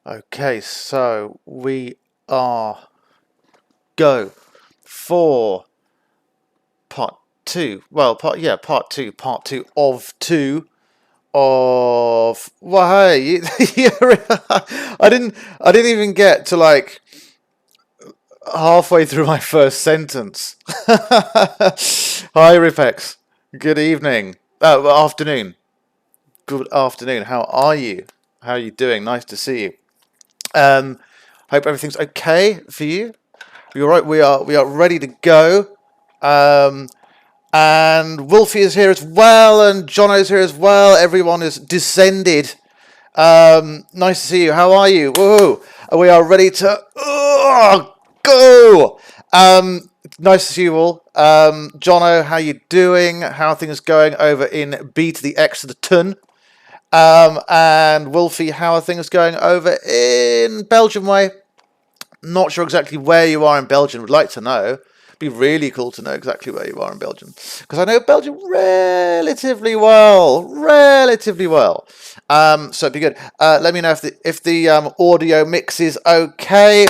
Okay, so we are go for part two. Well, part two of two of. Well, hey, I didn't even get to like halfway through my first sentence. Hi, RipX. Good evening. Oh, afternoon. Good afternoon. How are you? How are you doing? Nice to see you. Hope everything's okay for you. You're right. We are ready to go. And Wolfie is here as well, and Jono's here as well. Everyone is descended. Nice to see you. How are you? Woohoo! We are ready to go. Nice to see you all. Jono, how you doing? How are things going over in B to the X to the ton? And Wolfie, how are things going over in Belgium way? Not sure exactly where you are in Belgium. Would like to know. It'd be really cool to know exactly where you are in Belgium, because I know Belgium relatively well. So it'd be good. Let me know if the audio mix is okay.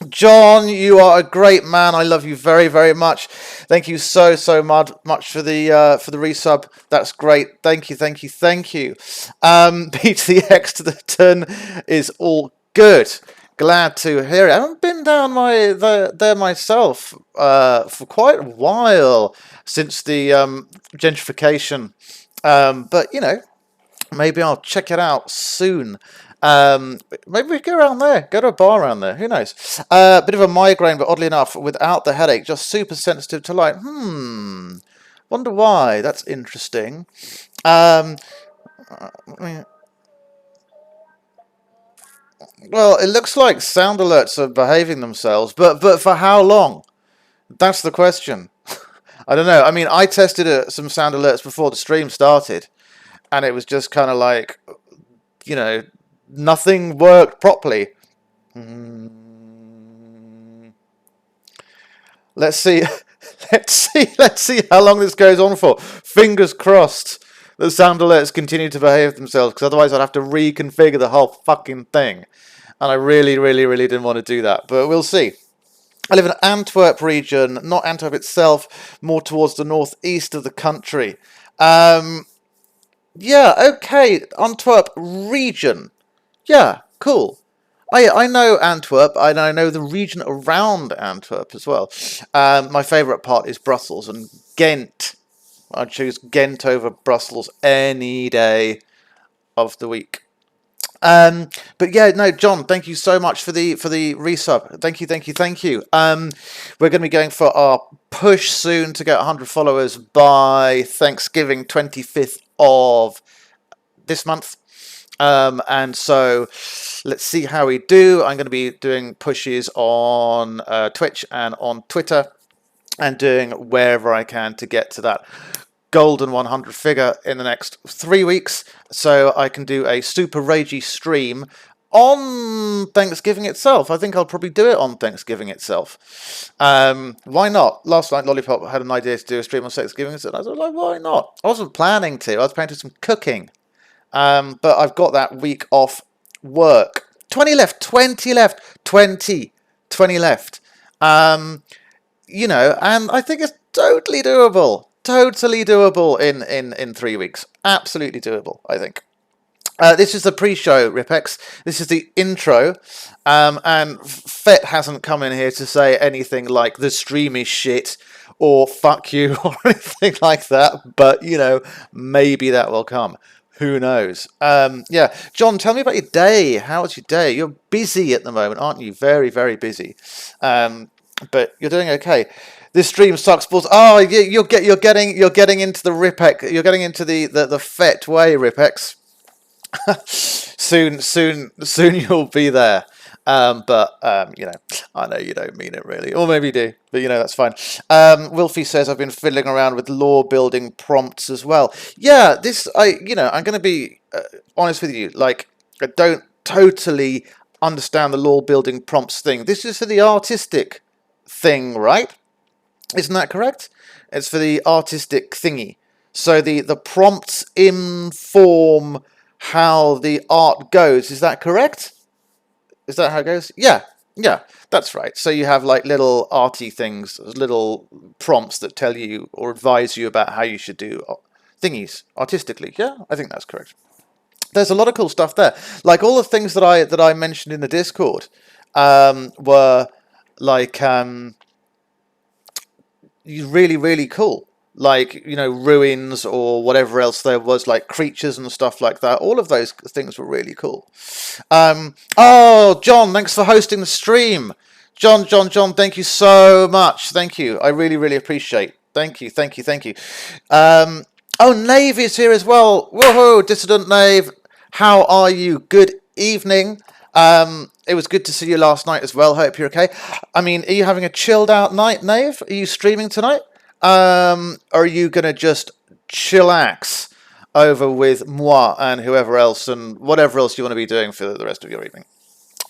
John, you are a great man. I love you very, very much. Thank you so much for the resub. That's great. Thank you. B to the X to the ton is all good. Glad to hear it. I haven't been down there myself for quite a while since the gentrification. But you know, maybe I'll check it out soon. Maybe we go around there, go to a bar around there. Who knows? Bit of a migraine, but oddly enough, without the headache, just super sensitive to light. Wonder why. That's interesting. Well, it looks like sound alerts are behaving themselves, but for how long? That's the question. I don't know. I mean, I tested some sound alerts before the stream started, and it was just kind of like, you know, nothing worked properly. Let's see. Let's see how long this goes on for. Fingers crossed the sound alerts continue to behave themselves, because otherwise I'd have to reconfigure the whole fucking thing. And I really didn't want to do that. But we'll see. I live in Antwerp region, not Antwerp itself, more towards the northeast of the country. Yeah, okay, Antwerp region. Yeah, cool. I know Antwerp, and I know the region around Antwerp as well. My favourite part is Brussels and Ghent. I'd choose Ghent over Brussels any day of the week. But yeah, no, John, thank you so much for the resub. Thank you. We're going to be going for our push soon to get 100 followers by Thanksgiving, 25th of this month. And so let's see how we do. I'm going to be doing pushes on Twitch and on Twitter, and doing wherever I can to get to that golden 100 figure in the next 3 weeks, so I can do a super ragey stream on Thanksgiving itself. I think I'll probably do it on Thanksgiving itself. Why not? Last night Lollipop had an idea to do a stream on Thanksgiving, and I was like, why not? I wasn't planning to. I was planning to do some cooking. But I've got that week off work. 20 left. You know, and I think it's totally doable. In 3 weeks. Absolutely doable, I think. This is the pre-show, RipX. This is the intro. And Fett hasn't come in here to say anything like the stream is shit or fuck you or anything like that. But, you know, maybe that will come. Who knows? Yeah, John, tell me about your day. How was your day? You're busy at the moment, aren't you? Very, very busy. But you're doing okay. This stream sucks balls. Oh, you're getting into the RipX. You're getting into the Fett way, RipX. soon you'll be there. But you know, I know you don't mean it really, or maybe you do, but you know, that's fine. Wilfie says I've been fiddling around with lore building prompts as well. Yeah, I'm going to be honest with you. Like, I don't totally understand the lore building prompts thing. This is for the artistic thing, right? Isn't that correct? It's for the artistic thingy. So the prompts inform how the art goes. Is that correct? Is that how it goes? Yeah, yeah, that's right. So you have like little arty things, little prompts that tell you or advise you about how you should do thingies artistically. Yeah, I think that's correct. There's a lot of cool stuff there. Like all the things that I mentioned in the Discord were like really, really cool. Like, you know, ruins or whatever else there was, like creatures and stuff like that. All of those things were really cool. Oh, John, thanks for hosting the stream. John, thank you so much. Thank you. I really, really appreciate. Thank you. Oh, Nave is here as well. Woohoo, Dissident Nave. How are you? Good evening. It was good to see you last night as well. Hope you're okay. I mean, are you having a chilled out night, Nave? Are you streaming tonight? Or are you going to just chillax over with moi and whoever else and whatever else you want to be doing for the rest of your evening?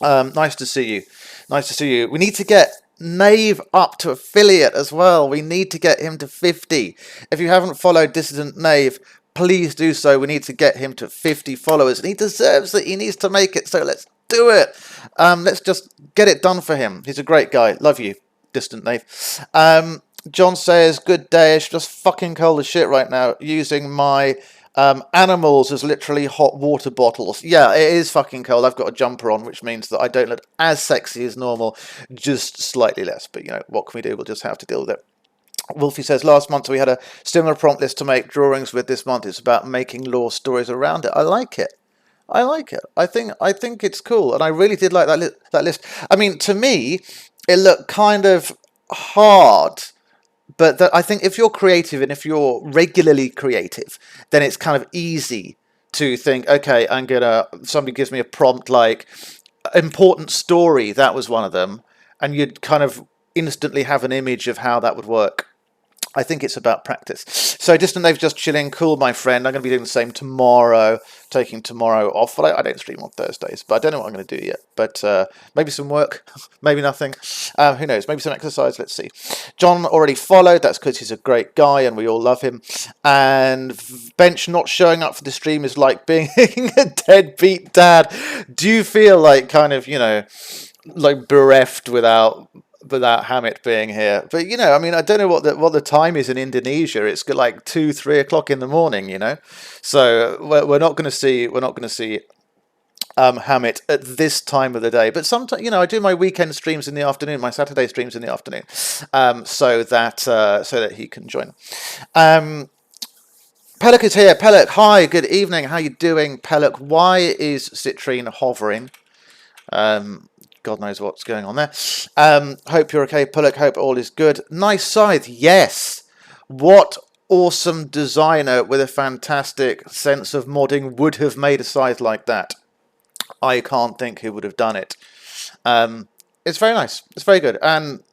Nice to see you. Nice to see you. We need to get Nave up to affiliate as well. We need to get him to 50. If you haven't followed Dissident Nave, please do so. We need to get him to 50 followers. And he deserves it. He needs to make it. So let's do it. Let's just get it done for him. He's a great guy. Love you, Distant Nave. John says, good day. It's just fucking cold as shit right now. Using my animals as literally hot water bottles. Yeah, it is fucking cold. I've got a jumper on, which means that I don't look as sexy as normal, just slightly less. But, you know, what can we do? We'll just have to deal with it. Wolfie says, last month we had a similar prompt list to make drawings with. This month it's about making lore stories around it. I like it. I think it's cool, and I really did like that list. I mean, to me, it looked kind of hard. But I think if you're creative and if you're regularly creative, then it's kind of easy to think, okay, somebody gives me a prompt like important story, that was one of them, and you'd kind of instantly have an image of how that would work. I think it's about practice. So Distant Dave's just chilling. Cool, my friend. I'm going to be doing the same tomorrow, taking tomorrow off. But I don't stream on Thursdays, but I don't know what I'm going to do yet. But maybe some work, maybe nothing. Who knows? Maybe some exercise. Let's see. John already followed. That's because he's a great guy and we all love him. And Bench not showing up for the stream is like being a deadbeat dad. Do you feel like kind of, you know, like bereft without Hamid being here? But you know, I mean, I don't know what the time is in Indonesia. It's like 2-3 o'clock in the morning, you know. So we're not going to see Hamid at this time of the day. But sometimes, you know, I do my weekend streams in the afternoon, my Saturday streams in the afternoon, so that he can join. Pelek is here. Pelek, hi, good evening. How you doing, Pelek? Why is Citrine hovering? God knows what's going on there. Hope you're okay, Pullock. Hope all is good. Nice scythe. Yes. What awesome designer with a fantastic sense of modding would have made a scythe like that? I can't think who would have done it. It's very nice. It's very good. And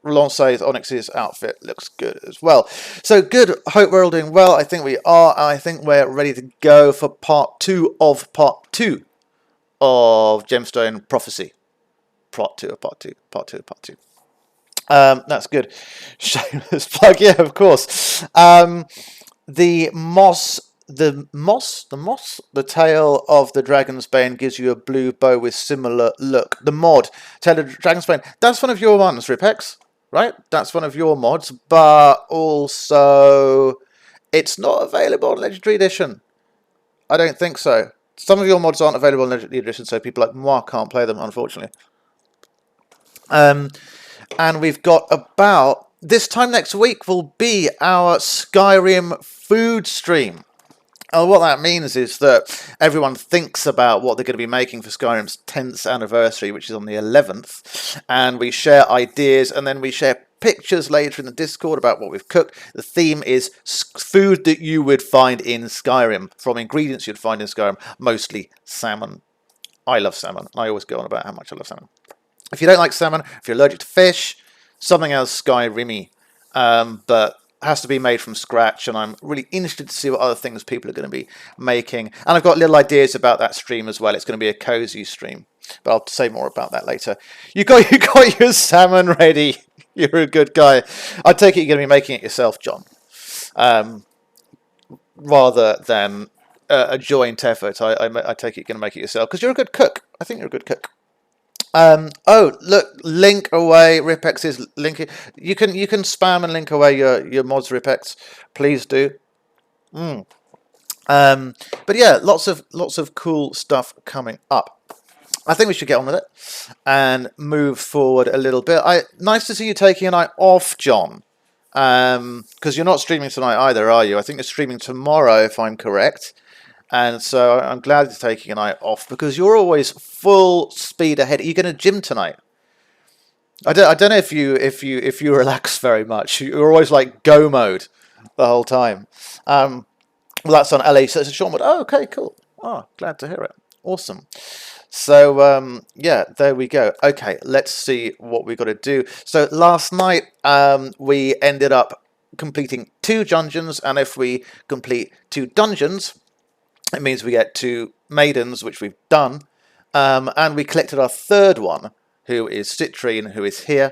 Roland says Onyx's outfit looks good as well. So good. Hope we're all doing well. I think we are. I think we're ready to go for part two of Gemstone Prophecy. Part two. That's good. Shameless plug, yeah, of course. The Tail of the Dragon's Bane gives you a blue bow with similar look. The mod, Tail of the Dragon's Bane, that's one of your ones, RipX, right? That's one of your mods, but also it's not available on Legendary Edition. I don't think so. Some of your mods aren't available in Legendary Edition, so people like moi can't play them, unfortunately. And we've got about this time next week will be our Skyrim food stream. And what that means is that everyone thinks about what they're going to be making for Skyrim's 10th anniversary, which is on the 11th, and we share ideas, and then we share pictures later in the Discord about what we've cooked. The theme is food that you would find in Skyrim, from ingredients you'd find in Skyrim, mostly salmon. I love salmon. I always go on about how much I love salmon. If you don't like salmon, if you're allergic to fish, something else Skyrim-y, but has to be made from scratch, and I'm really interested to see what other things people are going to be making. And I've got little ideas about that stream as well. It's going to be a cozy stream, but I'll say more about that later. You got your salmon ready. You're a good guy. I take it you're going to be making it yourself, John, rather than a joint effort. I take it you're going to make it yourself because you're a good cook. I think you're a good cook. Oh, look, link away RipX's link. You can spam and link away your mods RipX. Please do. But yeah, lots of cool stuff coming up. I think we should get on with it and move forward a little bit. Nice to see you taking a night off, John. Because you're not streaming tonight either, are you? I think you're streaming tomorrow, if I'm correct. And so I'm glad you're taking a night off because you're always full speed ahead. Are you going to gym tonight? I don't know if you relax very much. You're always like go mode the whole time. Well, that's on LA. So it's a short mode. Oh, okay, cool. Oh, glad to hear it. Awesome. So yeah, there we go. Okay, let's see what we got to do. So last night we ended up completing 2 dungeons, and if we complete 2 dungeons, it means we get 2 maidens, which we've done, and we collected our 3rd one, who is Citrine, who is here.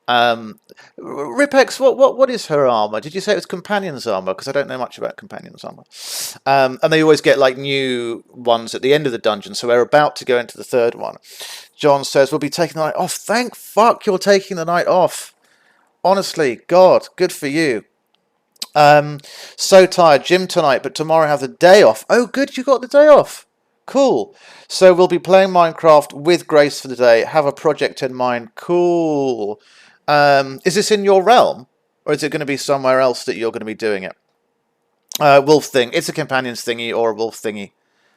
RipX, what is her armor? Did you say it was companion's armor? Because I don't know much about companion's armor. And they always get like new ones at the end of the dungeon, so we're about to go into the 3rd one. John says we'll be taking the night off. Thank fuck you're taking the night off. Honestly, God, good for you. So tired, gym tonight, but tomorrow I have the day off. Oh, good, you got the day off. Cool. So we'll be playing Minecraft with Grace for the day. Have a project in mind. Cool. Is this in your realm, or is it going to be somewhere else that you're going to be doing it? Wolf thing. It's a companion's thingy or a wolf thingy.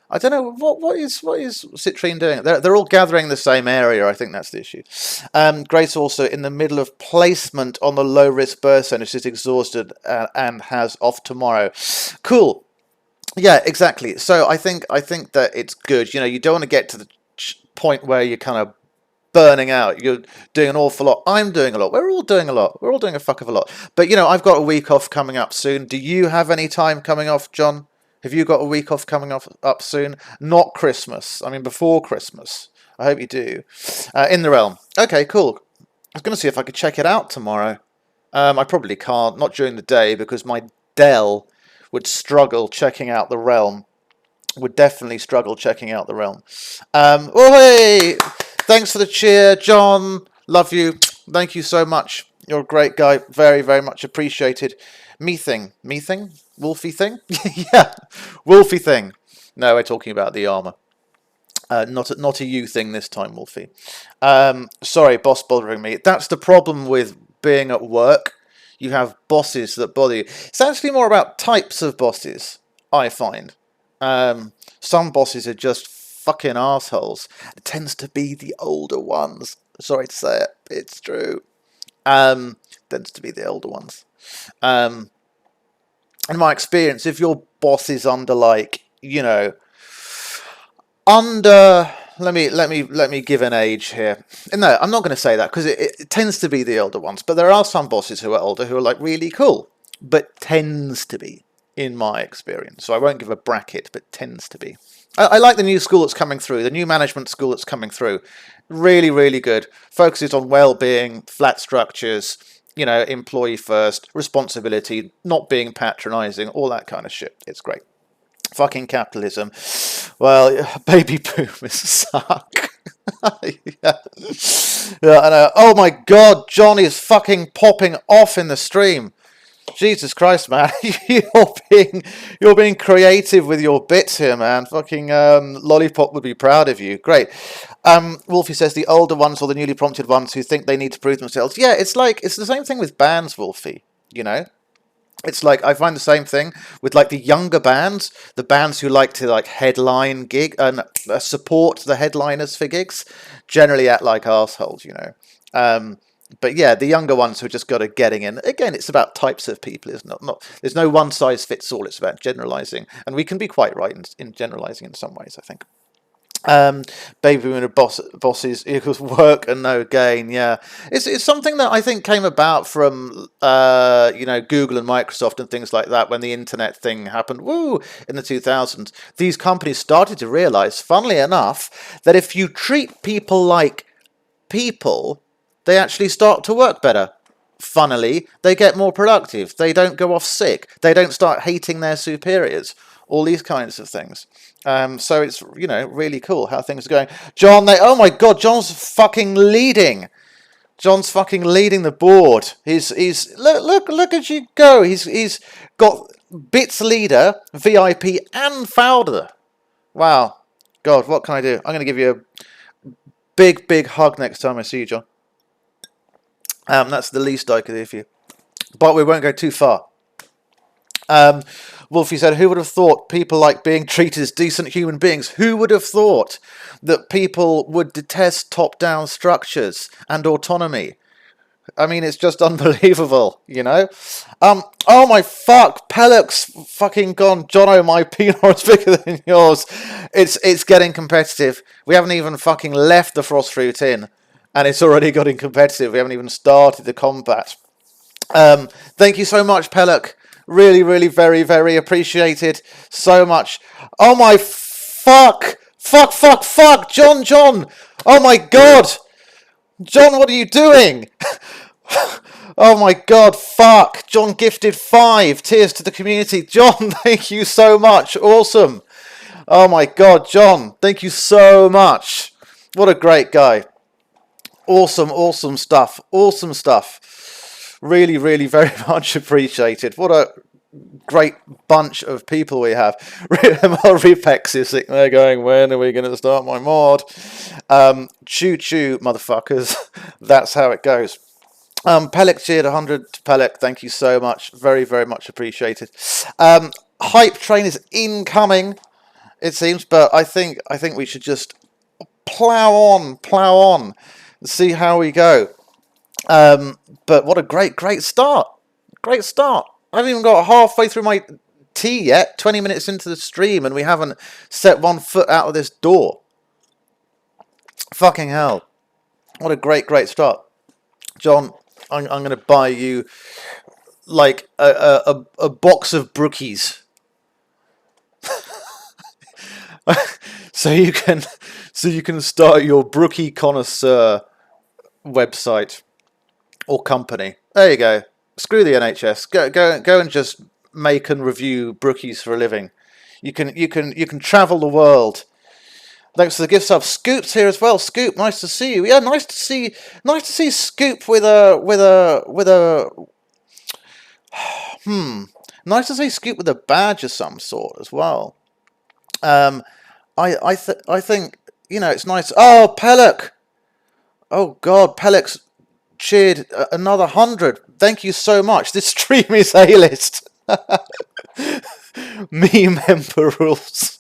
I don't know what is Citrine doing. They're all gathering in the same area. I think that's the issue. Grace also in the middle of placement on the low risk burst zone. She's exhausted and has off tomorrow. Cool. Yeah, exactly. So I think that it's good. You know, you don't want to get to the point where you're kind of burning out. You're doing an awful lot. I'm doing a lot. We're all doing a lot. We're all doing a fuck of a lot. But you know, I've got a week off coming up soon. Do you have any time coming off, John? Have you got a week off coming up soon? Not Christmas. I mean, before Christmas. I hope you do. In the realm. Okay, cool. I was going to see if I could check it out tomorrow. I probably can't. Not during the day because my Dell would struggle checking out the realm. Would definitely struggle checking out the realm. Oh, hey! Thanks for the cheer, John. Love you. Thank you so much. You're a great guy. Very, very much appreciated. Me thing. Wolfie thing? Yeah. Wolfie thing. No, we're talking about the armor. Not a you thing this time, Wolfie. Sorry, boss bothering me. That's the problem with being at work. You have bosses that bother you. It's actually more about types of bosses, I find. Some bosses are just fucking assholes. It tends to be the older ones. Sorry to say it. It's true. Tends to be the older ones. In my experience, if your boss is under, like, you know, under, let me give an age here. No, I'm not going to say that because it tends to be the older ones. But there are some bosses who are older who are like really cool, but tends to be, in my experience. So I won't give a bracket, but tends to be. I like the new school that's coming through, the new management school that's coming through. Really, really good. Focuses on well-being, flat structures, you know, employee first, responsibility, not being patronizing, all that kind of shit. It's great. Fucking capitalism. Well, baby boomers suck. Yeah. Yeah, I know. Oh my God, John is fucking popping off in the stream. Jesus Christ, man. you're being creative with your bits here, man. Fucking Lollipop would be proud of you. Great. Wolfie says the older ones or the newly prompted ones who think they need to prove themselves. Yeah, it's the same thing with bands, Wolfie, you know? It's like, I find the same thing with like the younger bands, the bands who like to like headline gig and support the headliners for gigs, generally act like assholes, you know? But yeah, the younger ones who are just got to getting in. Again, it's about types of people. It's not. There's no one size fits all. It's about generalizing, and we can be quite right in generalizing in some ways, I think. Baby boomer bosses equals work and no gain. Yeah, it's something that I think came about from you know, Google and Microsoft and things like that when the internet thing happened. Woo, in the 2000s, these companies started to realize, funnily enough, that if you treat people like people, they actually start to work better. Funnily, they get more productive. They don't go off sick. They don't start hating their superiors. all these kinds of things. So it's, you know, really cool how things are going. John, oh my God, John's fucking leading. John's fucking leading the board. He's look as you go. He's got Bits leader, VIP, and founder. Wow. God, what can I do? I'm going to give you a big hug next time I see you, John. That's the least I could do for you. But we won't go too far. Wolfie said, who would have thought people like being treated as decent human beings? Who would have thought that people would detest top-down structures and autonomy? I mean, it's just unbelievable, you know? Oh my fuck, Pellock's fucking gone. Jono, my Pinot is bigger than yours. It's getting competitive. We haven't even fucking left the Frost Fruit Inn, and it's already getting competitive. We haven't even started the combat. Thank you so much, Pellock. Really, really, very appreciated. So much. Oh my fuck. Fuck. John. Oh my God. John, what are you doing? Oh my God, fuck. John gifted 5. Tears to the community. John, thank you so much. Awesome. Oh my God, John, thank you so much. What a great guy. Awesome stuff. Awesome stuff. Really, really very much appreciated. What a great bunch of people we have. RipX's is sitting there going, when are we going to start my mod? Choo, motherfuckers. That's how it goes. Pellick cheered 100 to Pellick. Thank you so much. Very, very much appreciated. Hype train is incoming, it seems, but I think we should just plow on and see how we go. But what a great start. Great start. I haven't even got halfway through my tea yet. 20 minutes into the stream and we haven't set one foot out of this door. Fucking hell. What a great start. John, I'm going to buy you like a box of brookies. so you can start your brookie connoisseur website or company. There you go. Screw the NHS. Go and just make and review brookies for a living. You can travel the world. Thanks for the gift sub. Scoop's here as well. Scoop, nice to see you. Yeah, nice to see Scoop with a nice to see Scoop with a badge of some sort as well. I think, you know, it's nice. Oh, Pellock. Oh God, Pellock's cheered another 100. Thank you so much. This stream is A-list. Me member rules.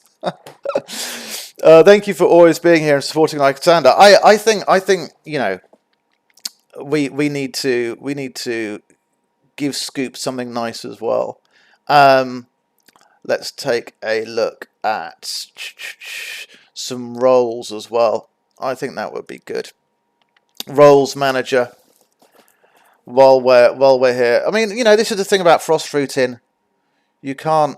Thank you for always being here and supporting Alexander. I think you know, we need to give Scoop something nice as well. Let's take a look at some roles as well. I think that would be good. Roles manager. While we're here, I mean, you know, this is the thing about Frost Fruit Inn. You can't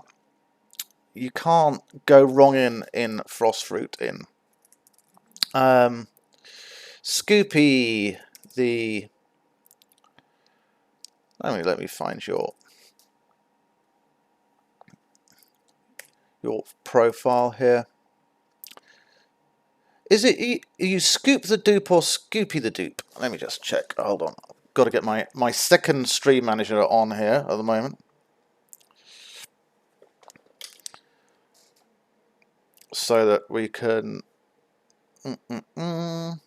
go wrong in Frost Fruit Inn. Scoopy, let me find your profile here. Is it you Scoop the Dupe or Scoopy the Dupe? Let me just check. Hold on. Got to get my second stream manager on here at the moment. So that we can and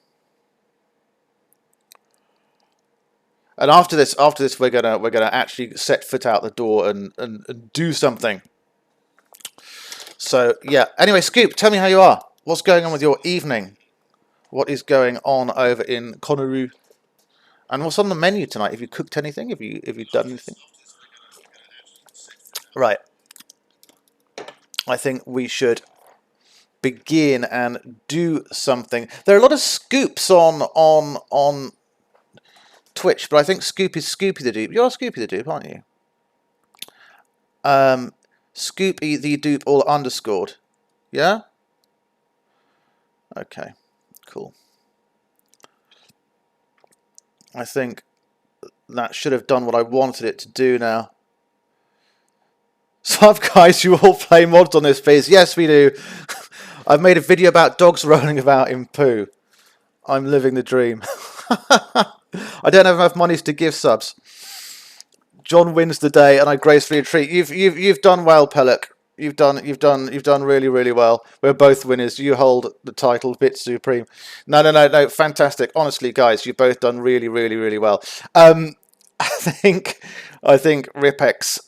after this we're gonna actually set foot out the door and do something. So yeah. Anyway, Scoop, tell me how you are. What's going on with your evening? What is going on over in Conaroo? And what's on the menu tonight? Have you cooked anything? Have you done anything? Right. I think we should begin and do something. There are a lot of Scoops on Twitch, but I think Scoop is Scoopy the Dupe. You're Scoopy the Dupe, aren't you? Scoopy the Dupe all underscored. Yeah? Okay. Cool. I think that should have done what I wanted it to do now. So up, guys, you all play mods on this, please. Yes, we do. I've made a video about dogs rolling about in poo. I'm living the dream. I don't have enough monies to give subs. John wins the day, and I gracefully retreat. You've done well, Pellic. You've done really, really well. We're both winners. You hold the title, bit supreme. No, fantastic. Honestly, guys, you've both done really, really, really well. I think RipX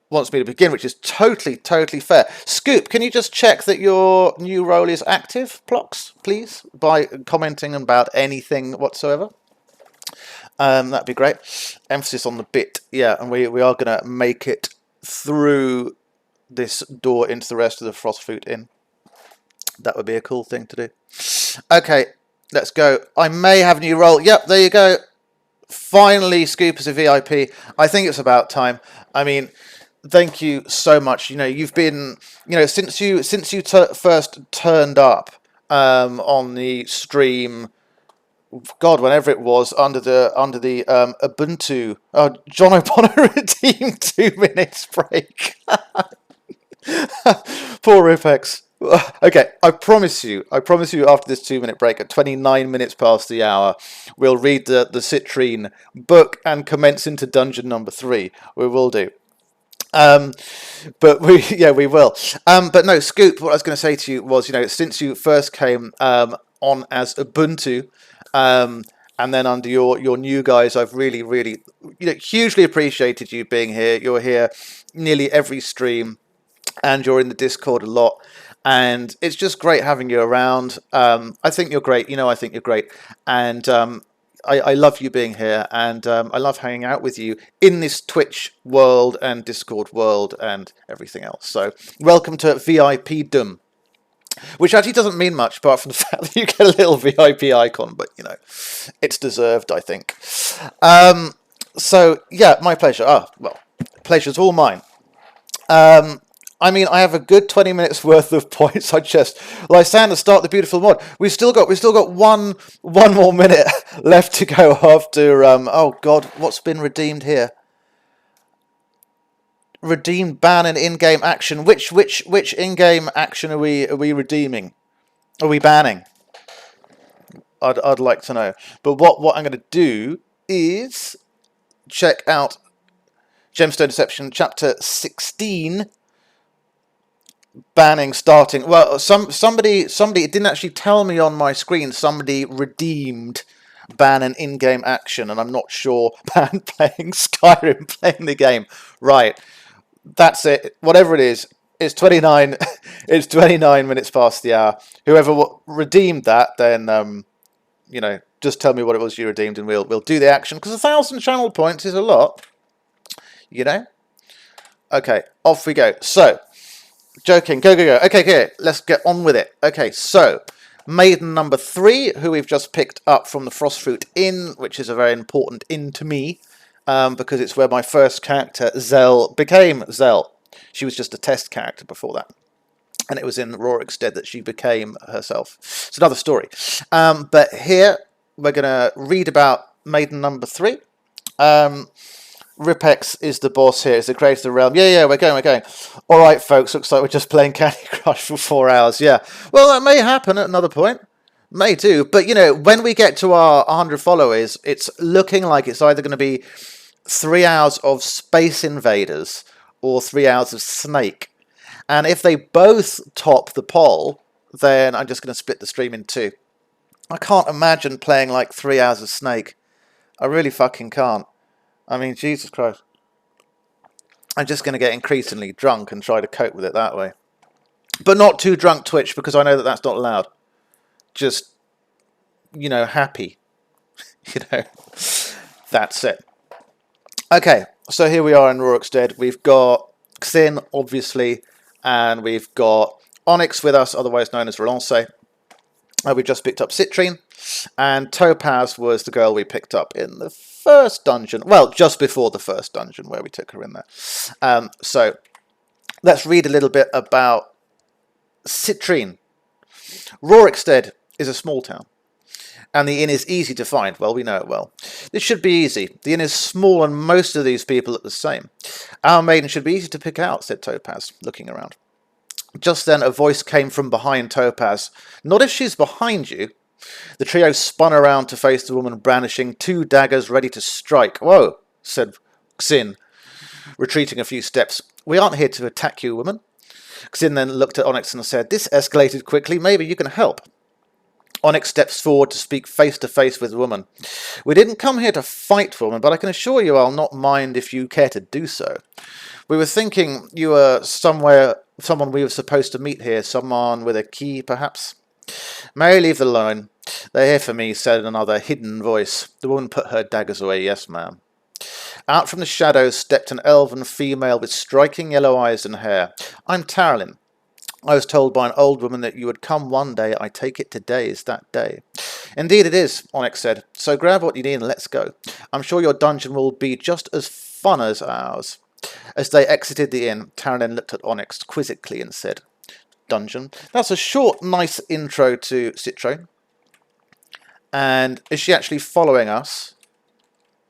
wants me to begin, which is totally fair. Scoop, can you just check that your new role is active, Plox, please, by commenting about anything whatsoever? That'd be great. Emphasis on the bit, yeah, and we are going to make it through this door into the rest of the Frostfoot Inn. That would be a cool thing to do. Okay, let's go. I may have a new role. Yep, there you go. Finally, Scoop is a VIP. I think it's about time. I mean, thank you so much. You know, you've been, you know, since you first turned up on the stream, God, whenever it was, under the Ubuntu. Oh, John O'Connor redeemed 2 minutes break. Poor RipX. Okay, I promise you after this 2-minute break at 29 minutes past the hour, we'll read the Citrine book and commence into dungeon number 3. We will do. But we will. But no, Scoop, what I was going to say to you was, you know, since you first came on as Ubuntu, and then under your new guys, I've really, you know, hugely appreciated you being here. You're here nearly every stream, and you're in the Discord a lot, and it's just great having you around. I think you're great. You know, I think you're great, and I love you being here, and I love hanging out with you in this Twitch world and Discord world and everything else. So welcome to VIP-dom. Which actually doesn't mean much, apart from the fact that you get a little VIP icon, but, you know, it's deserved, I think. So, yeah, my pleasure. Well, pleasure's all mine. I mean, I have a good 20 minutes worth of points. Like I said to start the beautiful mod. We've still got one more minute left to go after, oh, God, what's been redeemed here? Redeemed ban and in-game action. Which in-game action are we redeeming? Are we banning? I'd like to know. But what I'm going to do is check out Gemstone Deception Chapter 16. Banning starting. Well, somebody it didn't actually tell me on my screen. Somebody redeemed ban and in-game action, and I'm not sure. Ban playing Skyrim, playing the game. Right. That's it. Whatever it is, it's 29. It's 29 minutes past the hour. Whoever redeemed that, then you know, just tell me what it was you redeemed, and we'll do the action. Because 1,000 channel points is a lot. You know. Okay, off we go. So, joking. Go. Okay. Let's get on with it. Okay, so Maiden number 3, who we've just picked up from the Frostfoot Inn, which is a very important inn to me. Because it's where my first character, Zell, became Zell. She was just a test character before that. And it was in RipX's that she became herself. It's another story. But here, we're going to read about Maiden number 3. RipX is the boss here. It's the creator of the realm. Yeah, we're going. All right, folks, looks like we're just playing Candy Crush for 4 hours. Yeah. Well, that may happen at another point. May do. But, you know, when we get to our 100 followers, it's looking like it's either going to be 3 hours of Space Invaders or 3 hours of Snake. And if they both top the poll, then I'm just going to split the stream in 2. I can't imagine playing like 3 hours of Snake. I really fucking can't. I mean, Jesus Christ. I'm just going to get increasingly drunk and try to cope with it that way. But not too drunk Twitch, because I know that that's not allowed. Just, you know, happy. You know, that's it. Okay, so here we are in RipX's. We've got Xynn, obviously, and we've got Onyx with us, otherwise known as Relance. We just picked up Citrine, and Topaz was the girl we picked up in the first dungeon. Well, just before the first dungeon where we took her in there. So let's read a little bit about Citrine. RipX's is a small town, And the inn is easy to find. Well, we know it well. This should be easy. The inn is small and most of these people look the same. Our maiden should be easy to pick out, said Topaz, looking around. Just then a voice came from behind Topaz. Not if she's behind you. The trio spun around to face the woman brandishing 2 daggers ready to strike. Whoa, said Xynn, retreating a few steps. We aren't here to attack you, woman. Xynn then looked at Onyx and said, this escalated quickly. Maybe you can help. Onyx steps forward to speak face to face with the woman. We didn't come here to fight, woman, but I can assure you I'll not mind if you care to do so. We were thinking you were someone we were supposed to meet here, someone with a key, perhaps? May I leave them alone? They're here for me, said another hidden voice. The woman put her daggers away. Yes, ma'am. Out from the shadows stepped an elven female with striking yellow eyes and hair. I'm Tarlin. I was told by an old woman that you would come one day. I take it today is that day. Indeed it is, Onyx said. So grab what you need and let's go. I'm sure your dungeon will be just as fun as ours. As they exited the inn, Tarlin looked at Onyx quizzically and said, dungeon. That's a short, nice intro to Citrine. And is she actually following us?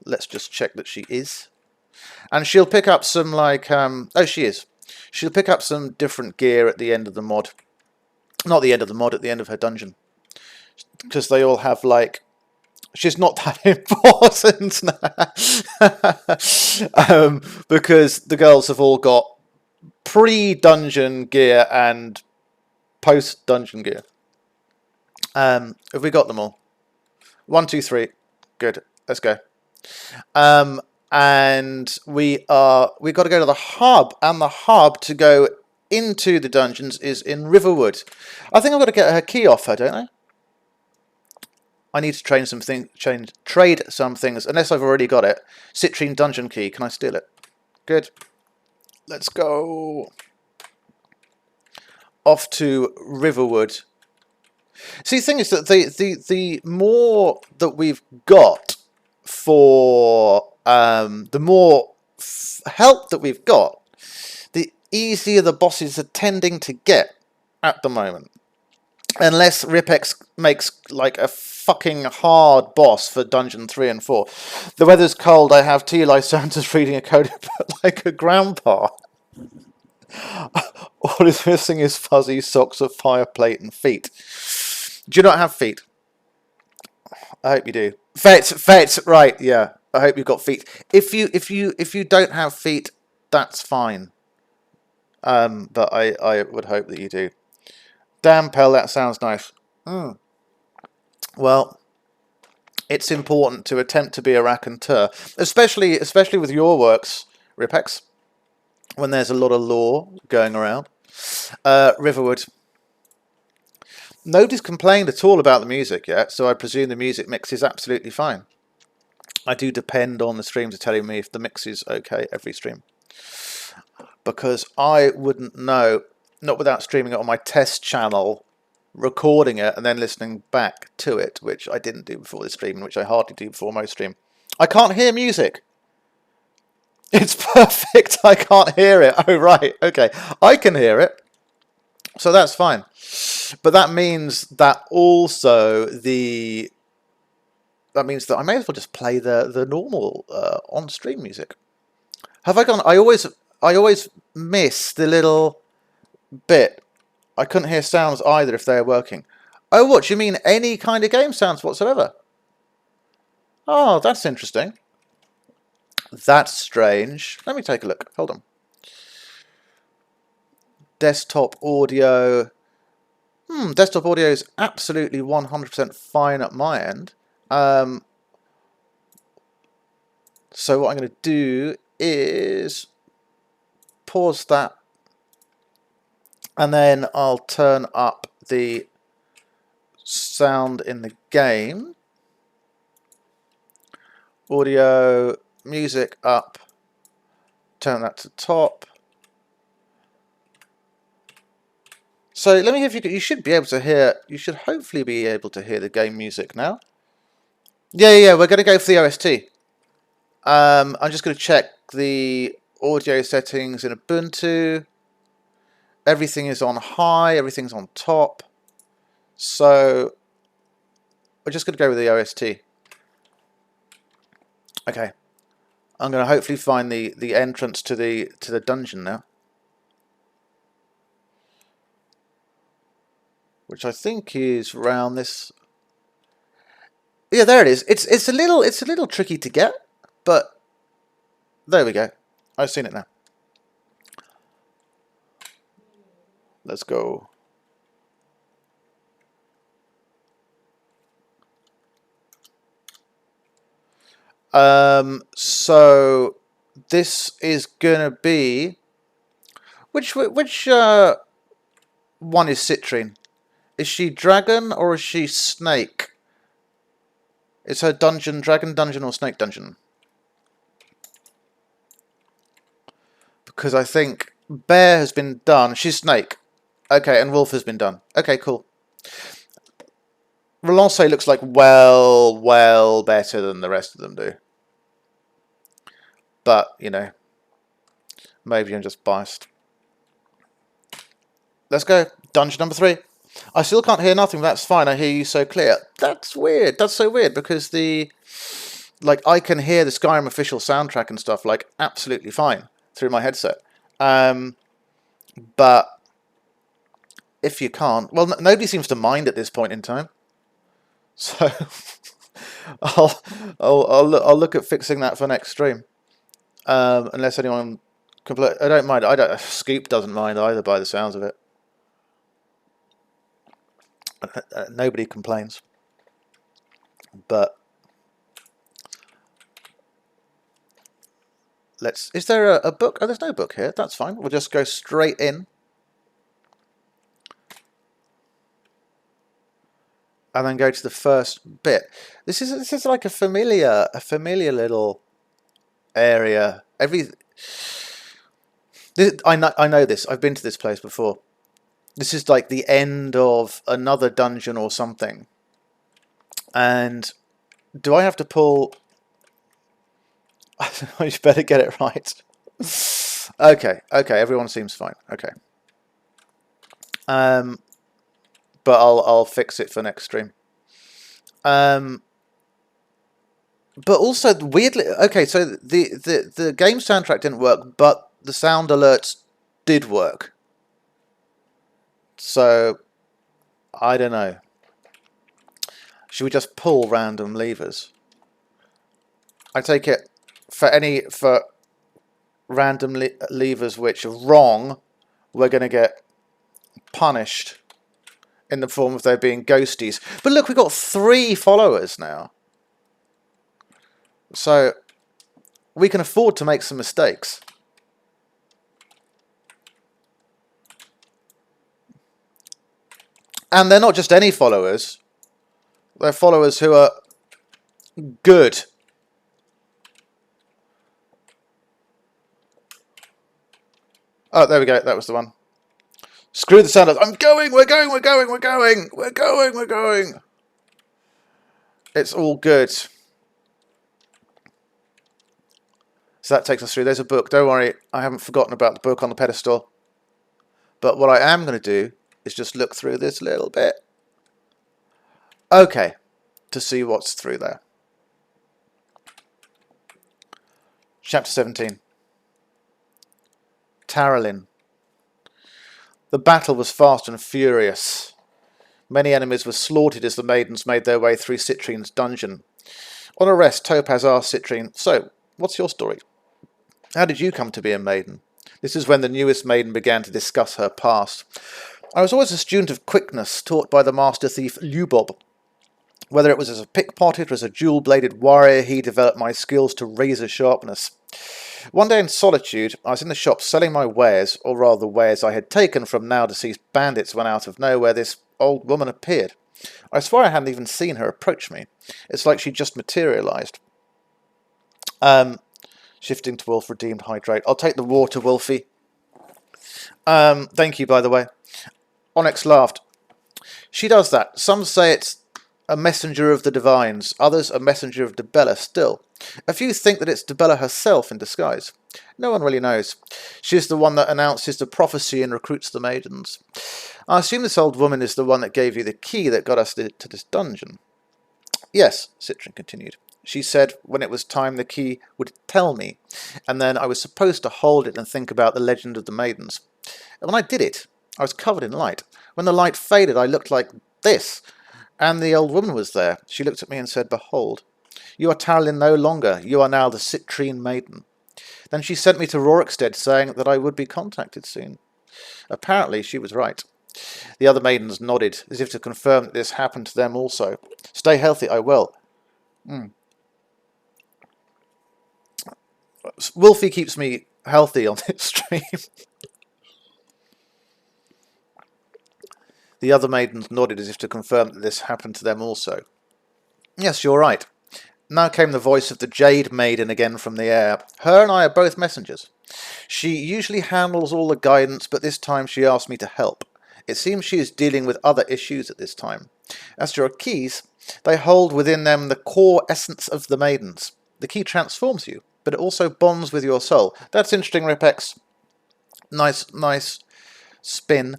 Let's just check that she is. And she'll pick up some, like, oh, she is. She'll pick up some different gear at the end of the mod. Not the end of the mod, at the end of her dungeon. Because they all have, like... She's not that important because the girls have all got pre-dungeon gear and post-dungeon gear. Have we got them all? 1, 2, 3. Good. Let's go. And we got to go to the hub, and the hub to go into the dungeons is in Riverwood. I think I've got to get her key off her, don't I? I need to trade some things, unless I've already got it. Citrine Dungeon Key. Can I steal it? Good. Let's go. Off to Riverwood. See, the thing is that the more that we've got for the more help that we've got, the easier the bosses are tending to get at the moment. Unless RipX makes like a fucking hard boss for Dungeon 3 and 4. The weather's cold, I have tea like Santa's reading a code like a grandpa. All is missing is fuzzy socks, a fireplate and feet. Do you not have feet? I hope you do. Feet, right, yeah. I hope you've got feet. If you don't have feet, that's fine. But I would hope that you do. Damn, Pell, that sounds nice. Well, it's important to attempt to be a raconteur, especially with your works, RipX, when there's a lot of lore going around. Riverwood. Nobody's complained at all about the music yet, so I presume the music mix is absolutely fine. I do depend on the streams telling me if the mix is okay every stream. Because I wouldn't know, not without streaming it on my test channel, recording it and then listening back to it, which I didn't do before this stream, which I hardly do before most stream. I can't hear music. It's perfect. I can't hear it. Oh, right. Okay. I can hear it. So that's fine. But that means that also that means that I may as well just play the normal on-stream music. Have I gone? I always miss the little bit. I couldn't hear sounds either if they were working. Oh, what? Do you mean any kind of game sounds whatsoever? Oh, that's interesting. That's strange. Let me take a look. Hold on. Desktop audio. Desktop audio is absolutely 100% fine at my end. So what I'm going to do is pause that. And then I'll turn up the sound in the game. Audio, music up. Turn that to top. So let me hear if you should be able to hear. You should hopefully be able to hear the game music now. Yeah. We're going to go for the OST. I'm just going to check the audio settings in Ubuntu. Everything is on high, everything's on top. So We're just going to go with the OST. Okay. I'm going to hopefully find the entrance to the dungeon now. Which I think is round this. Yeah, there it is. It's a little tricky to get, but there we go. I've seen it now. Let's go. So this is gonna be which one is Citrine? Is she dragon or is she snake? Is her dungeon dragon dungeon or snake dungeon? Because I think bear has been done. She's snake. Okay, and wolf has been done. Okay, cool. Relance looks like well better than the rest of them do. But, you know, maybe I'm just biased. Let's go. Dungeon number 3. I still can't hear nothing, but that's fine. I hear you so clear. That's weird. That's so weird because I can hear the Skyrim official soundtrack and stuff like absolutely fine through my headset. But if you can't, well, nobody seems to mind at this point in time. So I'll look at fixing that for next stream. Unless anyone I don't mind. Scoop doesn't mind either by the sounds of it. Nobody complains. But is there a book? Oh, there's no book here. That's fine. We'll just go straight in. And then go to the first bit. This is like a familiar little area. I know this. I've been to this place before. This is like the end of another dungeon or something. And do I have to pull? You better get it right. Okay. Everyone seems fine. Okay. But I'll fix it for next stream. But also weirdly, okay. So the game soundtrack didn't work, but the sound alerts did work. So I don't know. Should we just pull random levers? I take it for random levers which are wrong, we're going to get punished in the form of there being ghosties. But look, we've got 3 followers now. So we can afford to make some mistakes. And they're not just any followers. They're followers who are good. Oh, there we go. That was the one. Screw the sound. I'm going. We're going. It's all good. So that takes us through. There's a book. Don't worry. I haven't forgotten about the book on the pedestal. But what I am going to do is just look through this little bit. Okay. To see what's through there. Chapter 17. Taralin. The battle was fast and furious. Many enemies were slaughtered as the maidens made their way through Citrine's dungeon. On a rest, Topaz asked Citrine, "So, what's your story? How did you come to be a maiden?" This is when the newest maiden began to discuss her past. "I was always a student of quickness, taught by the master thief Lubob. Whether it was as a pickpocket or as a dual-bladed warrior, he developed my skills to razor sharpness. One day in solitude, I was in the shop selling my wares, or rather the wares I had taken from now-deceased bandits when out of nowhere this old woman appeared. I swear I hadn't even seen her approach me. It's like she just materialised." Shifting to Wolf, redeemed, hydrate. I'll take the water, Wolfie. Thank you, by the way. Onyx laughed. "She does that. Some say it's a messenger of the divines, others a messenger of Dibella still. A few think that it's Dibella herself in disguise. No one really knows. She's the one that announces the prophecy and recruits the maidens. I assume this old woman is the one that gave you the key that got us to this dungeon." Yes, Citrine continued. She said when it was time the key would tell me, and then I was supposed to hold it and think about the legend of the maidens. And when I did it, I was covered in light. When the light faded, I looked like this, and the old woman was there. She looked at me and said, "Behold, you are Tarlin no longer. You are now the Citrine Maiden." Then she sent me to RipX's, saying that I would be contacted soon. Apparently, she was right. The other maidens nodded, as if to confirm that this happened to them also. "Stay healthy, I will." Wolfie keeps me healthy on this stream. The other maidens nodded, as if to confirm that this happened to them also. "Yes, you're right." Now came the voice of the Jade Maiden again from the air. "Her and I are both messengers. She usually handles all the guidance, but this time she asked me to help. It seems she is dealing with other issues at this time. As to her keys, they hold within them the core essence of the maidens. The key transforms you, but it also bonds with your soul." That's interesting, RipX. Nice spin.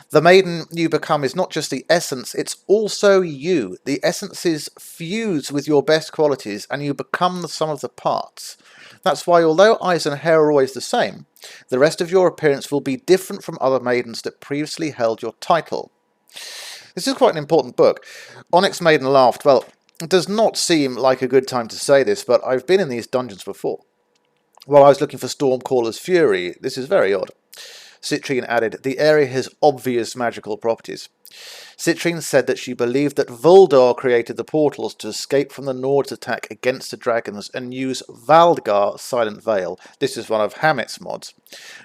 "The maiden you become is not just the essence, it's also you. The essences fuse with your best qualities, and you become the sum of the parts. That's why, although eyes and hair are always the same, the rest of your appearance will be different from other maidens that previously held your title." This is quite an important book. Onyx Maiden laughed. "Well, it does not seem like a good time to say this, but I've been in these dungeons before. While I was looking for Stormcaller's Fury, this is very odd." Citrine added, "The area has obvious magical properties." Citrine said that she believed that Voldor created the portals to escape from the Nord's attack against the dragons and use Valdgar, Silent Veil, this is one of Hammett's mods,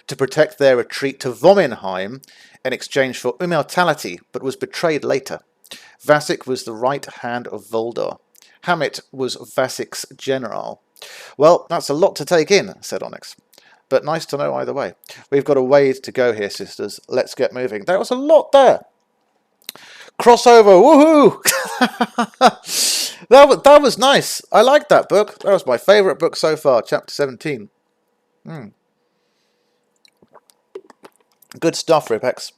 to protect their retreat to Vominheim in exchange for immortality, but was betrayed later. Vasek was the right hand of Voldor. Hammett was Vasek's general. "Well, that's a lot to take in," said Onyx. "But nice to know either way. We've got a ways to go here, sisters. Let's get moving." There was a lot there. Crossover, woohoo! that was nice. I liked that book. That was my favourite book so far, chapter 17. Good stuff, RipX.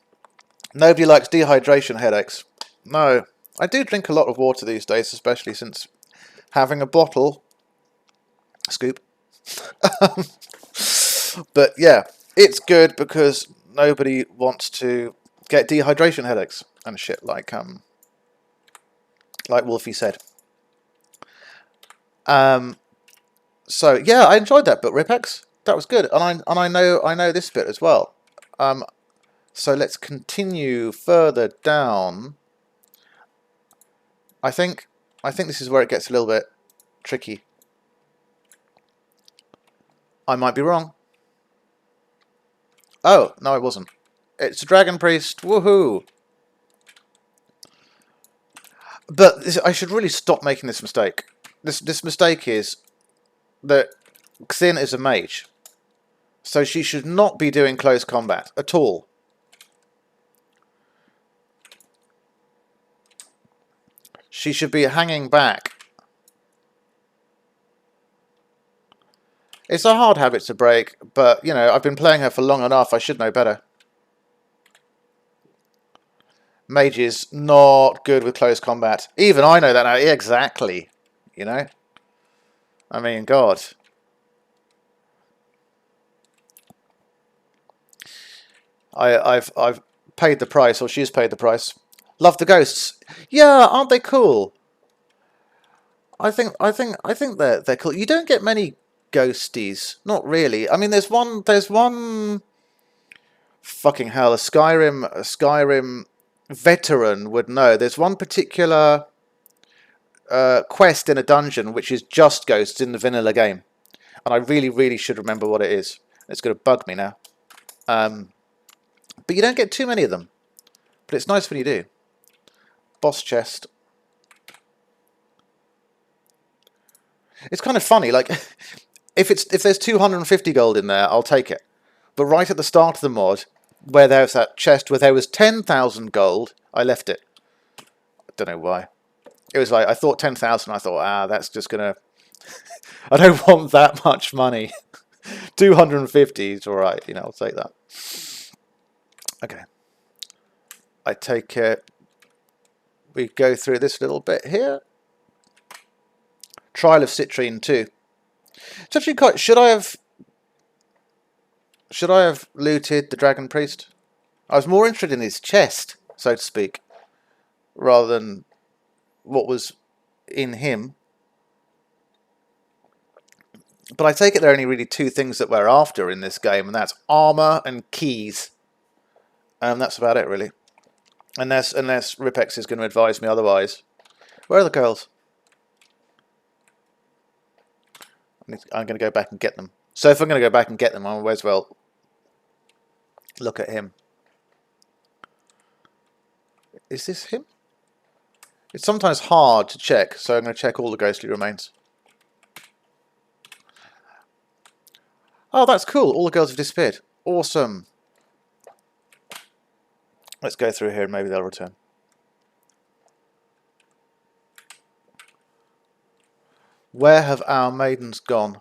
Nobody likes dehydration headaches. No. I do drink a lot of water these days, especially since having a bottle. Scoop. But yeah, it's good because nobody wants to get dehydration headaches and shit like Wolfie said. So yeah, I enjoyed that book, RipX. That was good, and I know this bit as well. So let's continue further down. I think this is where it gets a little bit tricky. I might be wrong. Oh, no, I wasn't. It's a Dragon Priest. Woohoo! But I should really stop making this mistake. This mistake is that Xynn is a mage. So she should not be doing close combat at all. She should be hanging back. It's a hard habit to break, but, you know, I've been playing her for long enough, I should know better. Mage is not good with close combat. Even I know that now. Exactly. You know? I mean, God. I've paid the price, or she's paid the price. Love the ghosts. Yeah, aren't they cool? I think they're cool. You don't get many ghosties. Not really. I mean, there's one fucking hell, a Skyrim veteran would know. There's one particular quest in a dungeon which is just ghosts in the vanilla game, and I really should remember what it is. It's going to bug me now. But you don't get too many of them. But it's nice when you do. Boss chest. It's kind of funny, like if there's 250 gold in there, I'll take it. But right at the start of the mod, where there's that chest where there was 10,000 gold, I left it. I don't know why. It was like, I thought 10,000, I thought, that's just gonna... I don't want that much money. 250 is alright, you know, I'll take that. Okay. I take it... We go through this little bit here. Trial of Citrine too. It's actually quite... Should I have looted the Dragon Priest? I was more interested in his chest, so to speak, rather than what was in him. But I take it there are only really two things that we're after in this game, and that's armor and keys. That's about it, really. Unless RipX is going to advise me otherwise. Where are the girls? I'm going to go back and get them. So if I'm going to go back and get them, I may as well look at him. Is this him? It's sometimes hard to check, so I'm going to check all the ghostly remains. Oh, that's cool. All the girls have disappeared. Awesome. Let's go through here and maybe they'll return. Where have our maidens gone?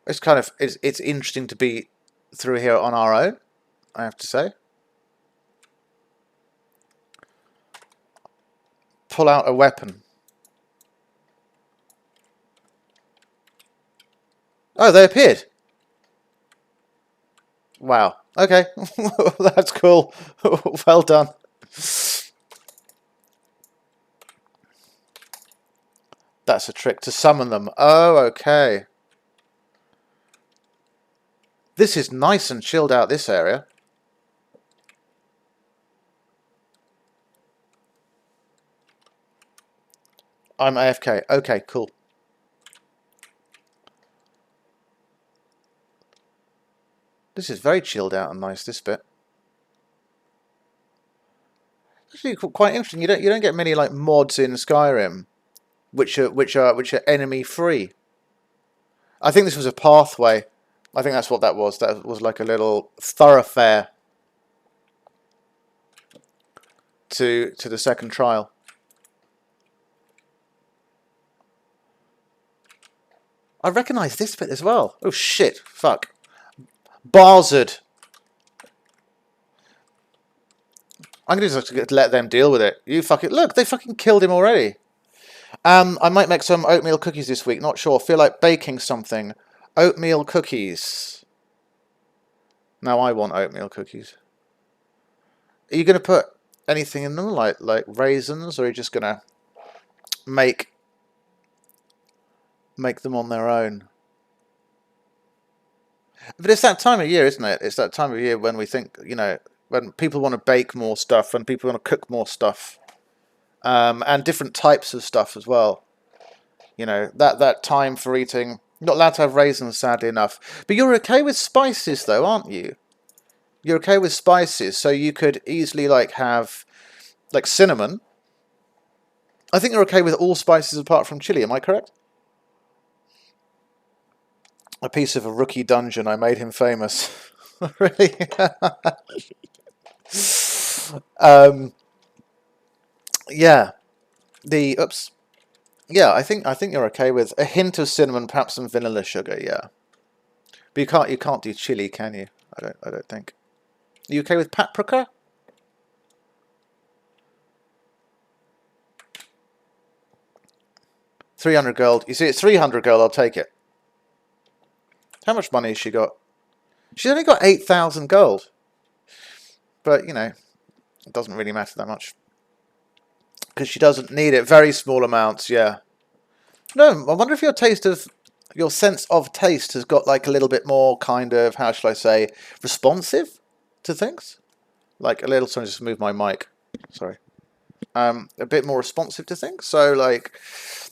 It's kind of it's interesting to be through here on our own, I have to say. Pull out a weapon. Oh, they appeared. Wow. Okay. That's cool. Well done. That's a trick to summon them. Oh, okay. This is nice and chilled out, this area. I'm AFK. Okay, cool. This is very chilled out and nice, this bit. Actually quite interesting. You don't get many like mods in Skyrim which are enemy free. I think this was a pathway. I think that's what that was. That was like a little thoroughfare to the second trial. I recognise this bit as well. Oh shit! Fuck. Barzard. I'm going to just let them deal with it. You fucking... Look, they fucking killed him already. I might make some oatmeal cookies this week. Not sure. Feel like baking something. Oatmeal cookies. Now I want oatmeal cookies. Are you going to put anything in them? Like raisins? Or are you just going to make them on their own? But it's that time of year, isn't it? It's that time of year when we think, you know, when people want to bake more stuff, when people want to cook more stuff, and different types of stuff as well. You know, that time for eating. Not allowed to have raisins, sadly enough. But you're okay with spices, though, aren't you? You're okay with spices, so you could easily like have like cinnamon. I think you're okay with all spices apart from chili. Am I correct? A piece of a rookie dungeon. I made him famous. Really? Yeah. Oops. Yeah, I think you're okay with a hint of cinnamon, perhaps some vanilla sugar. Yeah. But you can't do chili, can you? I don't think. Are you okay with paprika? $300 gold. You see, it's 300 gold. I'll take it. How much money has she got? She's only got 8,000 gold. But, you know, it doesn't really matter that much. Because she doesn't need it. Very small amounts, yeah. No, I wonder if your sense of taste has got like a little bit more kind of, how shall I say, responsive to things? Like a little, sorry, just move my mic. Sorry. A bit more responsive to things. So, like,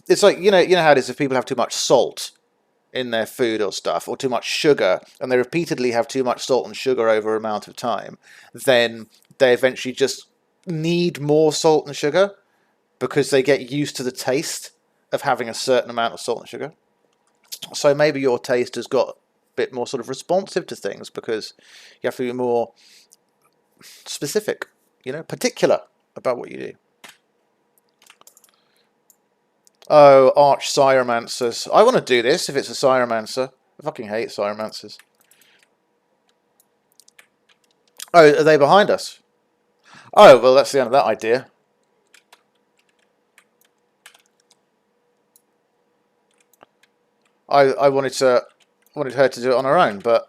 it's like, you know how it is if people have too much salt in their food or stuff, or too much sugar, and they repeatedly have too much salt and sugar over an amount of time, then they eventually just need more salt and sugar because they get used to the taste of having a certain amount of salt and sugar. So maybe your taste has got a bit more sort of responsive to things because you have to be more specific, you know, particular about what you do. Oh, Arch Cyromancers. I want to do this if it's a Cyromancer. I fucking hate Cyromancers. Oh, are they behind us? Oh, well, that's the end of that idea. I wanted her to do it on her own, but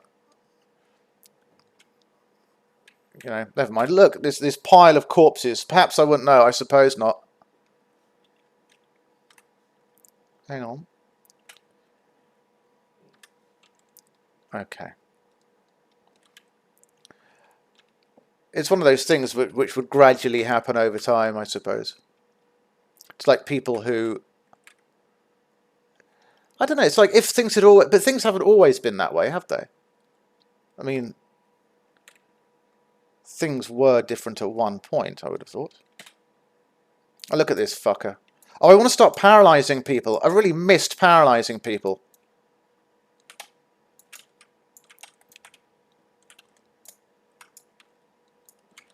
you know, never mind. Look, this pile of corpses. Perhaps I wouldn't know. I suppose not. Hang on. Okay. It's one of those things which would gradually happen over time, I suppose. It's like people who, I don't know. It's like if things had always, but things haven't always been that way, have they? I mean, things were different at one point, I would have thought. Oh, look at this fucker. Oh, I want to stop paralysing people. I really missed paralysing people.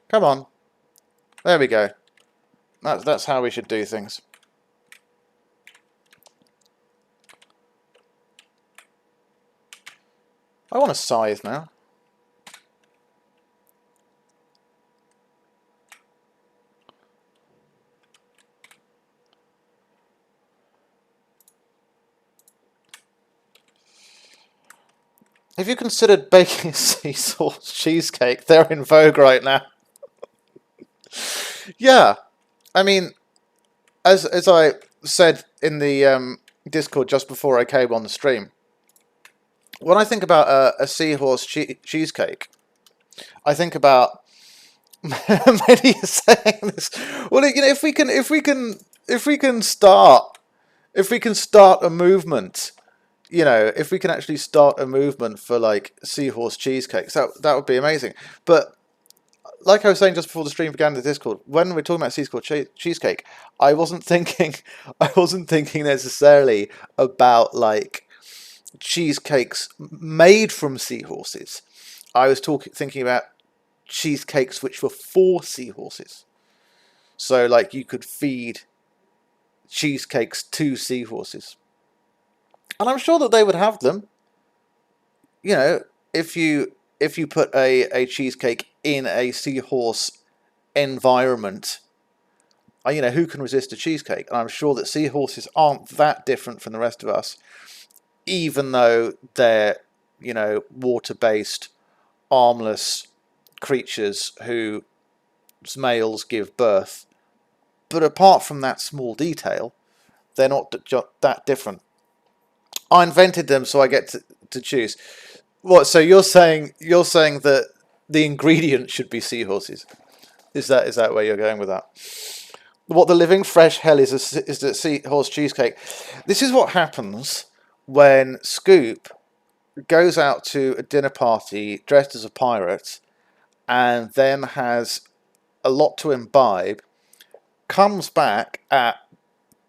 Come on. There we go. That's how we should do things. I want a scythe now. Have you considered baking sea sauce cheesecake? They're in vogue right now. Yeah, I mean, as I said in the Discord just before I came on the stream, when I think about a seahorse cheesecake, I think about many saying this. Well, you know, if we can start a movement. You know, if we can actually start a movement for like seahorse cheesecakes, that would be amazing. But like I was saying just before the stream began in the Discord, when we're talking about seahorse cheesecake, I wasn't thinking necessarily about like cheesecakes made from seahorses. I was thinking about cheesecakes which were for seahorses. So like you could feed cheesecakes to seahorses. And I'm sure that they would have them. You know, if you put a cheesecake in a seahorse environment, you know, who can resist a cheesecake? And I'm sure that seahorses aren't that different from the rest of us, even though they're, you know, water-based, armless creatures whose males give birth. But apart from that small detail, they're not that different. I invented them, so I get to choose. What? So you're saying that the ingredient should be seahorses? Is that where you're going with that? What the living fresh hell is the seahorse cheesecake? This is what happens when Scoop goes out to a dinner party dressed as a pirate, and then has a lot to imbibe, comes back at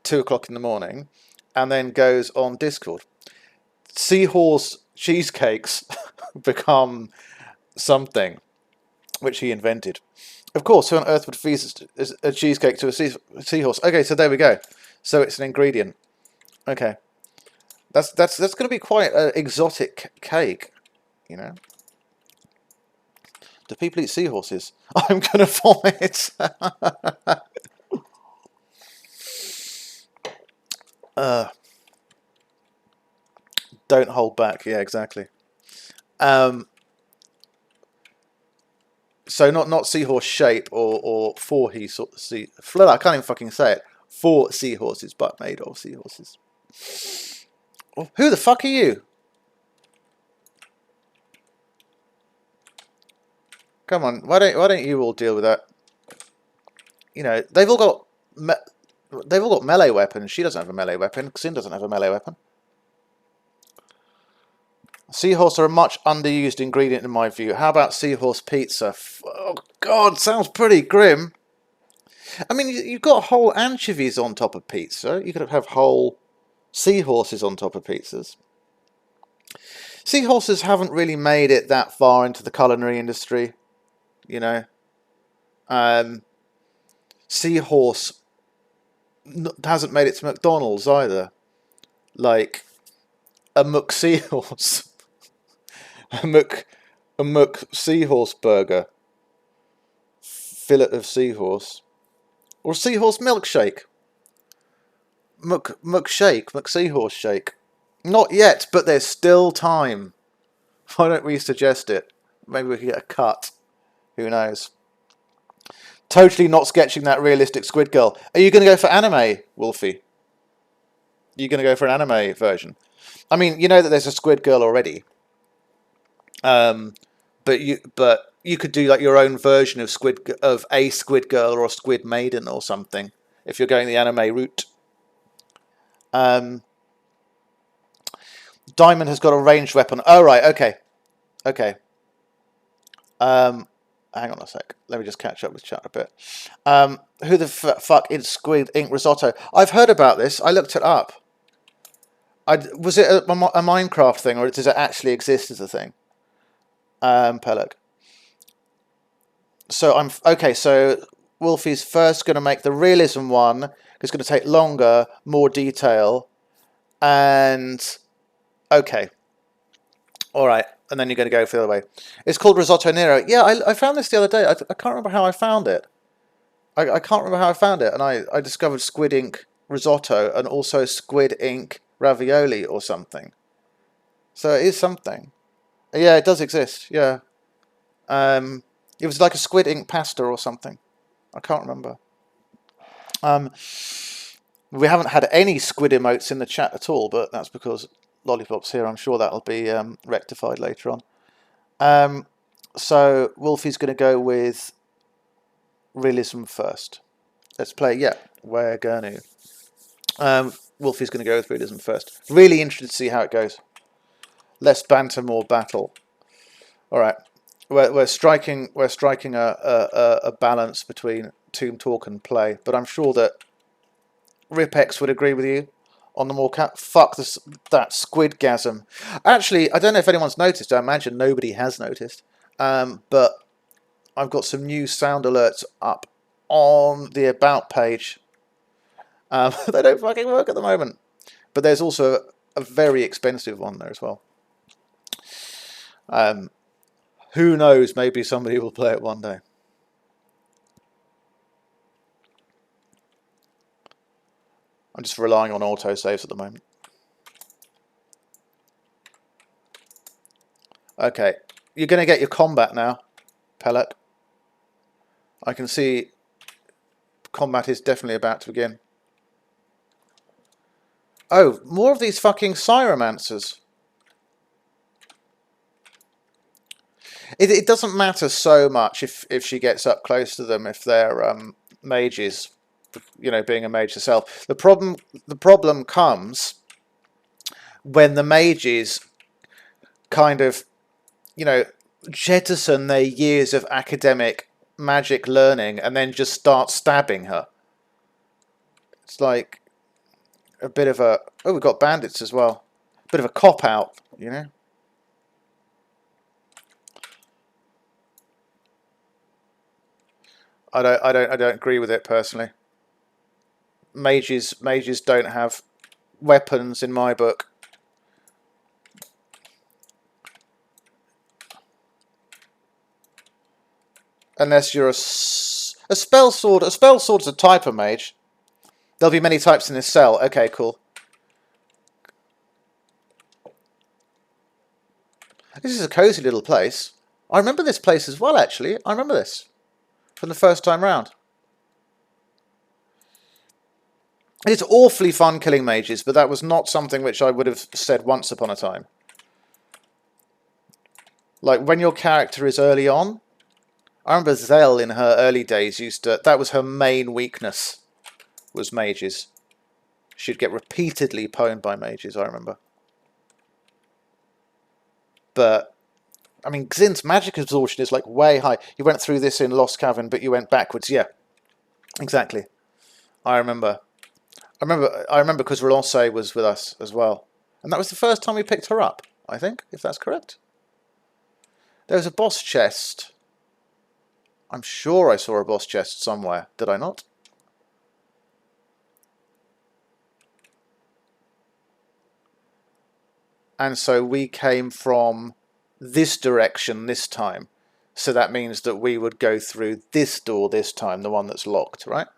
2 o'clock in the morning, and then goes on Discord. Seahorse cheesecakes become something which he invented. Of course, who on earth would feed a cheesecake to a seahorse? Okay, so there we go. So it's an ingredient. Okay, that's going to be quite an exotic cake, you know. Do people eat seahorses? I'm going to vomit. Don't hold back. Yeah, exactly. So not seahorse shape or for I can't even fucking say it. For seahorses, but made of seahorses. Oh, who the fuck are you? Come on, why don't you all deal with that? You know, they've all got melee weapons. She doesn't have a melee weapon. Xynn doesn't have a melee weapon. Seahorse are a much underused ingredient in my view. How about seahorse pizza? Oh God, sounds pretty grim. I mean, you've got whole anchovies on top of pizza. You could have whole seahorses on top of pizzas. Seahorses haven't really made it that far into the culinary industry, you know. Seahorse hasn't made it to McDonald's either. Like a McSeahorse. A McSeahorse burger. Fillet of seahorse. Or seahorse milkshake. McSeahorse shake. Not yet, but there's still time. Why don't we suggest it? Maybe we could get a cut. Who knows? Totally not sketching that realistic Squid Girl. Are you going to go for anime, Wolfie? Are you going to go for an anime version? I mean, you know that there's a Squid Girl already. But you could do like your own version of a Squid Girl or a Squid Maiden or something if you're going the anime route. Diamond has got a ranged weapon. Oh right, okay. Hang on a sec. Let me just catch up with chat a bit. Who the fuck is Squid Ink Risotto? I've heard about this. I looked it up. Was it a Minecraft thing, or does it actually exist as a thing? Peleg. So So Wolfie's first going to make the realism one. It's going to take longer, more detail, and okay, all right. And then you're going to go for the other way. It's called Risotto Nero. Yeah, I found this the other day. I can't remember how I found it. I can't remember how I found it, and I discovered Squid Ink Risotto and also Squid Ink Ravioli or something. So it is something. Yeah, it does exist. Yeah. It was like a Squid Ink pasta or something. I can't remember. We haven't had any squid emotes in the chat at all, but that's because Lollipop's here. I'm sure that'll be rectified later on. So Wolfie's going to go with realism first. Let's play. Yeah, we're going to. Wolfie's going to go with realism first. Really interested to see how it goes. Less banter, more battle. All right, we're striking a balance between Tomb Talk and play, but I'm sure that RipX would agree with you on the more fuck this, that squidgasm. Actually, I don't know if anyone's noticed. I imagine nobody has noticed, but I've got some new sound alerts up on the about page. They don't fucking work at the moment, but there's also a very expensive one there as well. Who knows? Maybe somebody will play it one day. I'm just relying on autosaves at the moment. Okay, you're going to get your combat now, Pellet. I can see combat is definitely about to begin. Oh, more of these fucking Cyromancers. It doesn't matter so much if she gets up close to them, if they're mages, you know, being a mage herself. The problem comes when the mages kind of, you know, jettison their years of academic magic learning and then just start stabbing her. It's like a bit of a... Oh, we've got bandits as well. A bit of a cop-out, you know? I don't agree with it personally. Mages don't have weapons in my book. Unless you're a spell sword. A spell sword's a type of mage. There'll be many types in this cell. Okay, cool. This is a cozy little place. I remember this place as well, actually. I remember this from the first time round. It's awfully fun killing mages, but that was not something which I would have said once upon a time. Like, when your character is early on, I remember Zell in her early days used to... That was her main weakness, was mages. She'd get repeatedly pwned by mages, I remember. But, I mean, Xynn's magic absorption is like way high. You went through this in Lost Cavern, but you went backwards. Yeah, exactly. I remember because Relance was with us as well. And that was the first time we picked her up, I think, if that's correct. There was a boss chest. I'm sure I saw a boss chest somewhere. Did I not? And so we came from this direction this time. So that means that we would go through this door this time, the one that's locked, right?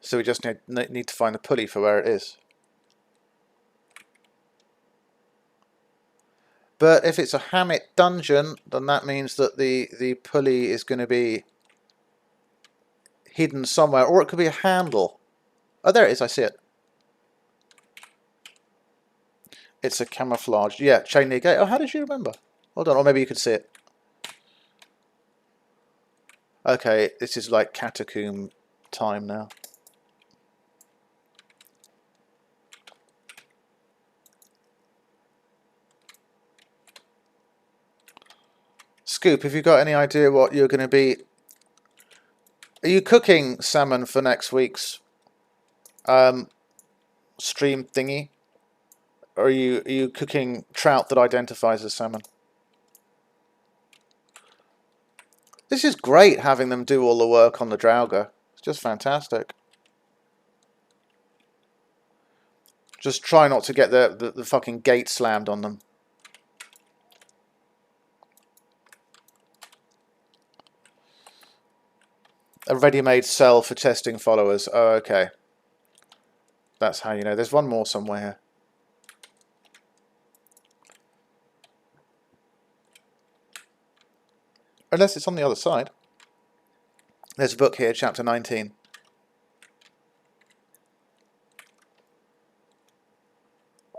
So we just need to find the pulley for where it is. But if it's a Hammett dungeon, then that means that the pulley is going to be hidden somewhere, or it could be a handle. Oh, there it is, I see it. It's a camouflage. Yeah, chain near gate. Oh, how did you remember? Hold on, or maybe you could see it. Okay, this is like catacomb time now. Scoop, have you got any idea what you're going to be... Are you cooking salmon for next week's stream thingy? Or are you cooking trout that identifies as salmon? This is great having them do all the work on the Draugr. It's just fantastic. Just try not to get the fucking gate slammed on them. A ready-made cell for testing followers. Oh, okay. That's how you know. There's one more somewhere here. Unless it's on the other side. There's a book here, chapter 19.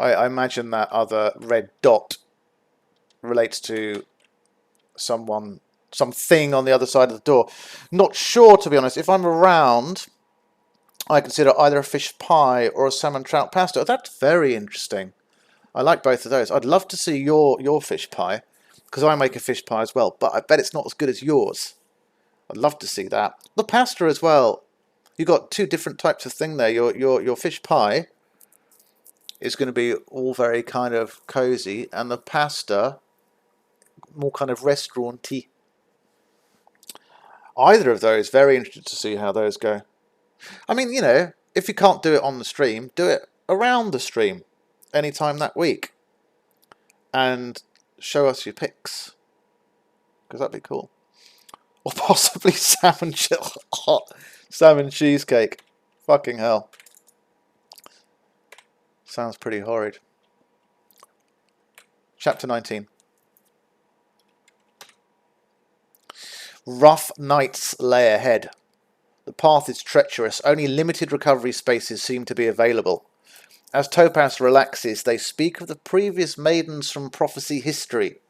I imagine that other red dot relates to something on the other side of the door. Not sure, to be honest. If I'm around, I consider either a fish pie or a salmon trout pasta. Oh, that's very interesting. I like both of those. I'd love to see your fish pie, because I make a fish pie as well, but I bet it's not as good as yours. I'd love to see that. The pasta as well. You've got two different types of thing there. Your fish pie is going to be all very kind of cozy, and the pasta more kind of restaurant-y. Either of those, very interested to see how those go. I mean, you know, if you can't do it on the stream, do it around the stream anytime that week. And show us your pics, because that'd be cool. Or possibly salmon cheesecake. Fucking hell. Sounds pretty horrid. Chapter 19. Rough nights lay ahead. The path is treacherous. Only limited recovery spaces seem to be available. As Topaz relaxes, they speak of the previous maidens from prophecy history.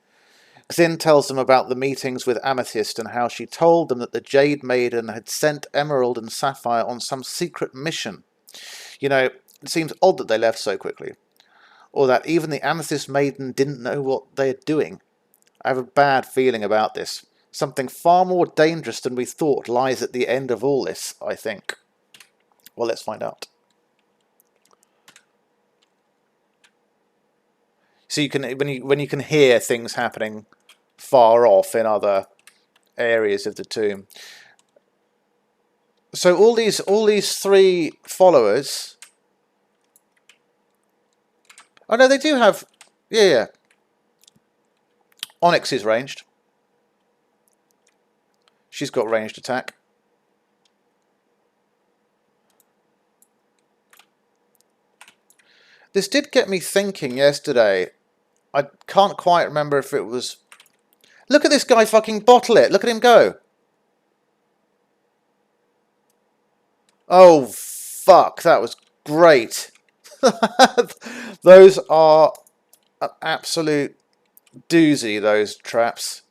Xynn tells them about the meetings with Amethyst and how she told them that the Jade Maiden had sent Emerald and Sapphire on some secret mission. You know, it seems odd that they left so quickly. Or that even the Amethyst Maiden didn't know what they are doing. I have a bad feeling about this. Something far more dangerous than we thought lies at the end of all this, I think. Well, let's find out. So you can, when you can hear things happening far off in other areas of the tomb. So all these three followers. Oh no, they do have. Yeah. Onyx is ranged. She's got ranged attack. This did get me thinking yesterday. I can't quite remember if it was... Look at this guy fucking bottle it. Look at him go. Oh, fuck. That was great. Those are an absolute doozy, those traps.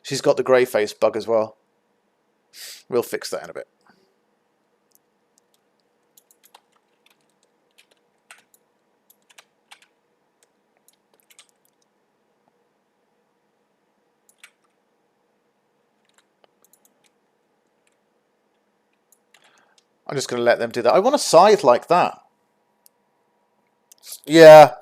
She's got the grey face bug as well. We'll fix that in a bit. I'm just going to let them do that. I want a scythe like that. Yeah.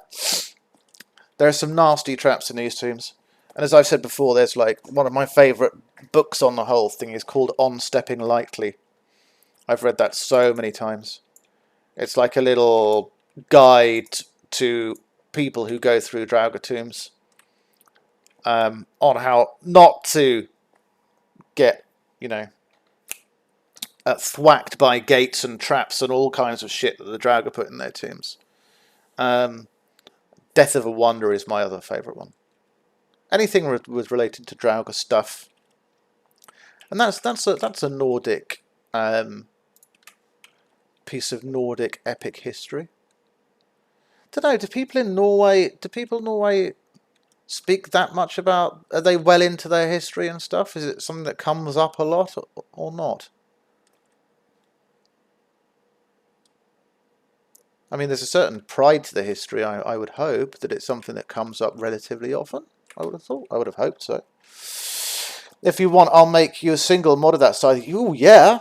There are some nasty traps in these tombs. And as I've said before, there's like one of my favourite books on the whole thing is called On Stepping Lightly. I've read that so many times. It's like a little guide to people who go through Draugr tombs on how not to get, you know, thwacked by gates and traps and all kinds of shit that the Draugr put in their tombs. Death of a Wonder is my other favourite one. Anything was related to Draugr stuff, and that's a Nordic piece of Nordic epic history. Don't know. Do people in Norway speak that much about? Are they well into their history and stuff? Is it something that comes up a lot or not? I mean, there's a certain pride to the history. I would hope that it's something that comes up relatively often. I would have thought. I would have hoped so. If you want, I'll make you a single mod of that side. Oh yeah.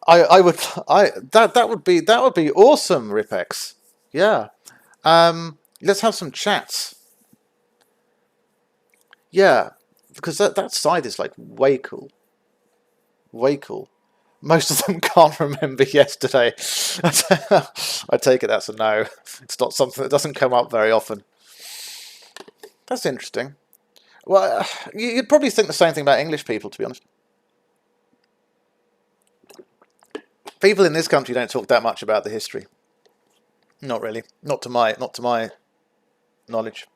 That would be awesome, RipX. Yeah. Let's have some chats. Yeah, because that side is like way cool. Way cool. Most of them can't remember yesterday. I take it that's a no. It's not something that doesn't come up very often. That's interesting. Well, you'd probably think the same thing about English people, to be honest. People in this country don't talk that much about the history. Not really. Not to my knowledge.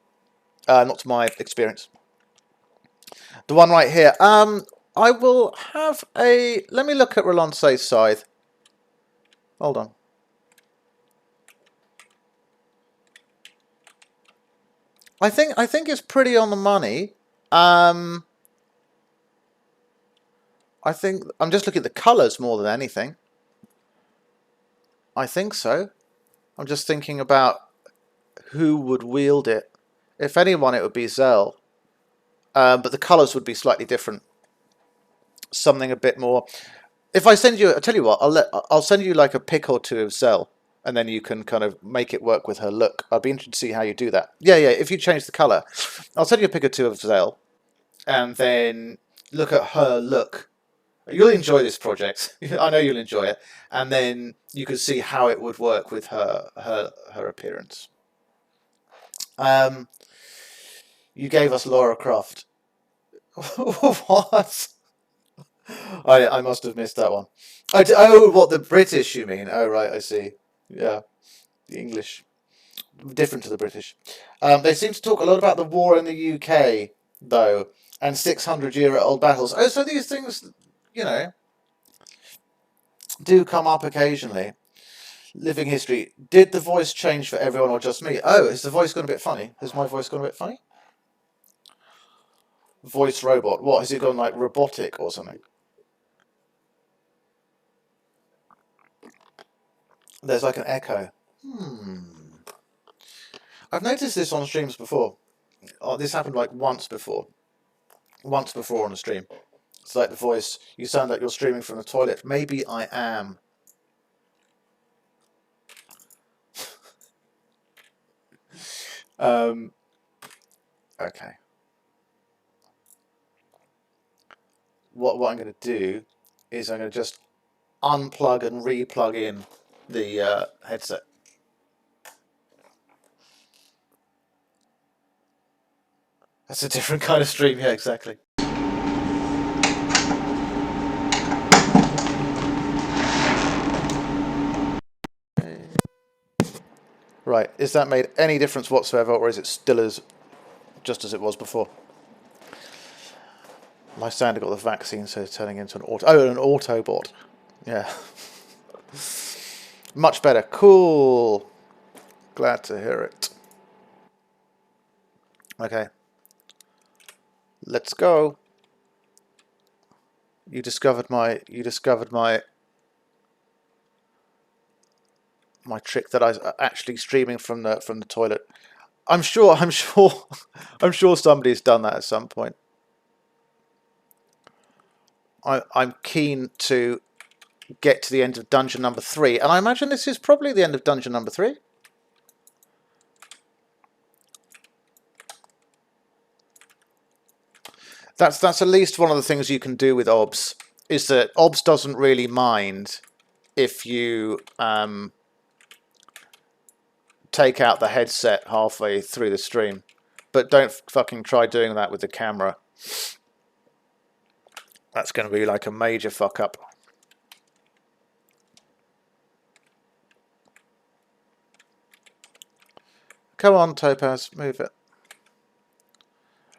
Not to my experience. The one right here. I will have a... Let me look at Rolance's scythe. Hold on. I think it's pretty on the money. I think I'm just looking at the colours more than anything. I think so. I'm just thinking about who would wield it. If anyone, it would be Zell. But the colours would be slightly different. Something a bit more. If I send you, I'll tell you what. I'll send you like a pic or two of Zell, and then you can kind of make it work with her look. I'd be interested to see how you do that. Yeah. If you change the colour, I'll send you a pic or two of Zell, and then look at her look. You'll enjoy this project. I know you'll enjoy it, and then you can see how it would work with her appearance. You gave us Laura Croft. What? I must have missed that one. Oh, what, the British you mean? Oh, right, I see. Yeah, the English. Different to the British. They seem to talk a lot about the war in the UK, though, and 600-year-old battles. Oh, so these things, you know, do come up occasionally. Living history. Did the voice change for everyone or just me? Oh, is the voice gone a bit funny? Has my voice gone a bit funny? Voice robot. What, has it gone like robotic or something? There's like an echo. I've noticed this on streams before. Oh, this happened like once before. Once before on a stream. It's like the voice. You sound like you're streaming from the toilet. Maybe I am. Okay. What I'm going to do is I'm going to just unplug and re-plug in the headset. That's a different kind of stream, yeah, exactly. Right, is that made any difference whatsoever, or is it still just as it was before? My Sander got the vaccine, so it's turning into an Autobot. Yeah. Much better. Cool. Glad to hear it. Okay. Let's go. You discovered my trick that I was actually streaming from the toilet. I'm sure somebody's done that at some point. I'm keen to get to the end of dungeon number 3, and I imagine this is probably the end of dungeon number 3. That's at least one of the things you can do with OBS, is that OBS doesn't really mind if you take out the headset halfway through the stream, but don't fucking try doing that with the camera. That's going to be like a major fuck up. Come on, Topaz, move it.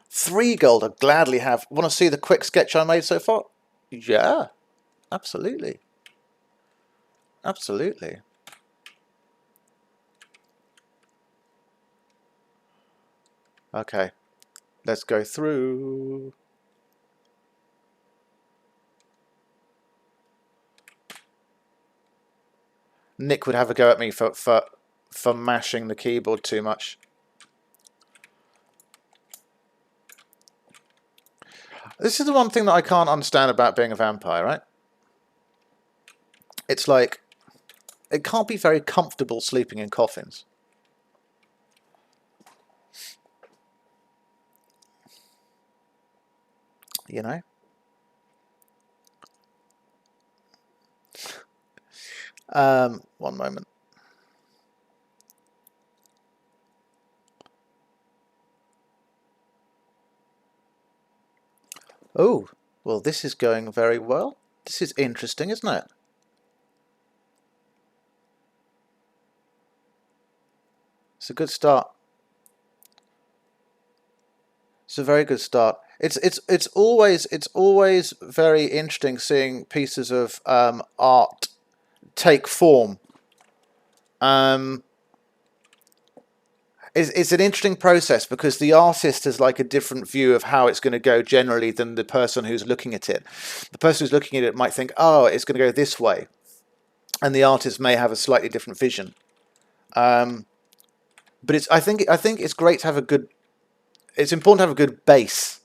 3 gold I'd gladly have. Want to see the quick sketch I made so far? Yeah, absolutely. Absolutely. Okay, let's go through. Nick would have a go at me for mashing the keyboard too much. This is the one thing that I can't understand about being a vampire, right? It's like, it can't be very comfortable sleeping in coffins. You know? One moment. Oh, well, this is going very well. This is interesting, isn't it? It's a good start. It's a very good start. It's always very interesting seeing pieces of art take form. It's an interesting process because the artist has like a different view of how it's going to go generally than the person who's looking at it. The person who's looking at it might think, oh, it's going to go this way. And the artist may have a slightly different vision. But I think it's great to have a good... It's important to have a good base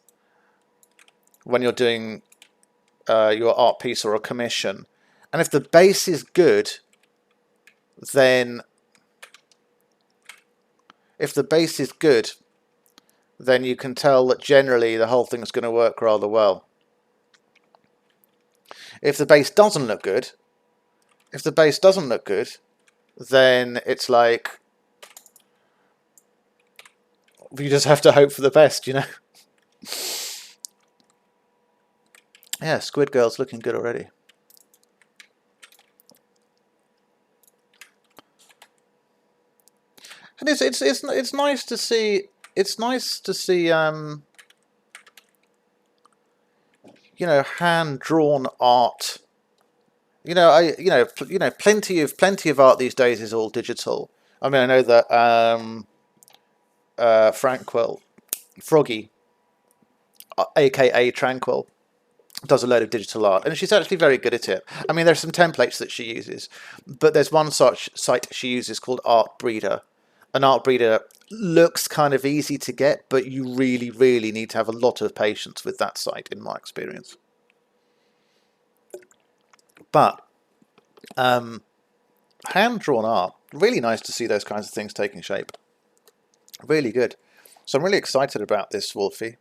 when you're doing your art piece or a commission. And if the base is good, then... If the base is good, then you can tell that generally the whole thing is going to work rather well. If the base doesn't look good, then it's like you just have to hope for the best, you know. Yeah, Squid Girl's looking good already. And it's nice to see. It's nice to see. You know, hand-drawn art. You know, plenty of art these days is all digital. I mean, I know that Froggy, aka Tranquil, does a load of digital art, and she's actually very good at it. I mean, there's some templates that she uses, but there's one such site she uses called Art Breeder. An Art Breeder looks kind of easy to get, but you really, really need to have a lot of patience with that site, in my experience. But hand-drawn art, really nice to see those kinds of things taking shape. Really good. So I'm really excited about this, Wolfie.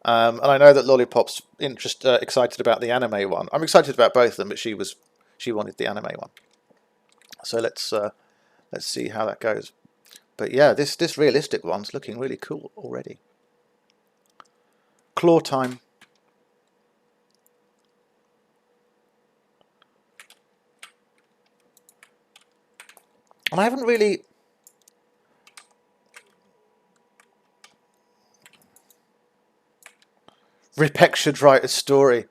And I know that Lollipop's excited about the anime one. I'm excited about both of them, but she wanted the anime one. So let's see how that goes. But yeah, this realistic one's looking really cool already. Claw time. And I haven't really... RipX should write a story.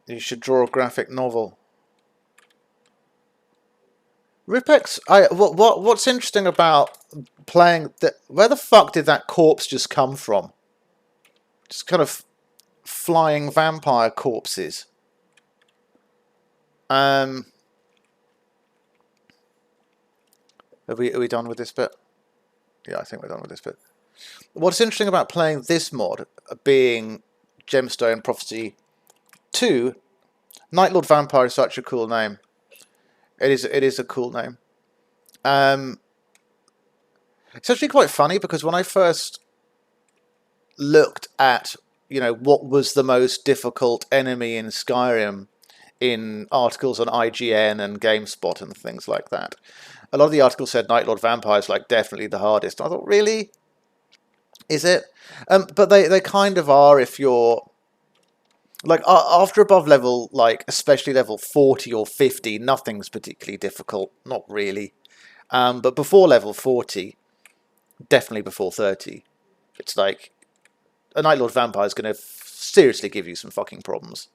You should draw a graphic novel. RipX, what's interesting about playing... Where the fuck did that corpse just come from? Just kind of flying vampire corpses. Are we done with this bit? Yeah, I think we're done with this bit. What's interesting about playing this mod, being Gemstone Prophecy 2, Night Lord Vampire is such a cool name. It is a cool name. It's actually quite funny because when I first looked at, you know, what was the most difficult enemy in Skyrim in articles on IGN and GameSpot and things like that, a lot of the articles said Night Lord Vampire is like definitely the hardest. I thought, really? Is it? But they kind of are if you're... Like, after above level, like, especially level 40 or 50, nothing's particularly difficult. Not really. But before level 40, definitely before 30, it's like, a Night Lord Vampire is going to seriously give you some fucking problems.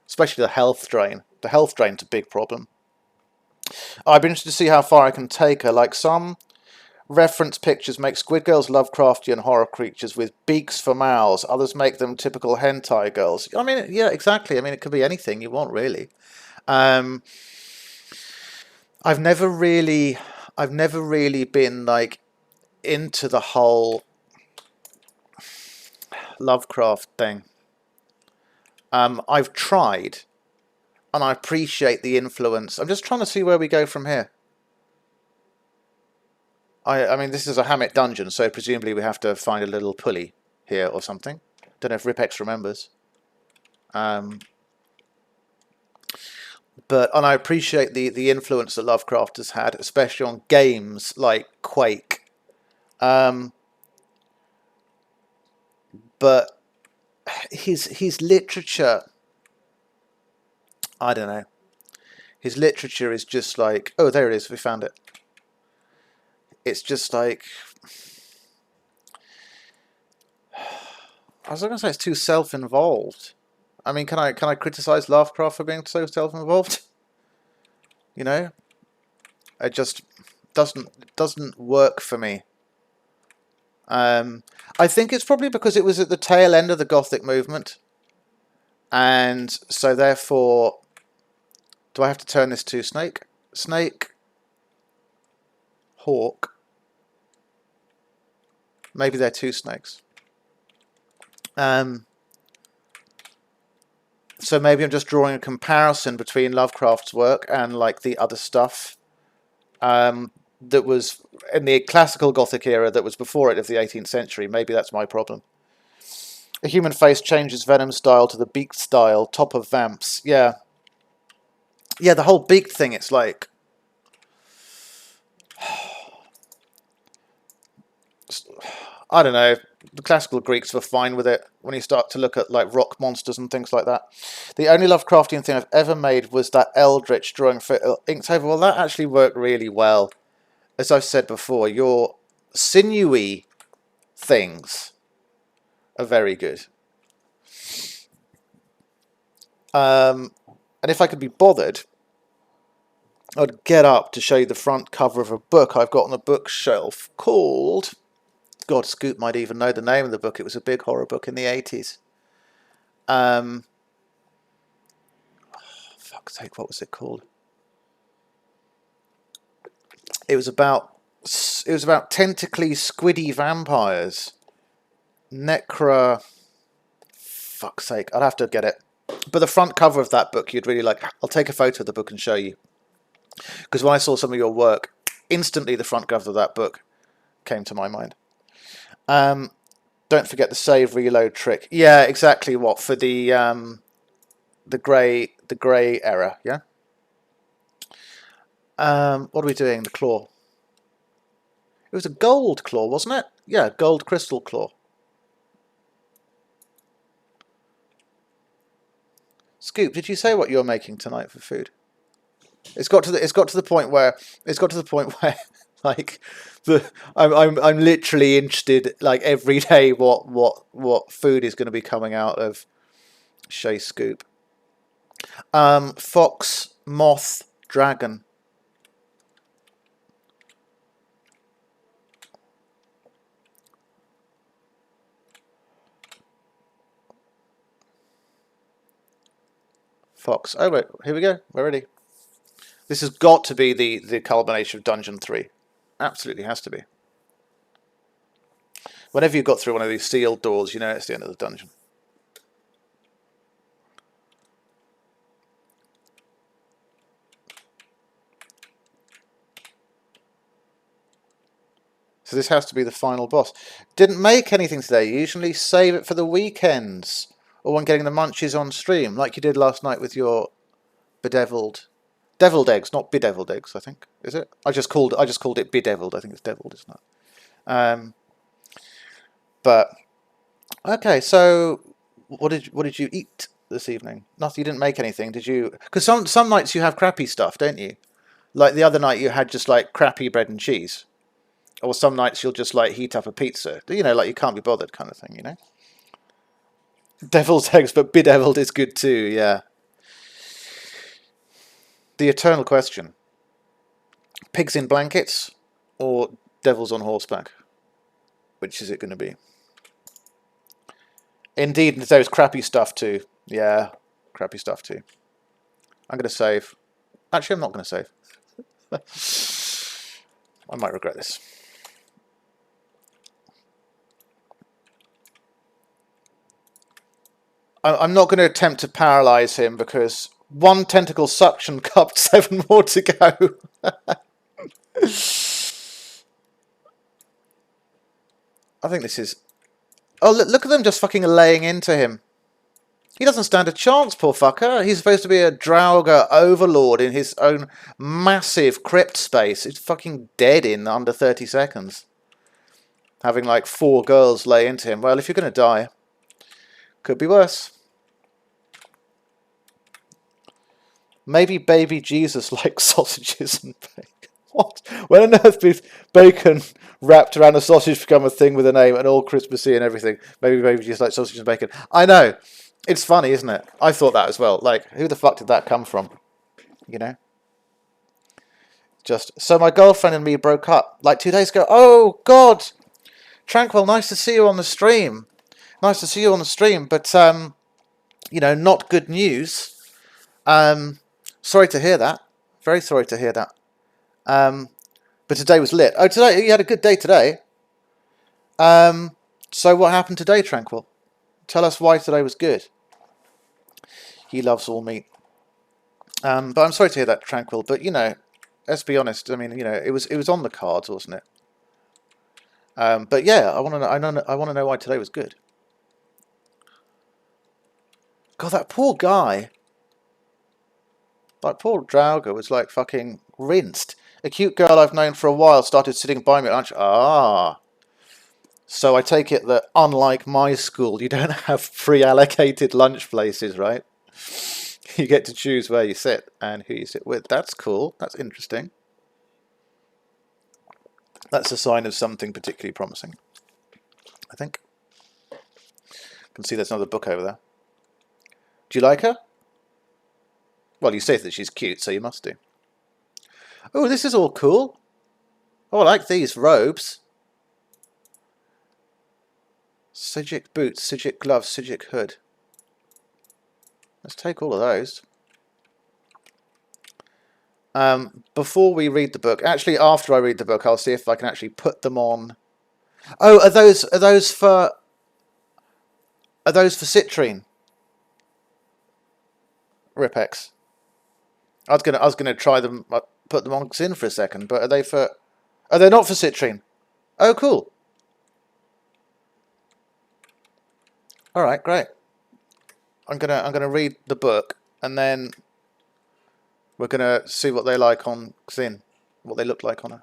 Especially the health drain. The health drain's a big problem. I'd be interested to see how far I can take her. Like, some reference pictures make squid girls Lovecraftian horror creatures with beaks for mouths. Others make them typical hentai girls. I mean, yeah, exactly. I mean, it could be anything you want, really. I've never really been, like, into the whole Lovecraft thing. I've tried, and I appreciate the influence. I'm just trying to see where we go from here. I mean, this is a Hammett dungeon, so presumably we have to find a little pulley here or something. Don't know if RipX remembers. And I appreciate the influence that Lovecraft has had, especially on games like Quake. But his literature, I don't know. His literature is just like, oh, there it is, we found it. It's just like, I was going to say it's too self-involved. I mean, can I criticize Lovecraft for being so self-involved? You know, it just doesn't work for me. I think it's probably because it was at the tail end of the Gothic movement, and so therefore, do I have to turn this to snake? Snake, hawk. Maybe they're two snakes. So maybe I'm just drawing a comparison between Lovecraft's work and like the other stuff that was in the classical Gothic era that was before it of the 18th century. Maybe that's my problem. A human face changes venom style to the beaked style, top of vamps. Yeah. Yeah, the whole beaked thing, it's like... I don't know. The classical Greeks were fine with it when you start to look at like rock monsters and things like that. The only Lovecraftian thing I've ever made was that Eldritch drawing for Inktober. Well, that actually worked really well. As I've said before, your sinewy things are very good. And if I could be bothered, I'd get up to show you the front cover of a book I've got on the bookshelf called... God, Scoop might even know the name of the book. It was a big horror book in the 80s. Fuck's sake, what was it called? It was about tentacly, squiddy vampires. Necra... Fuck's sake, I'd have to get it. But the front cover of that book, you'd really like... I'll take a photo of the book and show you. Because when I saw some of your work, instantly the front cover of that book came to my mind. Don't forget the save reload trick. Yeah, exactly. What for the grey era? Yeah. What are we doing? The claw. It was a gold claw, wasn't it? Yeah, gold crystal claw. Scoop, did you say what you're making tonight for food? It's got to the point where like I'm literally interested like every day what food is going to be coming out of Shay Scoop. Fox, moth, dragon. Fox. Oh wait, here we go. We're ready. This has got to be the culmination of Dungeon 3. Absolutely has to be. Whenever you've got through one of these sealed doors, you know it's the end of the dungeon. So this has to be the final boss. Didn't make anything today. You usually save it for the weekends. Or when getting the munchies on stream, like you did last night with your bedeviled... Deviled eggs, not bedeviled eggs, I think. Is it? I just called it bedeviled. I think it's deviled, isn't it? But okay, so what did you eat this evening? Nothing. You didn't make anything, did you? Because some nights you have crappy stuff, don't you? Like the other night you had just like crappy bread and cheese. Or some nights you'll just like heat up a pizza. You know, like you can't be bothered kind of thing, you know? Devil's eggs, but bedeviled is good too, yeah. The eternal question. Pigs in blankets or devils on horseback? Which is it going to be? Indeed, there's crappy stuff too. Yeah, crappy stuff too. I'm going to save. Actually, I'm not going to save. I might regret this. I'm not going to attempt to paralyze him because one tentacle suction cup, 7 more to go. I think this is... Oh, look at them just fucking laying into him. He doesn't stand a chance, poor fucker. He's supposed to be a Draugr overlord in his own massive crypt space. He's fucking dead in under 30 seconds. Having like 4 girls lay into him. Well, if you're going to die, could be worse. Maybe baby Jesus likes sausages and bacon. What? When on earth did bacon wrapped around a sausage become a thing with a name and all Christmassy and everything? Maybe baby Jesus likes sausages and bacon. I know. It's funny, isn't it? I thought that as well. Like, who the fuck did that come from? You know? Just, so my girlfriend and me broke up like 2 days ago. Oh, God! Tranquil, nice to see you on the stream. Nice to see you on the stream, but, you know, not good news. Sorry to hear that. Very sorry to hear that. But today was lit. Oh, today, you had a good day today. So what happened today, Tranquil? Tell us why today was good. He loves all meat. But I'm sorry to hear that, Tranquil. But, you know, let's be honest. I mean, you know, it was on the cards, wasn't it? But yeah, I want to know why today was good. God, that poor guy. Like, poor Draugr was, like, fucking rinsed. A cute girl I've known for a while started sitting by me at lunch. Ah. So I take it that, unlike my school, you don't have pre-allocated lunch places, right? You get to choose where you sit and who you sit with. That's cool. That's interesting. That's a sign of something particularly promising, I think. You can see there's another book over there. Do you like her? Well, you say that she's cute, so you must do. Oh, this is all cool. Oh, I like these robes. Psijic boots, Psijic gloves, Psijic hood. Let's take all of those. Before we read the book, actually after I read the book, I'll see if I can actually put them on. Oh, are those for Citrine? RipX. I was gonna try them, put them on Xynn for a second, but are they not for Citrine? Oh, cool. All right, great. I'm gonna read the book and then we're gonna see what they like on Xynn, what they look like on her.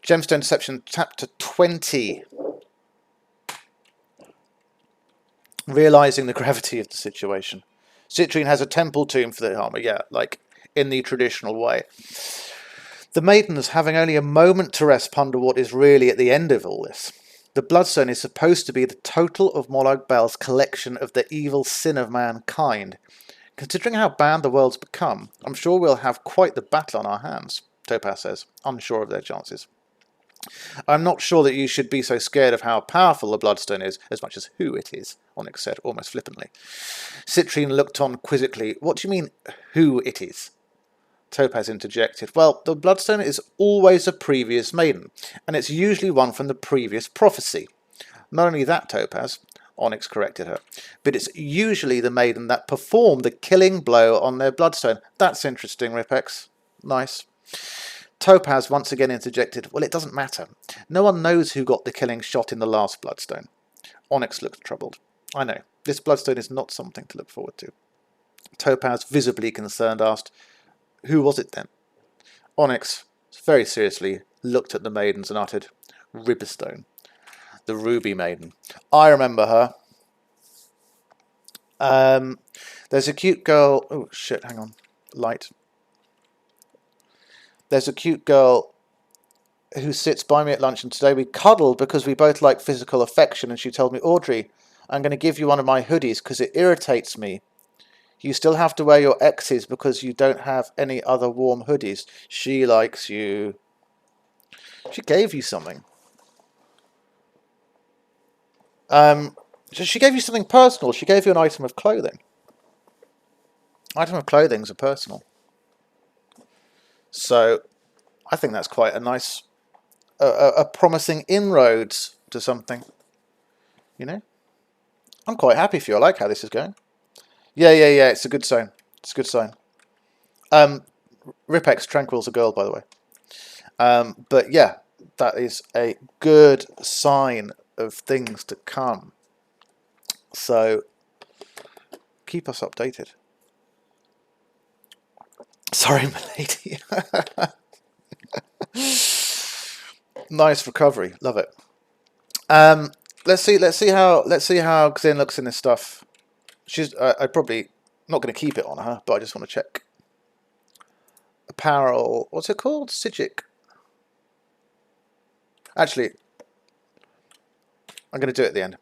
Gemstone Deception, Chapter 20. Realizing the gravity of the situation. Citrine has a temple tomb for the armor, yeah, like in the traditional way. The maidens having only a moment to rest ponder what is really at the end of all this. The Bloodstone is supposed to be the total of Molag Bal's collection of the evil sin of mankind. Considering how bad the world's become, I'm sure we'll have quite the battle on our hands, Topaz says, unsure of their chances. I'm not sure that you should be so scared of how powerful the Bloodstone is, as much as who it is, Onyx said, almost flippantly. Citrine looked on quizzically. What do you mean, who it is? Topaz interjected. Well, the Bloodstone is always a previous maiden, and it's usually one from the previous prophecy. Not only that, Topaz, Onyx corrected her, but it's usually the maiden that performed the killing blow on their Bloodstone. That's interesting, RipX. Nice. Topaz once again interjected, well, it doesn't matter. No one knows who got the killing shot in the last Bloodstone. Onyx looked troubled. I know. This Bloodstone is not something to look forward to. Topaz, visibly concerned, asked, who was it then? Onyx, very seriously, looked at the maidens and uttered, Ribstone, the Ruby Maiden. I remember her. There's a cute girl... Oh, shit, hang on. Light. There's a cute girl who sits by me at lunch, and today we cuddled because we both like physical affection, and she told me, Audrey, I'm going to give you one of my hoodies because it irritates me. You still have to wear your X's because you don't have any other warm hoodies. She likes you. She gave you something. She gave you something personal. She gave you an item of clothing. Item of clothings are personal. So, I think that's quite a nice, a promising inroads to something. You know? I'm quite happy for you. I like how this is going. Yeah. It's a good sign. It's a good sign. RipX's Tranquil's a girl, by the way. But yeah, that is a good sign of things to come. So, keep us updated. Sorry, milady. Nice recovery. Love it. Let's see how Xynn looks in this stuff. She's I probably not going to keep it on her, but I just want to check. Apparel. What's it called? Sigic. Actually, I'm going to do it at the end.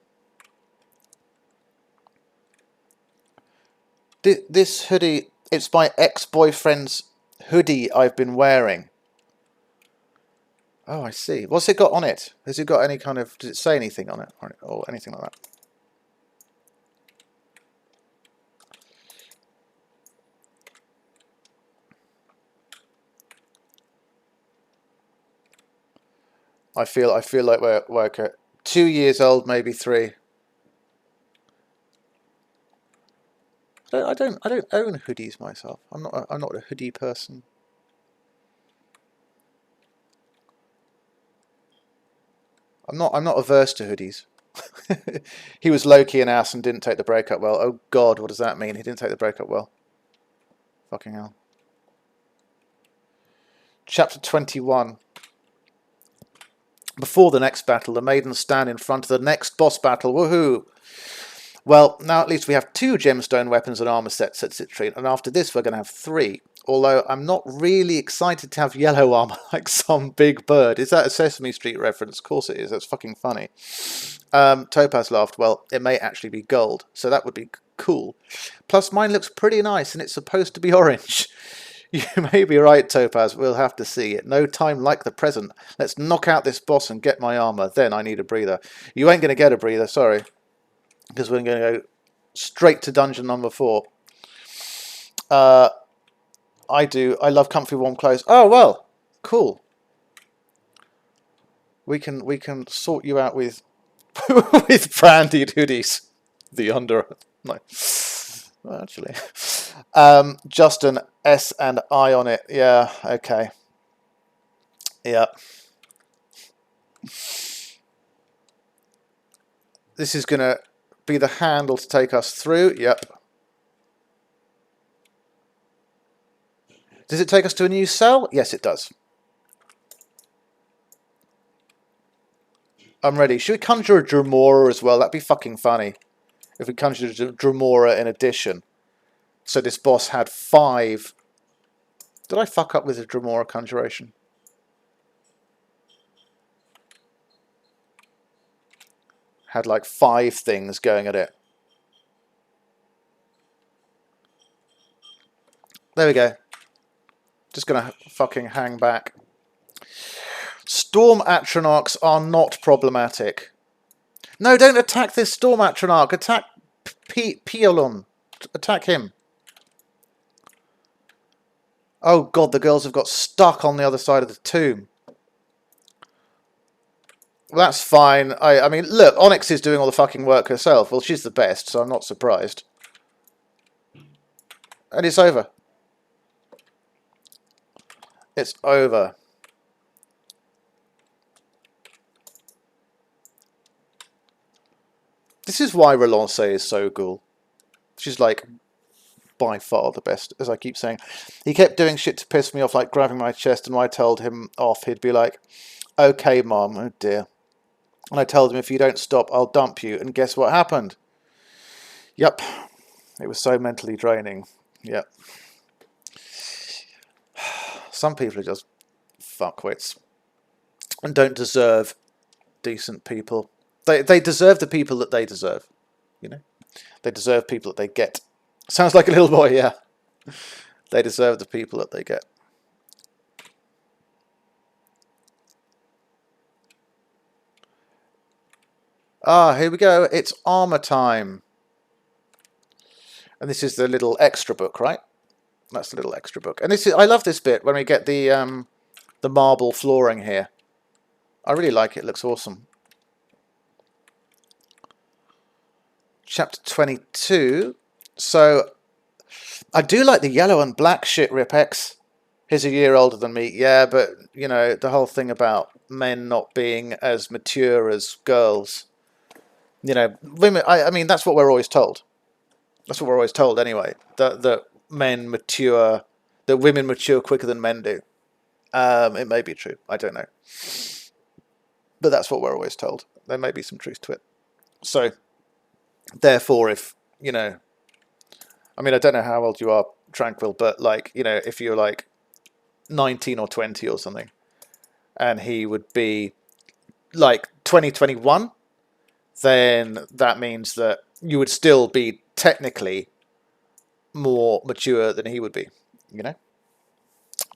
This hoodie, it's my ex-boyfriend's hoodie I've been wearing. Oh, I see. What's it got on it? Has it got any kind of... Does it say anything on it? Or anything like that? I feel like we're 2 years old, maybe 3. I don't own hoodies myself. I'm not a hoodie person. I'm not averse to hoodies. He was low-key an ass and didn't take the breakup well. Oh God, what does that mean? He didn't take the breakup well. Fucking hell. Chapter 21. Before the next battle, the maidens stand in front of the next boss battle. Woohoo! Well, now at least we have 2 gemstone weapons and armor sets, said Citrine, and after this we're going to have 3. Although I'm not really excited to have yellow armor like some big bird. Is that a Sesame Street reference? Of course it is. That's fucking funny. Topaz laughed. Well, it may actually be gold, so that would be cool. Plus, mine looks pretty nice, and it's supposed to be orange. You may be right, Topaz. We'll have to see. At no time like the present. Let's knock out this boss and get my armor. Then I need a breather. You ain't going to get a breather, sorry. Because we're going to go straight to dungeon number 4. I do. I love comfy warm clothes. Oh, well. Cool. We can sort you out with with brandied hoodies. The under... No. Well, actually. Just an S and I on it. Yeah, okay. Yeah. This is going to be the handle to take us through. Yep. Does it take us to a new cell? Yes, it does. I'm ready. Should we conjure a Dremora as well? That'd be fucking funny. If we conjured a Dremora in addition. So this boss had 5. Did I fuck up with the Dremora conjuration? Had like 5 things going at it. There we go. Just gonna fucking hang back. Storm Atronachs are not problematic. No, don't attack this Storm Atronach. Attack Piolon. Attack him. Oh God, the girls have got stuck on the other side of the tomb. Well, that's fine. I mean, look, Onyx is doing all the fucking work herself. Well, she's the best, so I'm not surprised. And it's over. It's over. This is why Relance is so cool. She's like by far the best, as I keep saying. He kept doing shit to piss me off, like grabbing my chest, and when I told him off, he'd be like, okay, Mom, oh dear. And I told him, if you don't stop, I'll dump you. And guess what happened? Yep. It was so mentally draining. Yep. Some people are just fuckwits and don't deserve decent people. They deserve the people that they deserve. You know? They deserve people that they get. Sounds like a little boy, yeah. They deserve the people that they get. Ah, here we go. It's armor time. And this is the little extra book, right? That's the little extra book. And this is, I love this bit when we get the marble flooring here. I really like it. It looks awesome. Chapter 22. So, I do like the yellow and black shit, RipX. He's a year older than me. Yeah, but, you know, the whole thing about men not being as mature as girls. You know, women, I mean, that's what we're always told. That's what we're always told anyway. That men mature, that women mature quicker than men do. It may be true. I don't know. But that's what we're always told. There may be some truth to it. So, therefore, if, you know, I mean, I don't know how old you are, Tranquil, but, like, you know, if you're, like, 19 or 20 or something, and he would be, like, 2021, then that means that you would still be technically more mature than he would be, you know?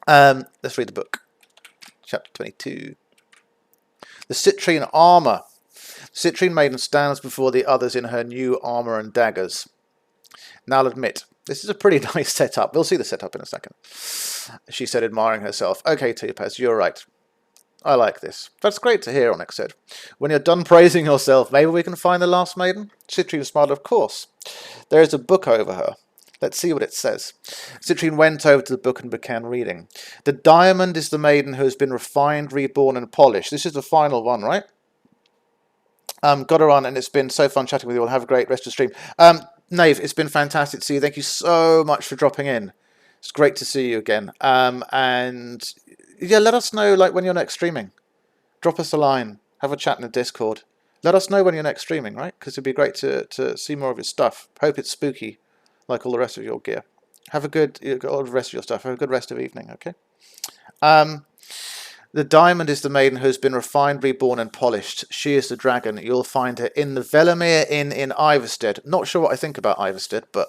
Let's read the book. Chapter 22. The Citrine Armor. Citrine Maiden stands before the others in her new armor and daggers. Now I'll admit, this is a pretty nice setup. We'll see the setup in a second. She said, admiring herself. Okay, Topaz, you're right. I like this. That's great to hear, Onyx said. When you're done praising yourself, maybe we can find the last maiden? Citrine smiled, of course. There is a book over her. Let's see what it says. Citrine went over to the book and began reading. The diamond is the maiden who has been refined, reborn, and polished. This is the final one, right? Got her on, and it's been so fun chatting with you all. Have a great rest of the stream. Nave, it's been fantastic to see you. Thank you so much for dropping in. It's great to see you again. And yeah, let us know like when you're next streaming. Drop us a line. Have a chat in the Discord. Let us know when you're next streaming, right? Because it'd be great to see more of your stuff. Hope it's spooky, like all the rest of your gear. Have a good, all the rest of your stuff. Have a good rest of evening, okay? The diamond is the maiden who has been refined, reborn, and polished. She is the dragon. You'll find her in the Velemir Inn in Iverstead. Not sure what I think about Iverstead, but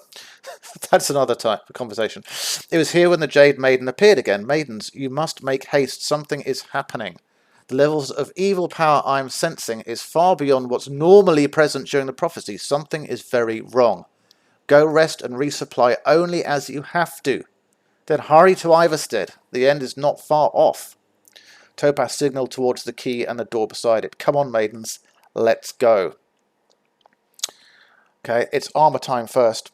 that's another type of conversation. It was here when the Jade Maiden appeared again. Maidens, you must make haste. Something is happening. The levels of evil power I'm sensing is far beyond what's normally present during the prophecy. Something is very wrong. Go rest and resupply only as you have to. Then hurry to Iverstead. The end is not far off. Topaz signaled towards the key and the door beside it. Come on, maidens. Let's go. Okay, it's armor time first.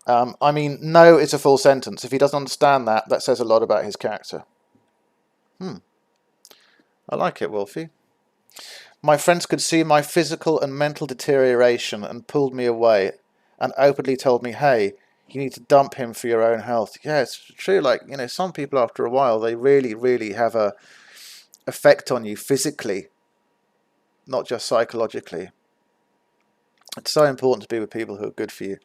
I mean, no is a full sentence. If he doesn't understand that, that says a lot about his character. I like it, Wolfie. My friends could see my physical and mental deterioration and pulled me away and openly told me, hey, you need to dump him for your own health. Yeah, it's true. Like, you know, some people after a while, they really, really have a effect on you physically, not just psychologically. It's so important to be with people who are good for you.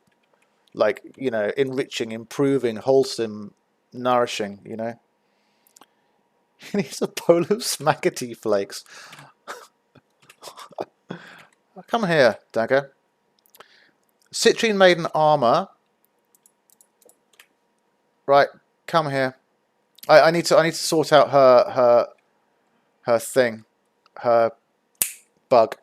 Like, you know, enriching, improving, wholesome, nourishing, you know. He needs a bowl of smackety flakes. Come here, Dagger. Citrine Maiden Armor. Right, come here. I need to sort out her thing, her bug.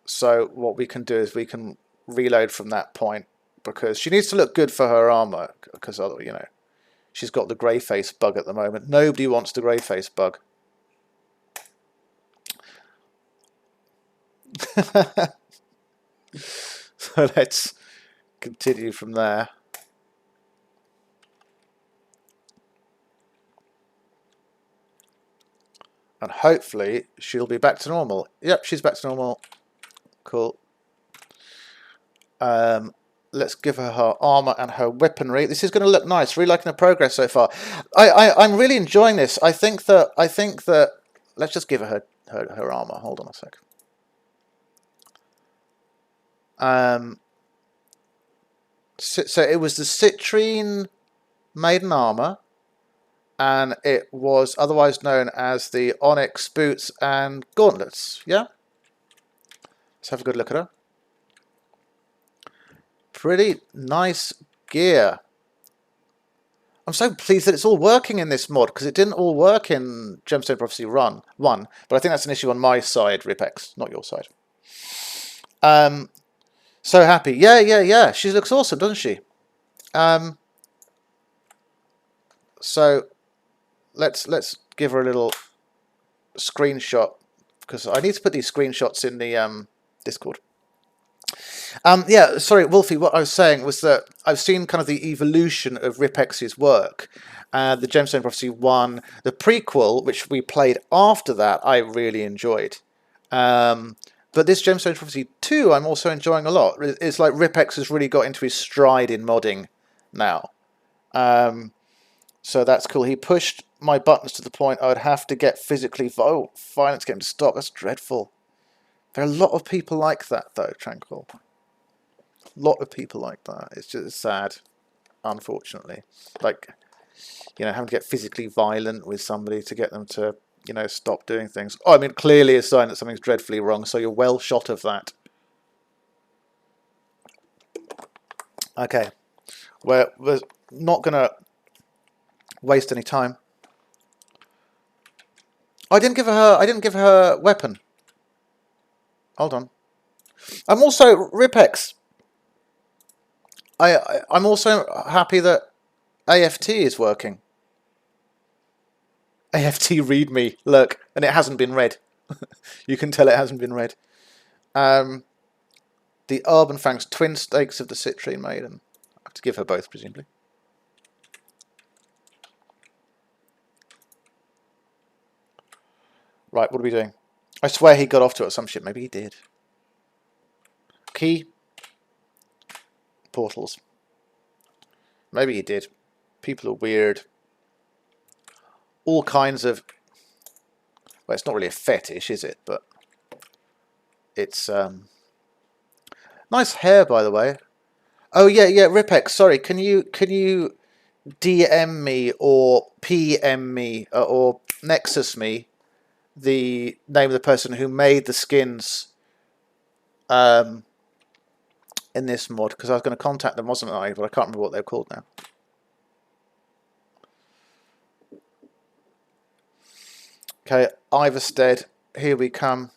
So what we can do is we can reload from that point, because she needs to look good for her armor, because, you know, she's got the grey face bug at the moment. Nobody wants the grey face bug. So let's continue from there. And hopefully she'll be back to normal. Yep, she's back to normal. Cool. Let's give her her armor and her weaponry. This is going to look nice. Really liking the progress so far. I'm really enjoying this. I think that let's just give her her armor. Hold on a sec. So it was the Citrine Maiden armor, and it was otherwise known as the Onyx boots and gauntlets. Yeah. Let's have a good look at her. Pretty nice gear. I'm so pleased that it's all working in this mod, because it didn't all work in Gemstone Prophecy Run 1, but I think that's an issue on my side, RipX, not your side. So happy. Yeah. She looks awesome, doesn't she? So let's give her a little screenshot, because I need to put these screenshots in the Discord. Yeah, sorry, Wolfie, what I was saying was that I've seen kind of the evolution of RipX's work. The Gemstone Prophecy 1, the prequel, which we played after that, I really enjoyed. But this Gemstone Prophecy 2, I'm also enjoying a lot. It's like RipX has really got into his stride in modding now. So that's cool. He pushed my buttons to the point I would have to get physically violent to get him to stop. That's dreadful. There are a lot of people like that, though, Tranquil. A lot of people like that. It's just sad, unfortunately. Like, you know, having to get physically violent with somebody to get them to, you know, stop doing things. Oh, I mean, clearly a sign that something's dreadfully wrong, so you're well shot of that. Okay. We're not going to waste any time. I didn't give her weapon. Hold on. I'm also RipX. I'm also happy that AFT is working. AFT readme, look, and it hasn't been read. You can tell it hasn't been read. The Urban Fangs, twin stakes of the Citrine Maiden. I have to give her both, presumably. Right, what are we doing? I swear he got off to it or some shit. Maybe he did. Key. Portals. Maybe he did. People are weird. All kinds of... Well, it's not really a fetish, is it? But it's... Nice hair, by the way. Oh, yeah, RipX, sorry. Can you DM me or PM me or Nexus me the name of the person who made the skins in this mod, because I was going to contact them, wasn't I? But I can't remember what they're called now. Okay, Iverstead, here we come.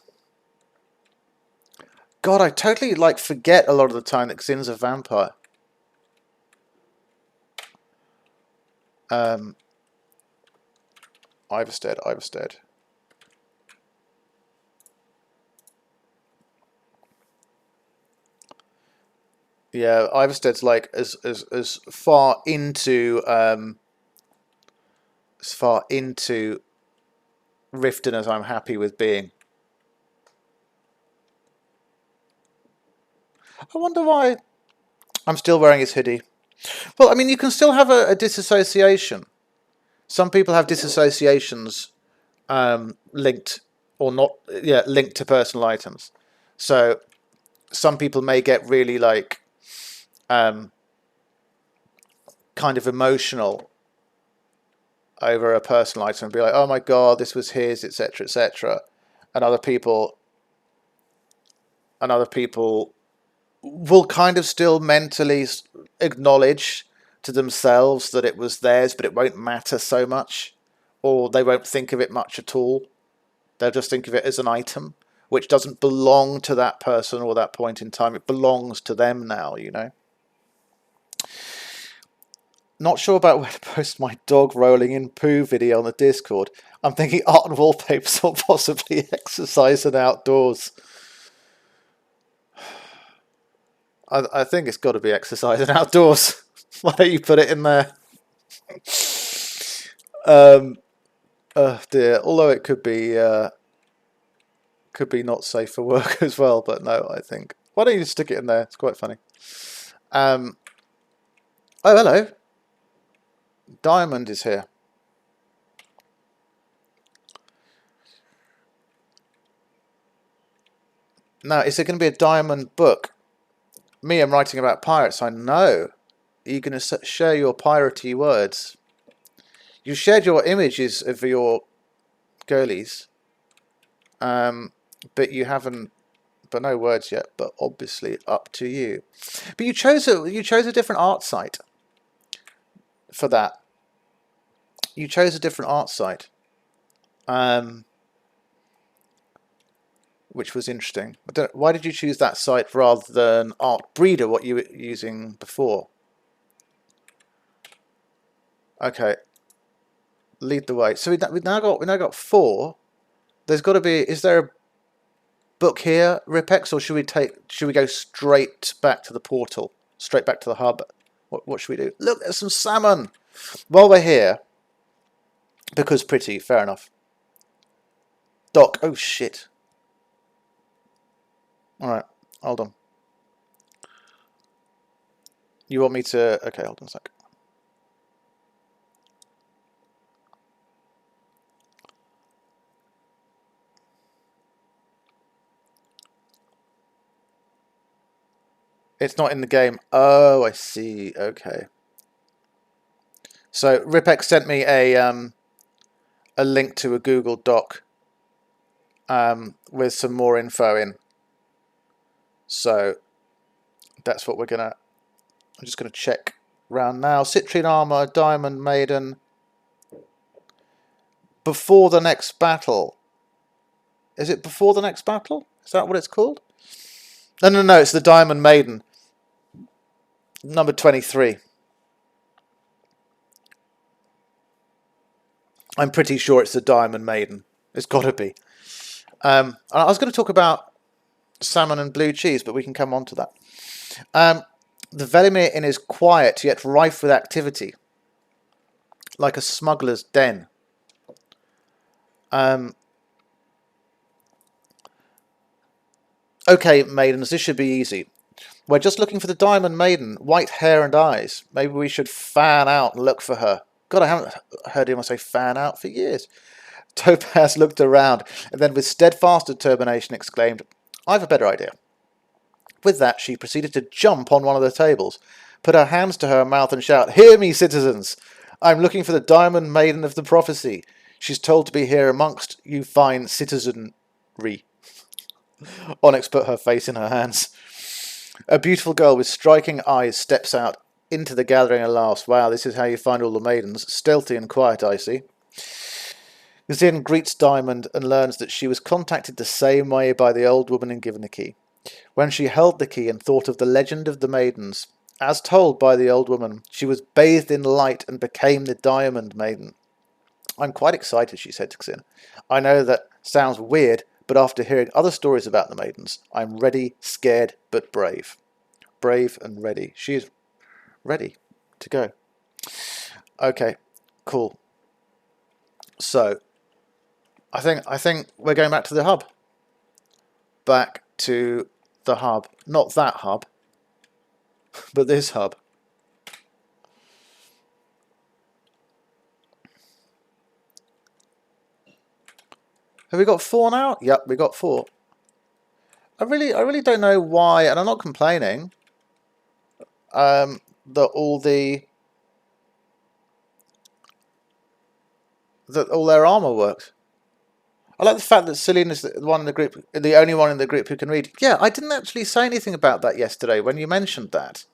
God, I totally like forget a lot of the time that Xynn's a vampire. Iverstead. Yeah, Iverstead's like as far into Riften as I'm happy with being. I wonder why I'm still wearing his hoodie. Well, I mean, you can still have a disassociation. Some people have disassociations linked or not, linked to personal items. So some people may get really like kind of emotional over a personal item and be like, oh my god, this was his, etc., etc. And other people will kind of still mentally acknowledge to themselves that it was theirs, but it won't matter so much, or they won't think of it much at all. They'll just think of it as an item which doesn't belong to that person or that point in time. It belongs to them now, you know. Not sure about where to post my dog rolling in poo video on the Discord. I'm thinking art and wallpapers or possibly exercising outdoors. I think it's got to be exercising outdoors. Why don't you put it in there? Oh dear. Although it could be not safe for work as well, but no, I think. Why don't you just stick it in there? It's quite funny. Oh, hello. Diamond is here. Now, is there going to be a diamond book? Me, I'm writing about pirates. I know. Are you going to share your piratey words? You shared your images of your girlies, but you haven't. But no words yet. But obviously, up to you. But you chose a different art site for that. You chose a different art site, which was interesting. Why did you choose that site rather than Art Breeder, what you were using before? Okay, lead the way. So we've now got 4. There's got to be. Is there a book here, RipX, or should we go straight back to the portal, straight back to the hub? What should we do? Look, there's some salmon. While we're here, because pretty, fair enough. Doc, oh shit. All right, hold on. You want me to? Okay, hold on a sec. It's not in the game. Oh, I see. Okay. So RipX sent me a link to a Google Doc with some more info in. So that's what we're gonna. I'm just gonna check round now. Citrine Armor, Diamond Maiden. Before the next battle. Is it before the next battle? Is that what it's called? No. It's the Diamond Maiden. Number 23. I'm pretty sure it's the Diamond Maiden. It's got to be. I was going to talk about salmon and blue cheese, but we can come on to that. The Velimir Inn is quiet, yet rife with activity. Like a smuggler's den. Okay, maidens, this should be easy. We're just looking for the Diamond Maiden, white hair and eyes. Maybe we should fan out and look for her. God, I haven't heard anyone say fan out for years. Topaz looked around and then with steadfast determination exclaimed, I've a better idea. With that, she proceeded to jump on one of the tables, put her hands to her mouth and shout, Hear me, citizens! I'm looking for the Diamond Maiden of the prophecy. She's told to be here amongst you fine citizenry. Onyx put her face in her hands. A beautiful girl with striking eyes steps out into the gathering and laughs. Wow, this is how you find all the maidens. Stealthy and quiet, I see. Xynn greets Diamond and learns that she was contacted the same way by the old woman and given the key. When she held the key and thought of the legend of the maidens, as told by the old woman, she was bathed in light and became the Diamond Maiden. I'm quite excited, she said to Xynn. I know that sounds weird, but after hearing other stories about the maidens, I'm ready, scared, but brave. Brave and ready. She is ready to go. Okay, cool. So, I think we're going back to the hub. Back to the hub. Not that hub, but this hub. Have we got 4 now? Yep, we got 4. I really don't know why, and I'm not complaining. That all their armor works. I like the fact that Celine is the one in the group, the only one in the group who can read. Yeah, I didn't actually say anything about that yesterday when you mentioned that.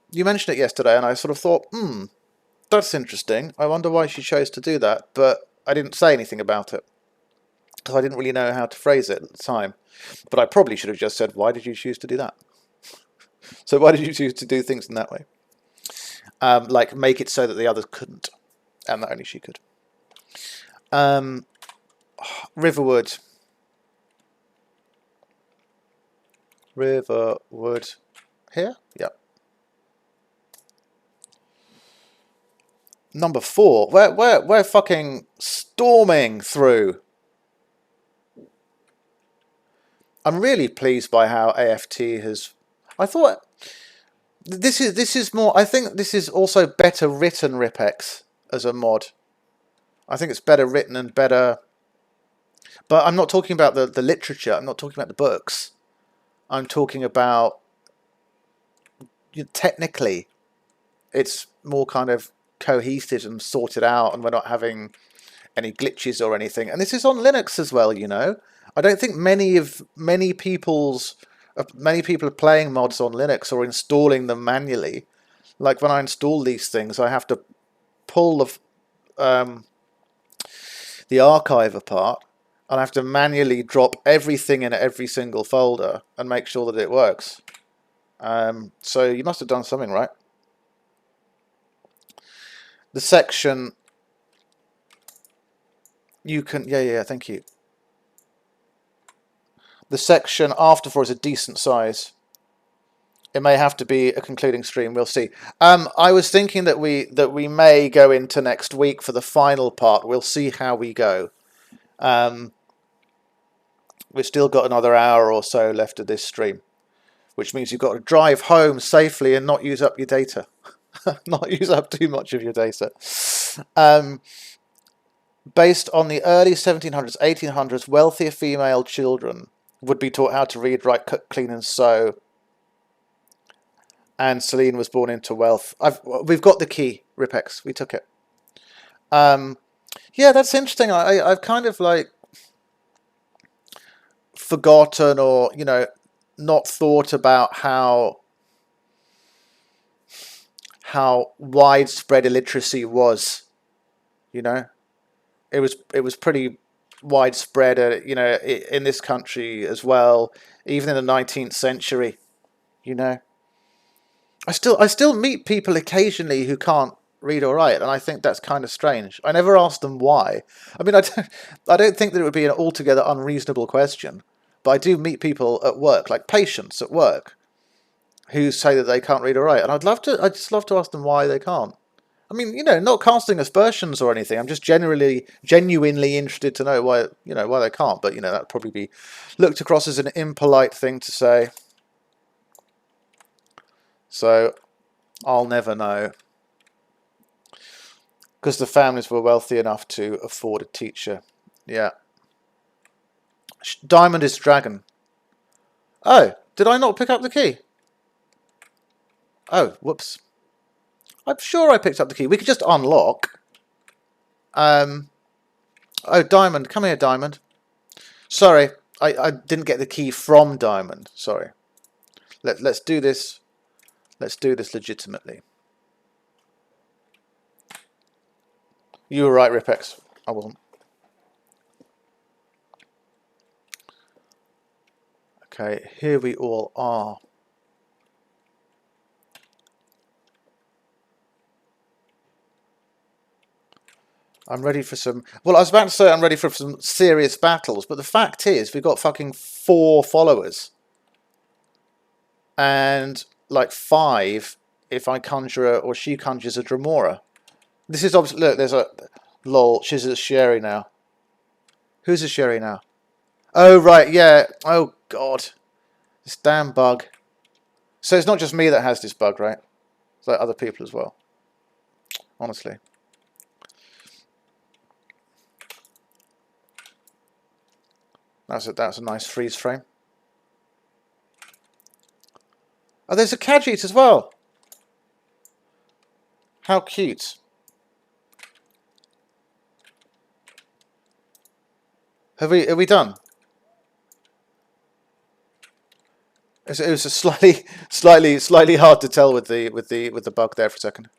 You mentioned it yesterday, and I sort of thought, that's interesting. I wonder why she chose to do that, but I didn't say anything about it. Because I didn't really know how to phrase it at the time. But I probably should have just said, why did you choose to do that? So why did you choose to do things in that way? Like, make it so that the others couldn't. And that only she could. Riverwood. Riverwood. Here? Yep. Number 4. We're fucking storming through. I'm really pleased by how AFT has... I thought this is more. I think this is also better written RipX as a mod. I think it's better written and better. But I'm not talking about the literature. I'm not talking about the books. I'm talking about technically, it's more kind of cohesive and sorted out, and we're not having any glitches or anything. And this is on Linux as well, you know. I don't think many people are playing mods on Linux or installing them manually. Like when I install these things, I have to pull the archive apart, and I have to manually drop everything in every single folder and make sure that it works. So you must have done something right. The section you can, yeah, thank you. The section after 4 is a decent size. It may have to be a concluding stream. We'll see. I was thinking that we may go into next week for the final part. We'll see how we go. We've still got another hour or so left of this stream, which means you've got to drive home safely and not use up your data. Not use up too much of your data. Based on the early 1700s, 1800s, wealthier female children would be taught how to read, write, cook, clean, and sew. And Celine was born into wealth. We've got the key, RipX. We took it. Yeah, that's interesting. I've kind of like forgotten or, you know, not thought about how widespread illiteracy was. You know, it was pretty widespread, you know, in this country as well, even in the 19th century. You know, I still meet people occasionally who can't read or write, and I think that's kind of strange. I never ask them why. I mean, I don't think that it would be an altogether unreasonable question, but I do meet people at work, like patients at work, who say that they can't read or write, and I'd just love to ask them why they can't. I mean, you know, not casting aspersions or anything. I'm just genuinely interested to know why they can't. But you know, that'd probably be looked across as an impolite thing to say. So I'll never know, because the families were wealthy enough to afford a teacher. Yeah. Diamond is dragon. Oh, did I not pick up the key? Oh, whoops. I'm sure I picked up the key. We could just unlock. Oh, Diamond. Come here, Diamond. Sorry, I didn't get the key from Diamond. Sorry. Let's do this. Let's do this legitimately. You were right, RipX. I wasn't. Okay, here we all are. I'm ready for some... Well, I was about to say I'm ready for some serious battles, but the fact is we've got fucking 4 followers. And, like, 5 if I conjure or she conjures a Dremora. This is obviously... Look, there's a... Lol, she's a Sherry now. Who's a Sherry now? Oh, right, yeah. Oh, God. This damn bug. So it's not just me that has this bug, right? It's like other people as well. Honestly. That's a nice freeze frame. Oh, there's a Khajiit as well. How cute. Are we done? It was a slightly hard to tell with the bug there for a second.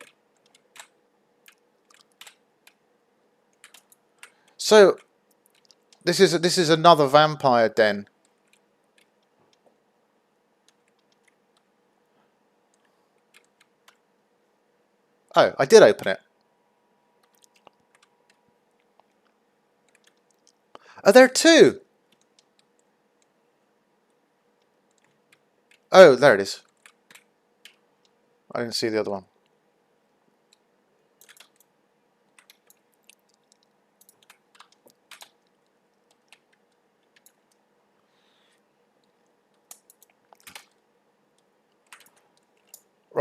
So this is another vampire den. Oh, I did open it. Oh, there are 2. Oh, there it is. I didn't see the other one.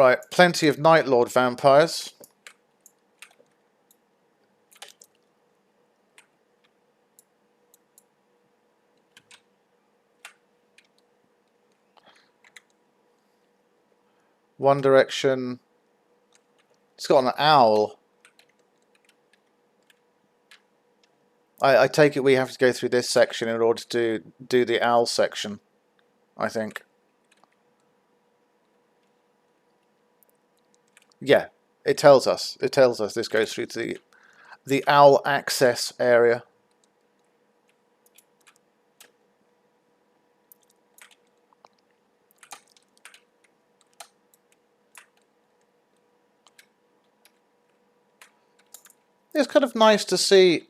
Right, plenty of Night Lord vampires. One direction. It's got an owl. I take it we have to go through this section in order to do the owl section, I think. Yeah, it tells us. It tells us this goes through to the owl access area. It's kind of nice to see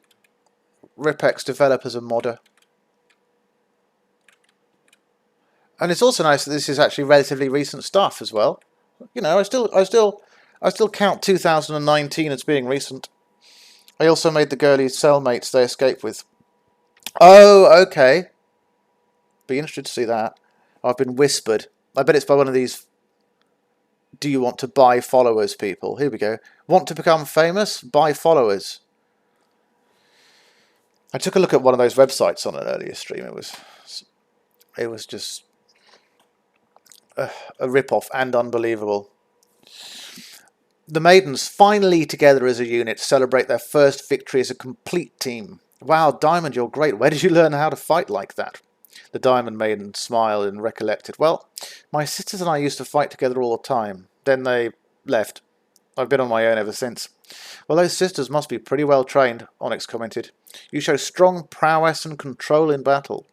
RipX develop as a modder. And it's also nice that this is actually relatively recent stuff as well. You know, I still count 2019 as being recent. I also made the girly cellmates they escaped with. Oh, okay. Be interested to see that. I've been whispered. I bet it's by one of these do you want to buy followers people. Here we go. Want to become famous? Buy followers. I took a look at one of those websites on an earlier stream. It was just a rip-off and unbelievable. The Maidens finally together as a unit celebrate their first victory as a complete team. Wow, Diamond, you're great. Where did you learn how to fight like that? The Diamond Maiden smiled and recollected. Well, my sisters and I used to fight together all the time. Then they left. I've been on my own ever since. Well, those sisters must be pretty well trained, Onyx commented. You show strong prowess and control in battle.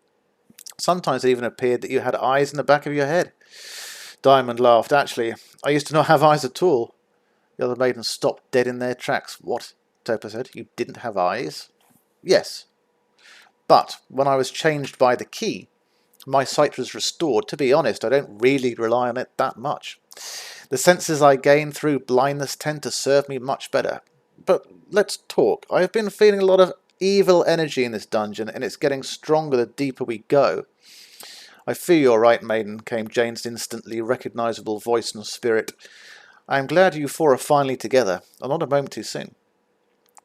Sometimes it even appeared that you had eyes in the back of your head. Diamond laughed. Actually, I used to not have eyes at all. The other maidens stopped dead in their tracks. What? Topa said. You didn't have eyes? Yes. But when I was changed by the key, my sight was restored. To be honest, I don't really rely on it that much. The senses I gain through blindness tend to serve me much better. But let's talk. I've been feeling a lot of evil energy in this dungeon, and it's getting stronger the deeper we go. I fear you're right, Maiden, came Jane's instantly recognizable voice and spirit. I am glad you four are finally together, and not a moment too soon.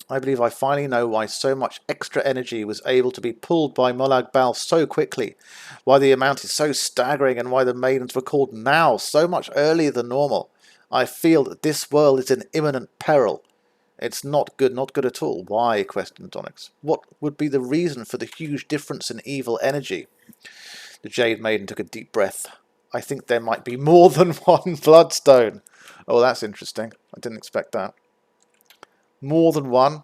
I believe I finally know why so much extra energy was able to be pulled by Molag Bal so quickly, why the amount is so staggering, and why the maidens were called now so much earlier than normal. I feel that this world is in imminent peril. It's not good at all. Why? Questioned Onyx. What would be the reason for the huge difference in evil energy? The Jade Maiden took a deep breath. I think there might be more than one bloodstone. Oh, that's interesting. I didn't expect that. More than one.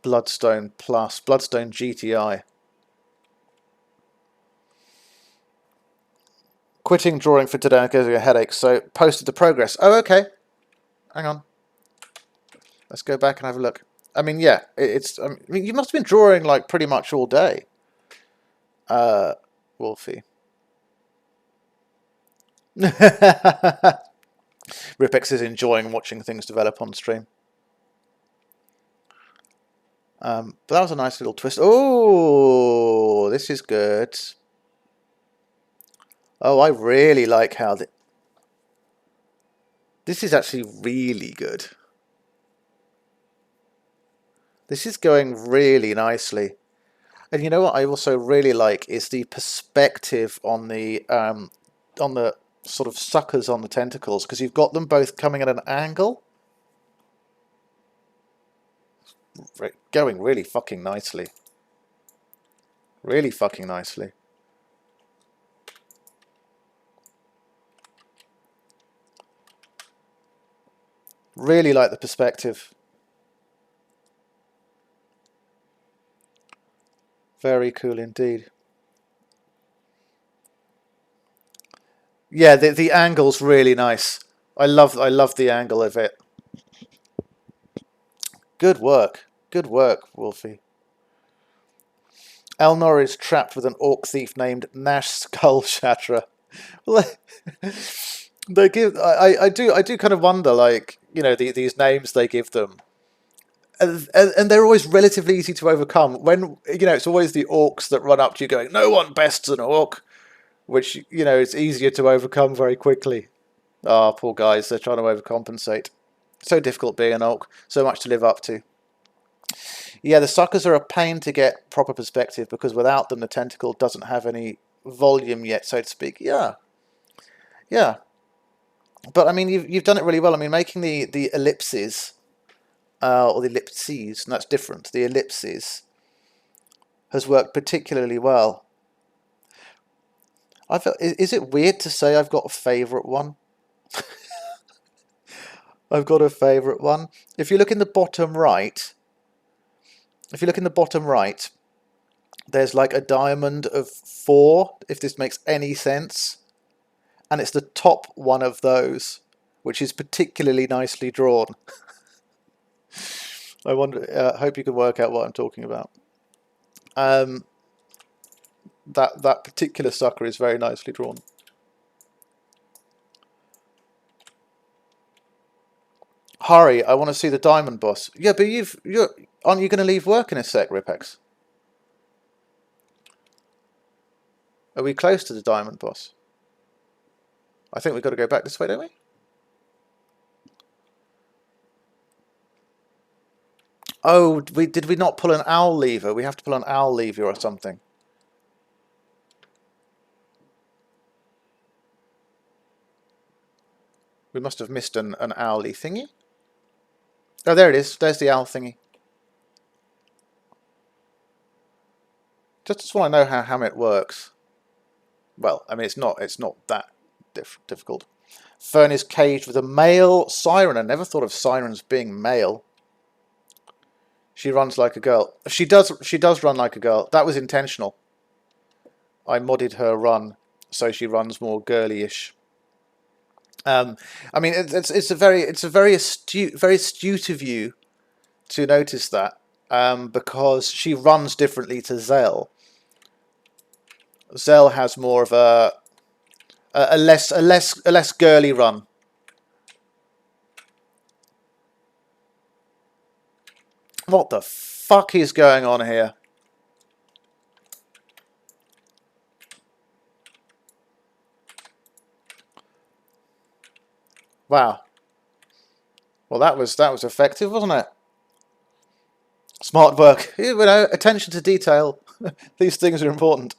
Bloodstone plus. Bloodstone GTI. Quitting drawing for today because of a headache, so posted the progress. Oh, okay. Hang on. Let's go back and have a look. I mean, yeah, I mean, you must have been drawing like pretty much all day. Wolfie. RipX is enjoying watching things develop on stream. But that was a nice little twist. Oh, this is good. Oh, I really like how this is actually really good. This is going really nicely. And you know what I also really like is the perspective on the sort of suckers on the tentacles, because you've got them both coming at an angle. Going really fucking nicely. Really fucking nicely. Really like the perspective. Very cool indeed. Yeah, the angle's really nice. I love the angle of it. Good work. Good work, Wolfie. Elnor is trapped with an orc thief named Nash Skull Shatterer. They give I do kind of wonder, like, you know, these names they give them. And they're always relatively easy to overcome. When, you know, it's always the orcs that run up to you going, no one bests an orc. which, you know, it's easier to overcome very quickly. Ah, poor guys, they're trying to overcompensate. So difficult being an orc, so much to live up to. Yeah, the suckers are a pain to get proper perspective, because without them the tentacle doesn't have any volume yet, so to speak. Yeah. Yeah. But I mean, you've done it really well. I mean, making the ellipses, or the ellipses, and that's different. The ellipses has worked particularly well. Is it weird to say I've got a favourite one? I've got a favourite one. If you look in the bottom right, there's like a diamond of 4, if this makes any sense. And it's the top one of those, which is particularly nicely drawn. I wonder. Hope you can work out what I'm talking about. That particular sucker is very nicely drawn. Hurry! I want to see the diamond boss. Yeah, but aren't you going to leave work in a sec, RipX? Are we close to the diamond boss? I think we've got to go back this way, don't we? Oh, did we not pull an owl lever? We have to pull an owl lever or something. We must have missed an owly thingy. Oh, there it is. There's the owl thingy. Just want to know how it works. Well, I mean, it's not that difficult. Fern is caged with a male siren. I never thought of sirens being male. She runs like a girl. She does run like a girl. That was intentional. I modded her run so she runs more girly-ish. I mean, it's a very astute of you to notice that, because she runs differently to Zell. Zell has more of a less girly run. What the fuck is going on here? Wow. Well, that was effective, wasn't it? Smart work. You know, attention to detail. These things are important.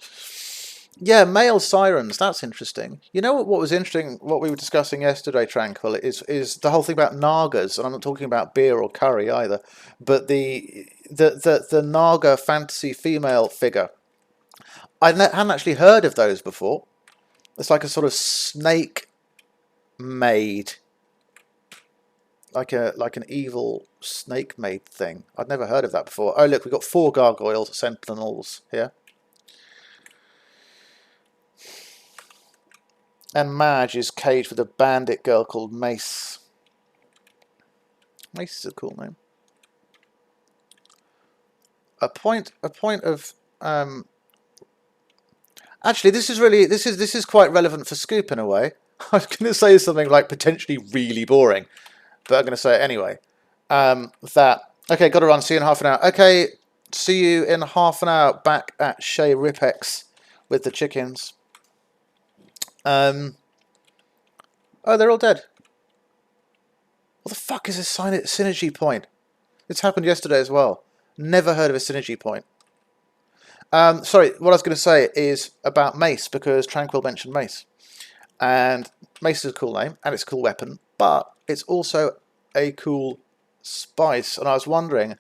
Yeah, male sirens. That's interesting. You know what was interesting? What we were discussing yesterday, Tranquil, is the whole thing about Nagas, and I'm not talking about beer or curry either, but the Naga fantasy female figure. I hadn't actually heard of those before. It's like a sort of snake maid, like an evil snake maid thing. I'd never heard of that before. Oh look, we've got 4 gargoyles, sentinels here. And Madge is caged with a bandit girl called Mace. Mace is a cool name. A point of actually, this is quite relevant for Scoop in a way. I was going to say something like potentially really boring, but I'm going to say it anyway. Okay, got to run. See you in half an hour. Okay, see you in half an hour. Back at Chez RipX with the chickens. Oh, they're all dead. What the fuck is a synergy point? It's happened yesterday as well. Never heard of a synergy point. Sorry, what I was going to say is about Mace, because Tranquil mentioned Mace. And Mace is a cool name, and it's a cool weapon, but it's also a cool spice. And I was wondering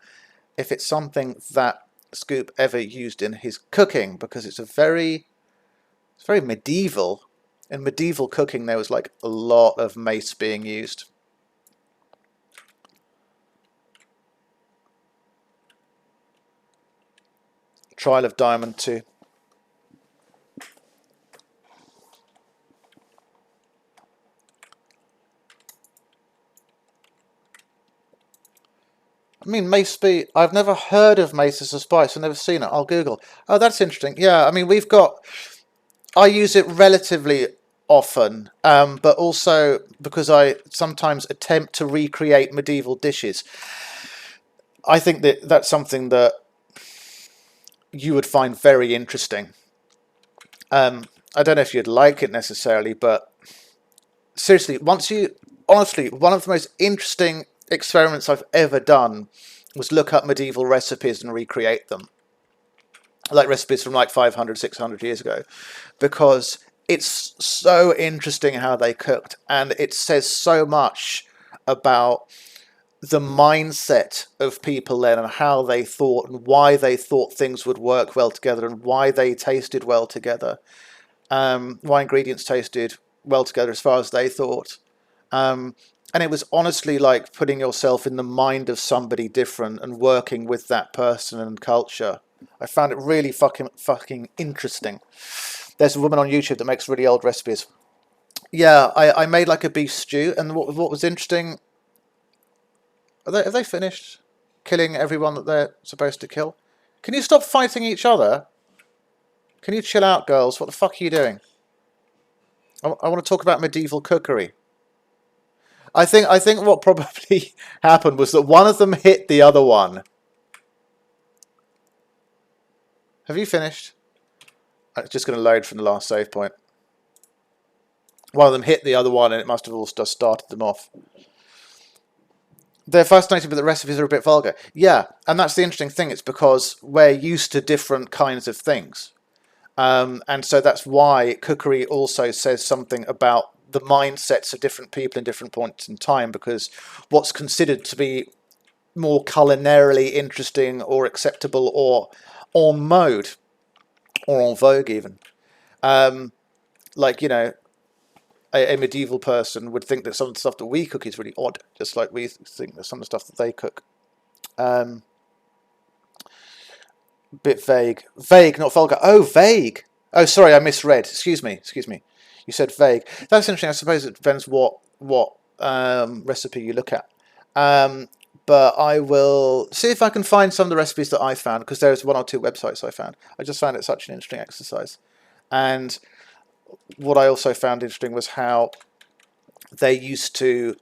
if it's something that Scoop ever used in his cooking, because it's very medieval. In medieval cooking, there was like a lot of mace being used. Trial of Diamond 2. I mean, mace speed. I've never heard of mace as a spice. I've never seen it. I'll Google. Oh, that's interesting. Yeah, I mean, I use it relatively often, but also because I sometimes attempt to recreate medieval dishes. I think that's something that you would find very interesting. I don't know if you'd like it necessarily, but seriously, honestly, one of the most interesting experiments I've ever done was look up medieval recipes and recreate them. Like recipes from like 500, 600 years ago, because it's so interesting how they cooked, and it says so much about the mindset of people then, and how they thought and why they thought things would work well together, and why they tasted well together, why ingredients tasted well together as far as they thought. And it was honestly like putting yourself in the mind of somebody different and working with that person and culture. I found it really fucking interesting. There's a woman on YouTube that makes really old recipes. Yeah, I made like a beef stew, and what was interesting... Have they finished killing everyone that they're supposed to kill? Can you stop fighting each other? Can you chill out, girls? What the fuck are you doing? I want to talk about medieval cookery. I think what probably happened was that one of them hit the other one. Have you finished? It's just going to load from the last save point. One of them hit the other one, and it must have all just started them off. They're fascinating, but the recipes are a bit vulgar. Yeah, and that's the interesting thing. It's because we're used to different kinds of things. And so that's why cookery also says something about the mindsets of different people in different points in time, because what's considered to be more culinarily interesting or acceptable or en mode or en vogue even. Like, you know, a medieval person would think that some of the stuff that we cook is really odd, just like we think that some of the stuff that they cook. Bit vague. Vague, not vulgar. Oh, vague. Oh, sorry, I misread. Excuse me. You said vague. That's interesting. I suppose it depends what recipe you look at. But I will see if I can find some of the recipes that I found, because there's 1 or 2 websites I found. I just found it such an interesting exercise. And what I also found interesting was how they used to,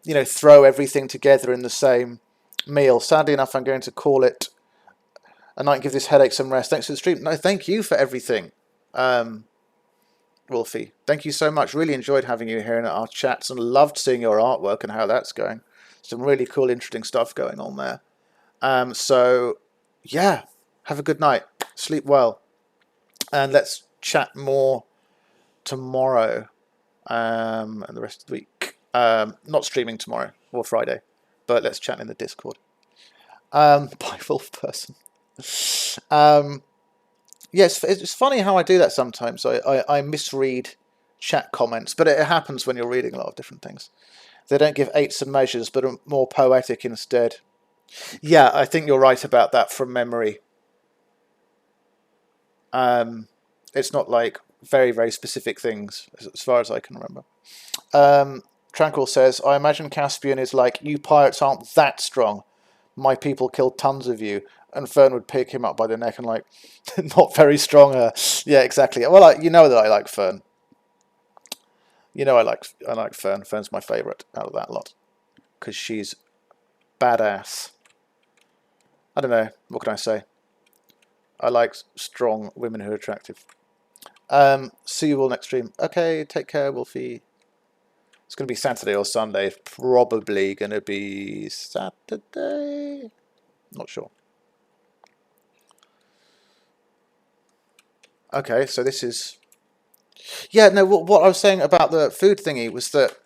you know, throw everything together in the same meal. Sadly enough, I'm going to call it a night and give this headache some rest. Thanks for the stream. No, thank you for everything, Wolfie. Thank you so much. Really enjoyed having you here in our chats, and loved seeing your artwork and how that's going. Some really cool, interesting stuff going on there. So, yeah, have a good night. Sleep well. And let's chat more tomorrow and the rest of the week. Not streaming tomorrow or Friday, but let's chat in the Discord. By Wolf Person. Yes, it's funny how I do that sometimes. I misread chat comments, but it happens when you're reading a lot of different things. They don't give 8s and measures, but are more poetic instead. Yeah, I think you're right about that from memory. It's not like very, very specific things, as far as I can remember. Tranquil says, I imagine Caspian is like, you pirates aren't that strong. My people killed tons of you. And Fern would pick him up by the neck and like, not very strong. Yeah, exactly. Well, you know that I like Fern. You know I like Fern. Fern's my favourite out of that lot, because she's badass. I don't know. What can I say? I like strong women who are attractive. See you all next stream. Okay, take care, Wolfie. It's going to be Saturday or Sunday. Probably going to be Saturday. Not sure. Okay, so this is... Yeah, no, what I was saying about the food thingy was that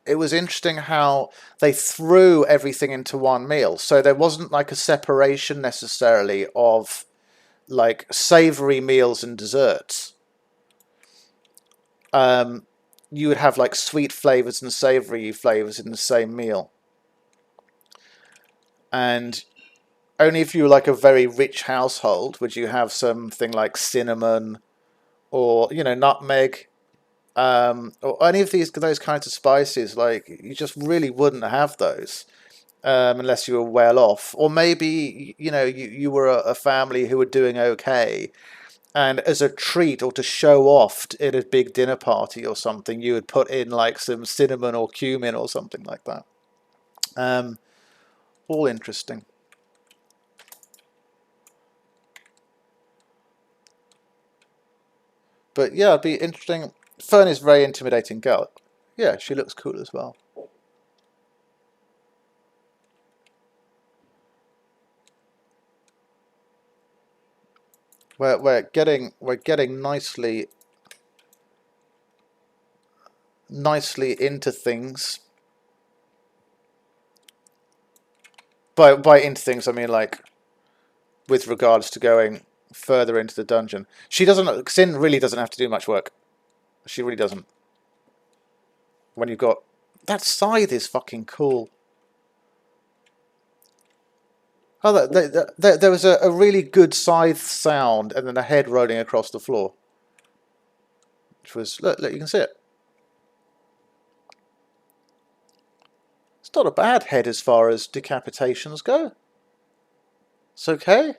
it was interesting how they threw everything into one meal. So there wasn't like a separation necessarily of like savoury meals and desserts. You would have like sweet flavours and savoury flavours in the same meal. And only if you were like a very rich household would you have something like cinnamon or, you know, nutmeg, or any of those kinds of spices. Like, you just really wouldn't have those unless you were well off, or maybe, you know, you were a family who were doing okay, and as a treat or to show off at a big dinner party or something, you would put in like some cinnamon or cumin or something like that. All interesting. But yeah, it'd be interesting. Fern is a very intimidating girl. Yeah, she looks cool as well. We're getting nicely into things. By into things, I mean like with regards to going further into the dungeon. She doesn't. Xynn really doesn't have to do much work. She really doesn't. When you've got that scythe is fucking cool. Oh, there was a really good scythe sound, and then a head rolling across the floor, which was look you can see it. It's not a bad head as far as decapitations go. It's okay.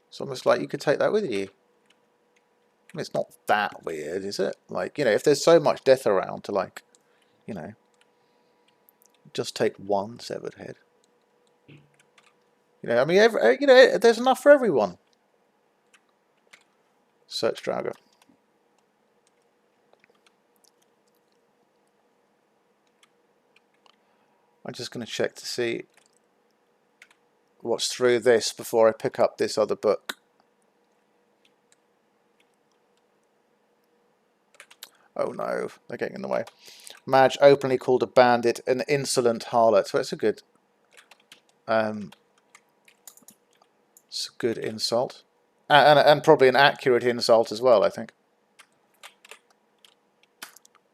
It's almost like you could take that with you. I mean, it's not that weird, is it? Like, you know, if there's so much death around to, like, you know, just take one severed head. You know, I mean, you know, there's enough for everyone. Search Draugr. I'm just going to check to see what's through this before I pick up this other book. Oh no, they're getting in the way. Mage openly called a bandit an insolent harlot. So it's a good insult. And probably an accurate insult as well, I think.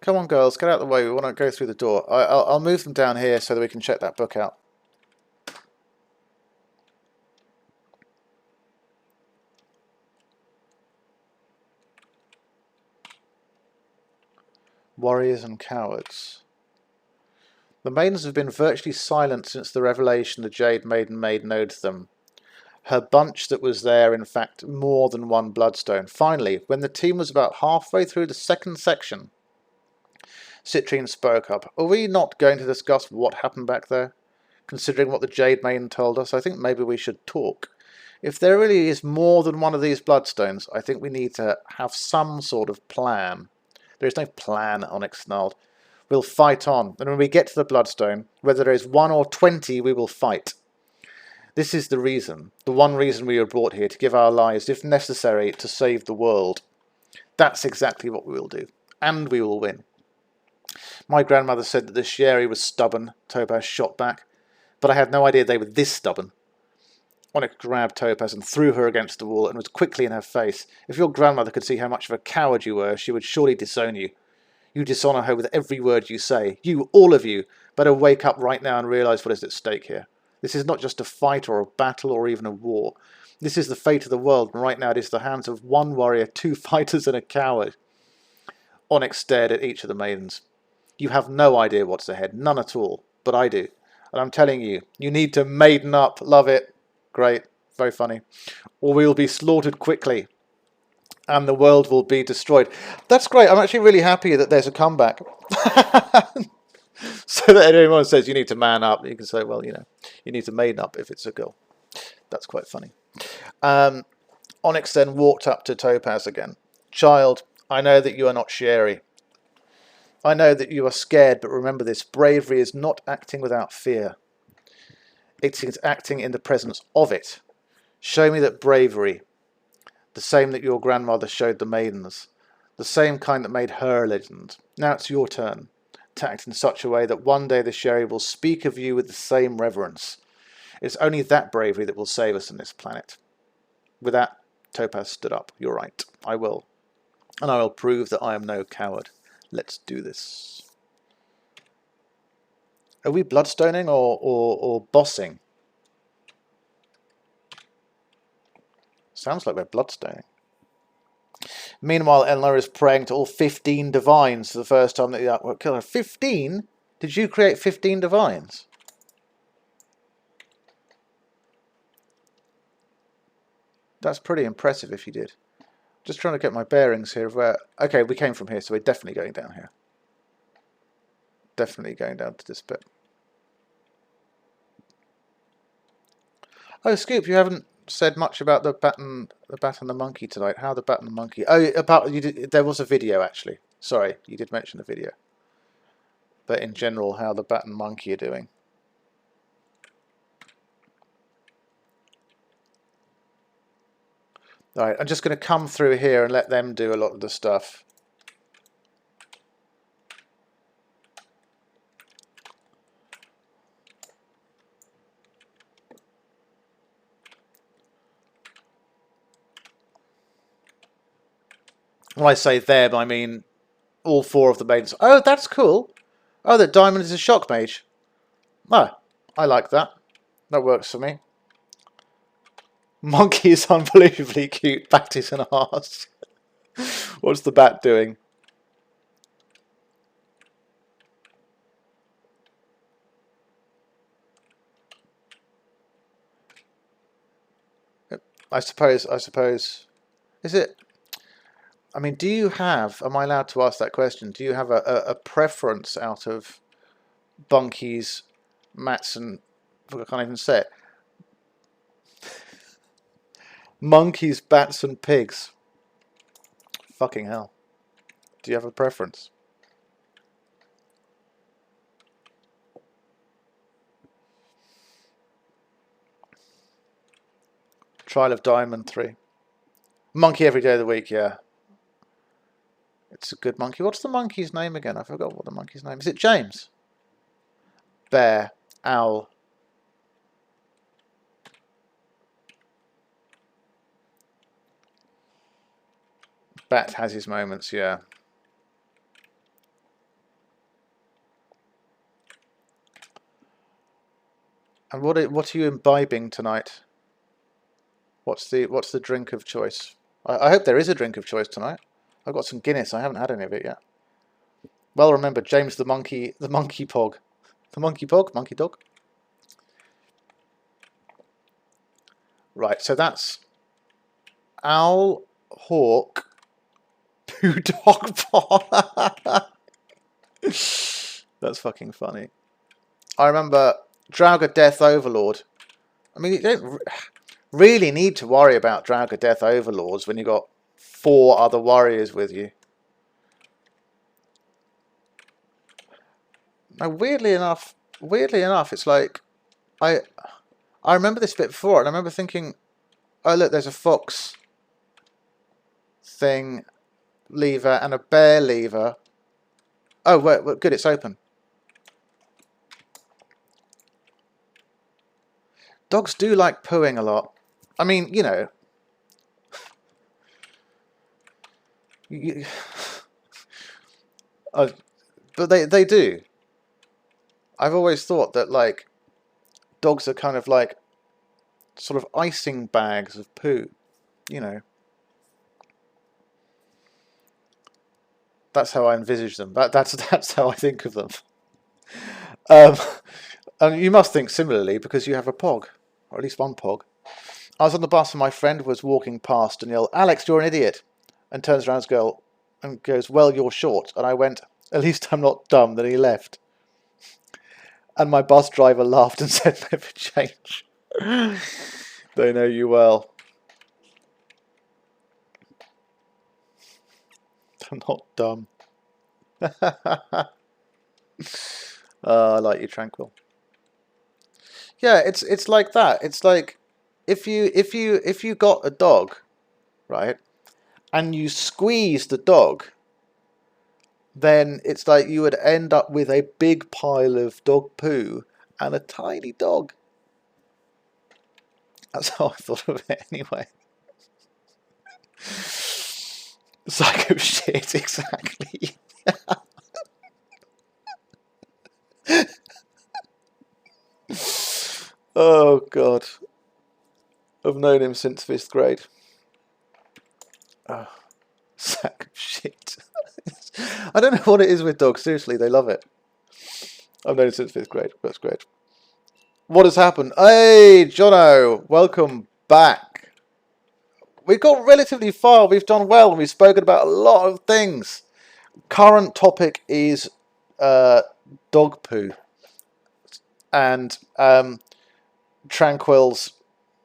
Come on, girls, get out of the way. We want to go through the door. I'll move them down here so that we can check that book out. Warriors and cowards. The maidens have been virtually silent since the revelation the Jade Maiden made known to them. Her bunch that was there, in fact, more than one bloodstone. Finally, when the team was about halfway through the second section, Citrine spoke up. Are we not going to discuss what happened back there? Considering what the Jade Maiden told us, I think maybe we should talk. If there really is more than one of these bloodstones, I think we need to have some sort of plan. There is no plan, Onyx snarled. We'll fight on, and when we get to the bloodstone, whether there is 1 or 20, we will fight. This is the reason, the one reason we were brought here, to give our lives, if necessary, to save the world. That's exactly what we will do, and we will win. My grandmother said that the Sherry was stubborn, Topaz shot back, but I had no idea they were this stubborn. Onyx grabbed Topaz and threw her against the wall and was quickly in her face. If your grandmother could see how much of a coward you were, she would surely disown you. You dishonour her with every word you say. You, all of you, better wake up right now and realise what is at stake here. This is not just a fight or a battle or even a war. This is the fate of the world, and right now it is the hands of one warrior, 2 fighters and a coward. Onyx stared at each of the maidens. You have no idea what's ahead, none at all, but I do. And I'm telling you, you need to maiden up. Love it. Great, very funny. Or we will be slaughtered quickly, and the world will be destroyed. That's great. I'm actually really happy that there's a comeback. So that anyone says you need to man up, you can say, well, you know, you need to maiden up if it's a girl. That's quite funny. Onyx then walked up to Topaz again. Child, I know that you are not Sherry. I know that you are scared, but remember this. Bravery is not acting without fear. It is acting in the presence of it. Show me that bravery, the same that your grandmother showed the maidens, the same kind that made her a legend. Now it's your turn to act in such a way that one day the Sherry will speak of you with the same reverence. It's only that bravery that will save us on this planet. With that, Topaz stood up. You're right, I will. And I will prove that I am no coward. Let's do this. Are we bloodstoning or bossing? Sounds like we're bloodstoning. Meanwhile, Eleanor is praying to all 15 divines for the first time that you kill her. 15? Did you create 15 divines? That's pretty impressive if you did. Just trying to get my bearings here of where... Okay, we came from here, so we're definitely going down here. Definitely going down to this bit. Oh, Scoop, you haven't said much about the bat and the monkey tonight. How the bat and the monkey? Oh, about there was a video actually. Sorry, you did mention the video. But in general, how the bat and monkey are doing. Alright, I'm just going to come through here and let them do a lot of the stuff. When I say them, I mean all 4 of the maidens. Oh, that's cool. Oh, that Diamond is a shock mage. Oh, I like that. That works for me. Monkey is unbelievably cute. Bat is an arse. What's the bat doing? I suppose. Is it? I mean, do you have? Am I allowed to ask that question? Do you have a preference out of bunkies, mats, and I can't even say it. Monkeys, bats, and pigs. Fucking hell. Do you have a preference? Trial of Diamond 3. Monkey every day of the week, yeah. It's a good monkey. What's the monkey's name again? I forgot what the monkey's name is. Is it James? Bear. Owl. Bat has his moments, yeah. And what are you imbibing tonight? What's the drink of choice? I hope there is a drink of choice tonight. I've got some Guinness. I haven't had any of it yet. Well remembered, James the monkey pog. The monkey pog? Monkey dog? Right, so that's owl, hawk, poo dog pot. That's fucking funny. I remember Draugr Death Overlord. I mean, you don't really need to worry about Draugr Death Overlords when you've got 4 other warriors with you. Now, weirdly enough, it's like I remember this bit before, and I remember thinking, oh look, there's a fox thing lever and a bear lever. Oh, wait, good, it's open. Dogs do like pooing a lot. I mean, you know. But they do. I've always thought that, like, dogs are kind of like sort of icing bags of poo, you know. That's how I envisage them. That's how I think of them. And you must think similarly because you have a pog, or at least one pog. I was on the bus and my friend was walking past and yelled, "Alex, you're an idiot," and turns around and goes, "Well, you're short." And I went, "At least I'm not dumb." Then he left. And my bus driver laughed and said, "Never change." They know you well. I'm not dumb. I like you, Tranquil. Yeah, it's like that. It's like if you got a dog, right, and you squeeze the dog, then it's like you would end up with a big pile of dog poo and a tiny dog. That's how I thought of it anyway. Psycho shit, exactly. Oh God. I've known him since 5th grade. Oh, sack of shit. I don't know what it is with dogs, seriously, they love it. I've known him since 5th grade, that's great. What has happened? Hey, Jono, welcome back. We've got relatively far, we've done well, and we've spoken about a lot of things. Current topic is dog poo. And Tranquil's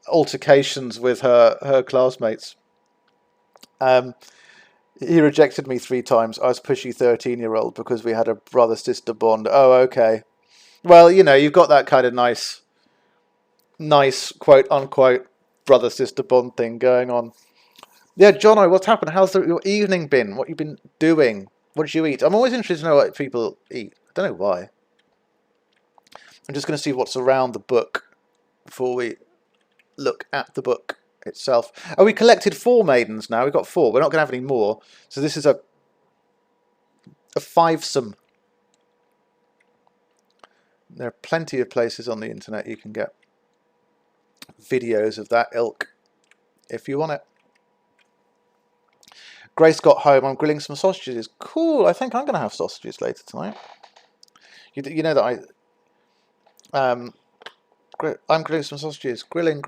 altercations with her classmates. He rejected me 3 times. I was pushy 13-year-old because we had a brother-sister bond. Oh, okay. Well, you know, you've got that kind of nice quote-unquote brother-sister bond thing going on. Yeah, Jono, what's happened? How's your evening been? What you been doing? What did you eat? I'm always interested to know what people eat. I don't know why. I'm just going to see what's around the book before we look at the book itself. Oh, we collected 4 maidens now. We've got 4. We're not going to have any more. So this is a 5-some. There are plenty of places on the internet you can get videos of that ilk if you want it. Grace got home. I'm grilling some sausages. Cool. I think I'm going to have sausages later tonight. You know that I'm grilling some sausages. Grilling.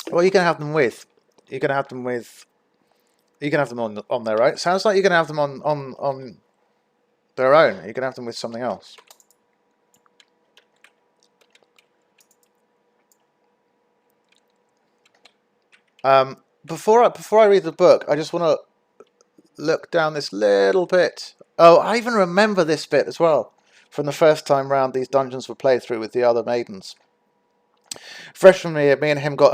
What are you going to have them with? You're going to have them with... You can have them on their own. Sounds like you're going to have them on their own. You're going to have them with something else. Before I read the book, I just want to look down this little bit. Oh, I even remember this bit as well from the first time round these dungeons were played through with the other maidens. Fresh from me and him got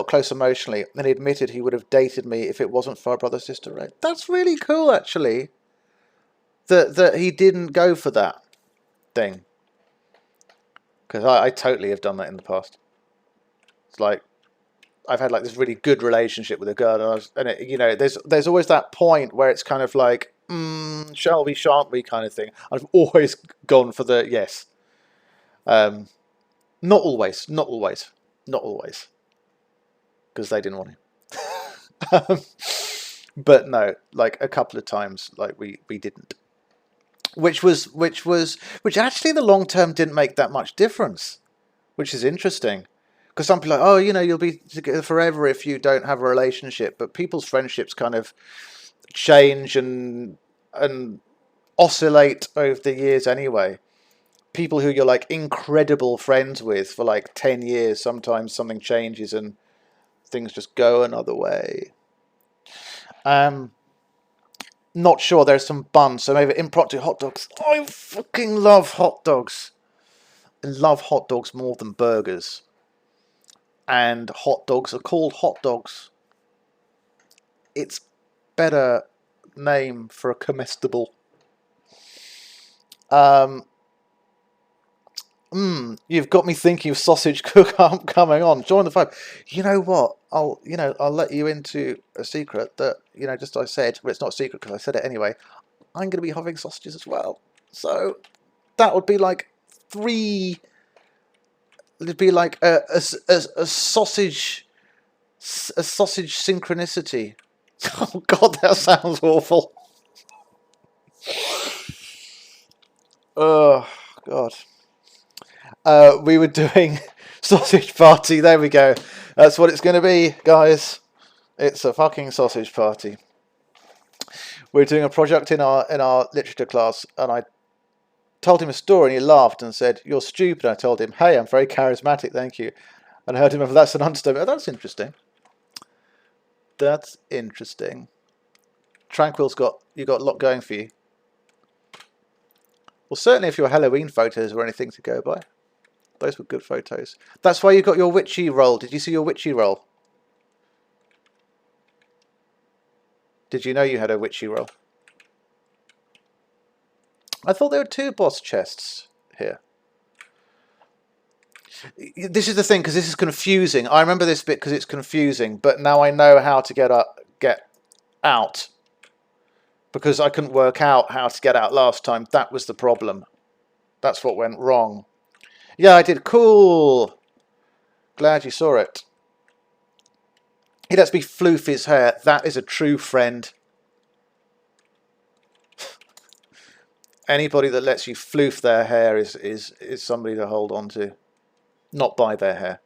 close emotionally, and he admitted he would have dated me if it wasn't for our brother-sister right. That's really cool, actually. That he didn't go for that thing. Because I totally have done that in the past. It's like I've had like this really good relationship with a girl, and you know, there's always that point where it's kind of like, shall we, shan't we, kind of thing. I've always gone for the yes. Not always, because they didn't want to. But no, like a couple of times, like we didn't. Which actually in the long term didn't make that much difference, which is interesting. Because some people are like, oh, you know, you'll be together forever if you don't have a relationship. But people's friendships kind of change and oscillate over the years anyway. People who you're like incredible friends with for like 10 years, sometimes something changes and things just go another way. Not sure. There's some buns, so maybe impromptu hot dogs. I fucking love hot dogs. I love hot dogs more than burgers. And hot dogs are called hot dogs. It's better name for a comestible. You've got me thinking of sausage cook coming on. Join the vibe. You know what? I'll let you into a secret that, you know, just I said, but it's not a secret because I said it anyway. I'm going to be having sausages as well. So that would be like 3. It'd be like a sausage synchronicity. Oh God, that sounds awful. Oh God. We were doing sausage party. There we go. That's what it's going to be, guys. It's a fucking sausage party. We're doing a project in our literature class, and I told him a story, and he laughed and said, "You're stupid." I told him, "Hey, I'm very charismatic, thank you." And I heard him, "That's an understatement." Oh, that's interesting. That's interesting. Tranquil's you got a lot going for you. Well, certainly if your Halloween photos were anything to go by. Those were good photos. That's why you got your witchy roll. Did you see your witchy roll? Did you know you had a witchy roll? I thought there were 2 boss chests here. This is the thing, because this is confusing. I remember this bit because it's confusing, but now I know how to get out. Because I couldn't work out how to get out last time. That was the problem. That's what went wrong. Yeah, I did. Cool. Glad you saw it. He lets me floof his hair. That is a true friend. Anybody that lets you floof their hair is somebody to hold on to. Not buy their hair.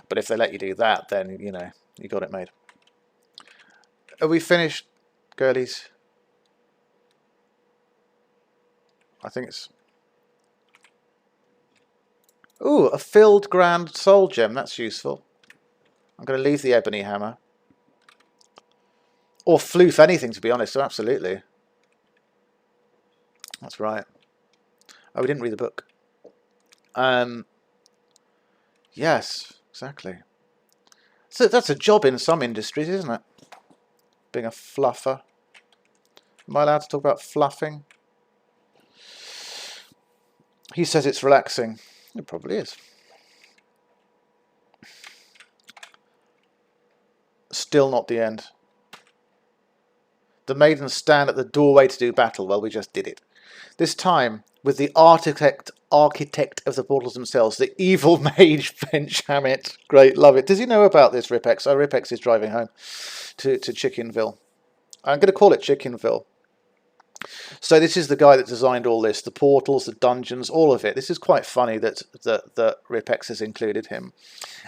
But if they let you do that, then, you know, you got it made. Are we finished, girlies? I think it's... Ooh, a filled grand soul gem. That's useful. I'm going to leave the ebony hammer. Or floof anything, to be honest. So absolutely. That's right. Oh, we didn't read the book. Yes, exactly. So that's a job in some industries, isn't it? Being a fluffer. Am I allowed to talk about fluffing? He says it's relaxing. It probably is. Still not the end. The maidens stand at the doorway to do battle. Well, we just did it. This time, with the architect of the portals themselves, the evil mage Bench Hammett. Great, love it. Does he know about this, RipX? Oh, RipX is driving home to Chickenville. I'm going to call it Chickenville. So this is the guy that designed all this, the portals, the dungeons, all of it. This is quite funny that RipX has included him.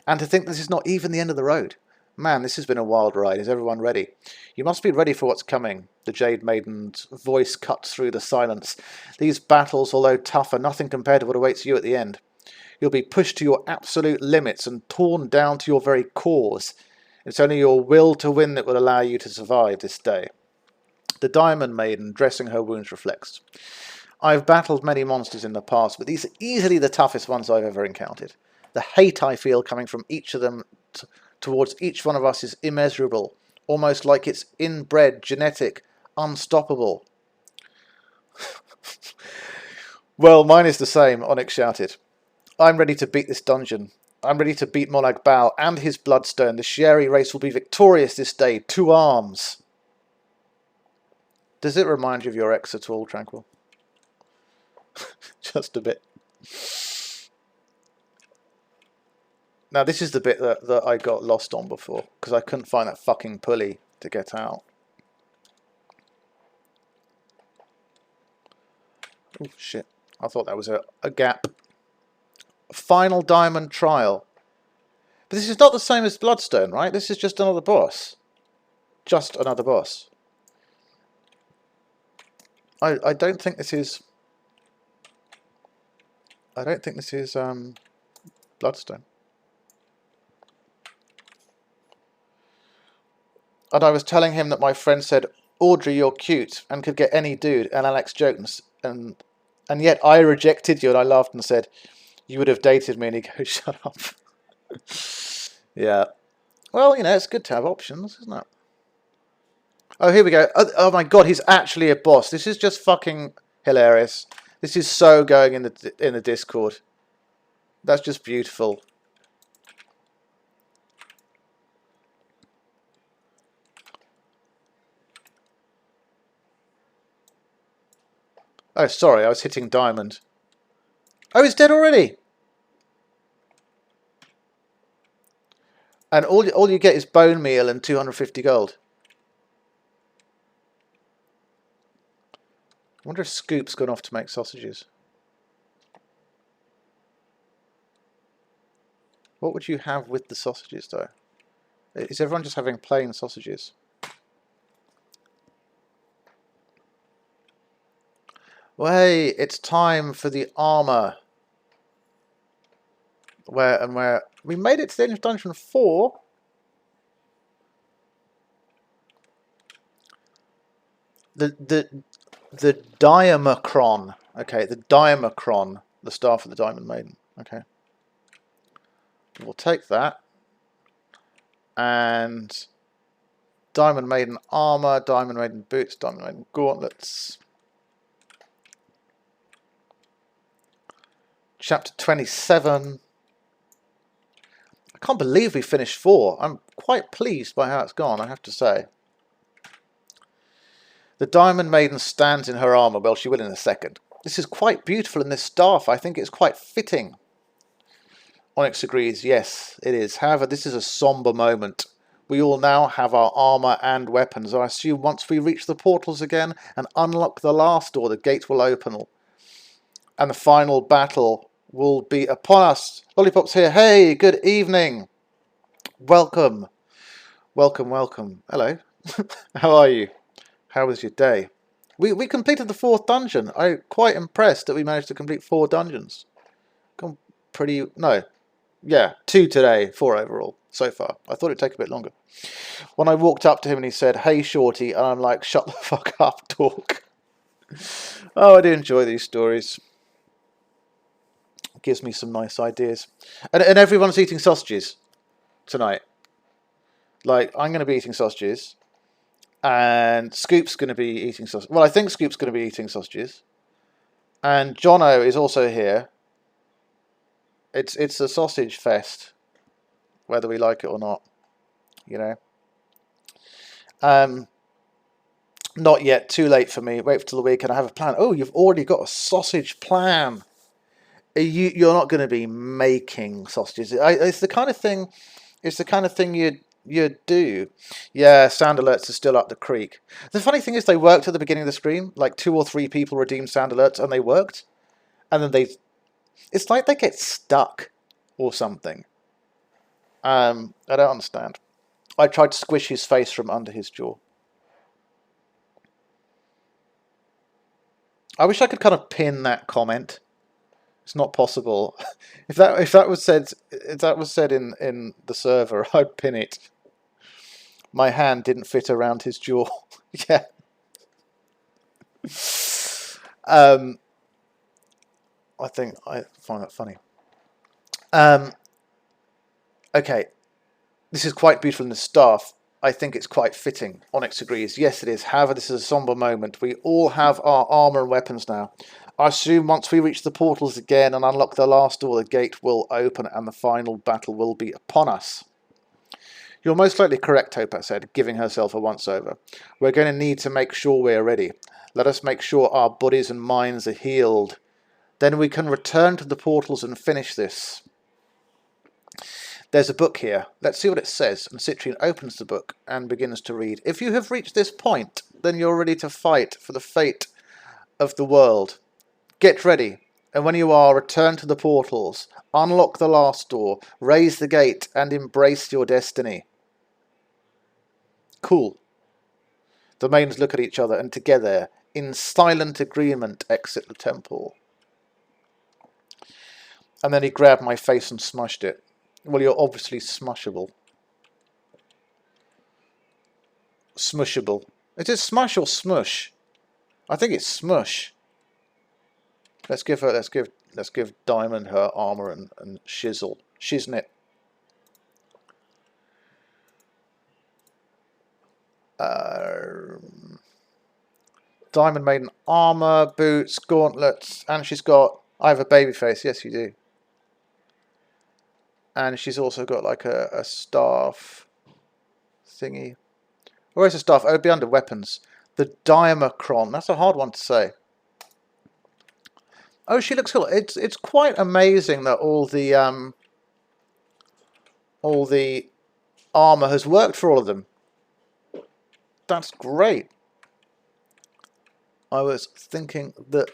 And to think this is not even the end of the road. Man, this has been a wild ride. Is everyone ready? You must be ready for what's coming. The Jade Maiden's voice cuts through the silence. These battles, although tough, are nothing compared to what awaits you at the end. You'll be pushed to your absolute limits and torn down to your very cores. It's only your will to win that will allow you to survive this day. The Diamond Maiden, dressing her wounds, reflects. I've battled many monsters in the past, but these are easily the toughest ones I've ever encountered. The hate I feel coming from each of them towards each one of us is immeasurable, almost like it's inbred, genetic, unstoppable. Well, mine is the same, Onyx shouted. I'm ready to beat this dungeon. I'm ready to beat Molag Bal and his bloodstone. The Sherry race will be victorious this day. 2 arms. Does it remind you of your ex at all, Tranquil? Just a bit. Now, this is the bit that I got lost on before, because I couldn't find that fucking pulley to get out. Oh, shit. I thought that was a gap. Final diamond trial. But this is not the same as Bloodstone, right? This is just another boss. Just another boss. I don't think this is... I don't think this is Bloodstone. And I was telling him that my friend said, Audrey, you're cute and could get any dude, and Alex joked, and yet I rejected you, and I laughed and said, you would have dated me, and he goes, shut up. Yeah. Well, you know, it's good to have options, isn't it? Oh, here we go. Oh my god, he's actually a boss. This is just fucking hilarious. This is so going in the Discord. That's just beautiful. Oh, sorry, I was hitting diamond. Oh, he's dead already. And all you get is bone meal and 250 gold. I wonder if Scoop's gone off to make sausages. What would you have with the sausages, though? Is everyone just having plain sausages? Well, hey, it's time for the armor. Where we made it to the end of Dungeon 4. The Diamacron. Okay, the Diamacron, the staff of the Diamond Maiden. Okay. We'll take that. And Diamond Maiden armor, Diamond Maiden boots, Diamond Maiden gauntlets. Chapter 27. I can't believe we finished 4. I'm quite pleased by how it's gone, I have to say. The Diamond Maiden stands in her armour. Well, she will in a second. This is quite beautiful, and this staff, I think it's quite fitting. Onyx agrees, yes, it is. However, this is a somber moment. We all now have our armour and weapons. I assume once we reach the portals again and unlock the last door, the gate will open. And the final battle will be upon us. Lollipop's here. Hey, good evening. Welcome. Welcome, welcome. Hello. How are you? How was your day? We completed the 4th dungeon. I'm quite impressed that we managed to complete 4 dungeons. pretty... No. Yeah, 2 today, 4 overall so far. I thought it'd take a bit longer. When I walked up to him and he said, "Hey, shorty," and I'm like, "Shut the fuck up, talk." Oh, I do enjoy these stories. It gives me some nice ideas. And everyone's eating sausages tonight. Like, I'm going to be eating sausages. And Scoop's going to be eating sausages. Well, I think Scoop's going to be eating sausages. And Jono is also here. It's a sausage fest, whether we like it or not, you know. Not yet. Too late for me. Wait till the weekend. I have a plan. Oh, you've already got a sausage plan. You're not going to be making sausages. It's the kind of thing. It's the kind of thing you'd do. Yeah, sound alerts are still up the creek. The funny thing is, they worked at the beginning of the stream. Like 2 or 3 people redeemed sound alerts, and they worked. And then it's like they get stuck or something. I don't understand. I tried to squish his face from under his jaw. I wish I could kind of pin that comment. It's not possible. If that was said in the server, I'd pin it. My hand didn't fit around his jaw. Yeah. I find that funny. Okay. This is quite beautiful in the staff. I think it's quite fitting. Onyx agrees. Yes, it is. However, this is a somber moment. We all have our armor and weapons now. I assume once we reach the portals again and unlock the last door, the gate will open and the final battle will be upon us. You're most likely correct, Topa said, giving herself a once-over. We're going to need to make sure we're ready. Let us make sure our bodies and minds are healed. Then we can return to the portals and finish this. There's a book here. Let's see what it says. And Citrine opens the book and begins to read. If you have reached this point, then you're ready to fight for the fate of the world. Get ready. And when you are, return to the portals. Unlock the last door. Raise the gate and embrace your destiny. Cool. The maidens look at each other and together, in silent agreement, exit the temple. And then he grabbed my face and smushed it. Well, you're obviously smushable. Smushable. Is it smush or smush? I think it's smush. Let's give Diamond her armor and shizzle. Shiznit. Diamond Maiden armor, boots, gauntlets, and she's got... I have a baby face. Yes, you do. And she's also got like a staff thingy. Where's the staff? Oh, it'd be under weapons. The Diamacron. That's a hard one to say. Oh, she looks cool. It's quite amazing that all the armor has worked for all of them. That's great. I was thinking that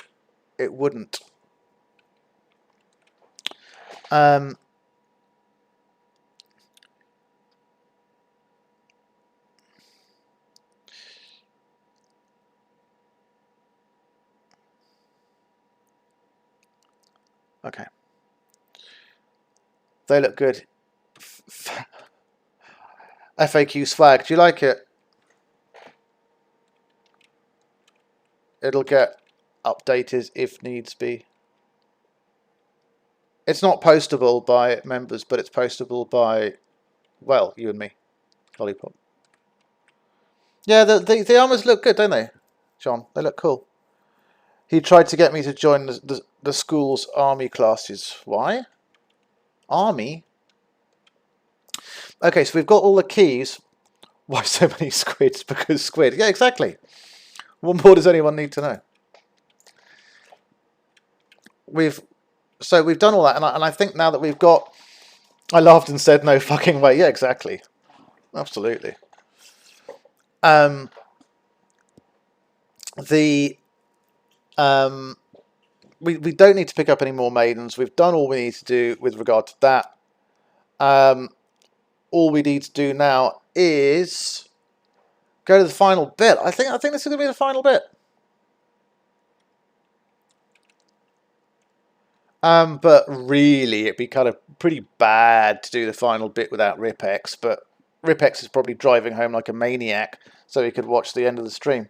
it wouldn't. Okay. They look good. FAQ swag. Do you like it? It'll get updated if needs be. It's not postable by members, but it's postable by, well, you and me. Lollipop. Yeah, the armors look good, don't they, John? They look cool. He tried to get me to join the school's army classes. Why? Army? Okay, so we've got all the keys. Why so many squids? Because squid. Yeah, exactly. What more does anyone need to know? We've done all that, and I think now that we've got... I laughed and said, no fucking way. Yeah, exactly. Absolutely. We don't need to pick up any more maidens. We've done all we need to do with regard to that. All we need to do now is go to the final bit. I think this is going to be the final bit. But really, it'd be kind of pretty bad to do the final bit without RipX. But RipX is probably driving home like a maniac, so he could watch the end of the stream.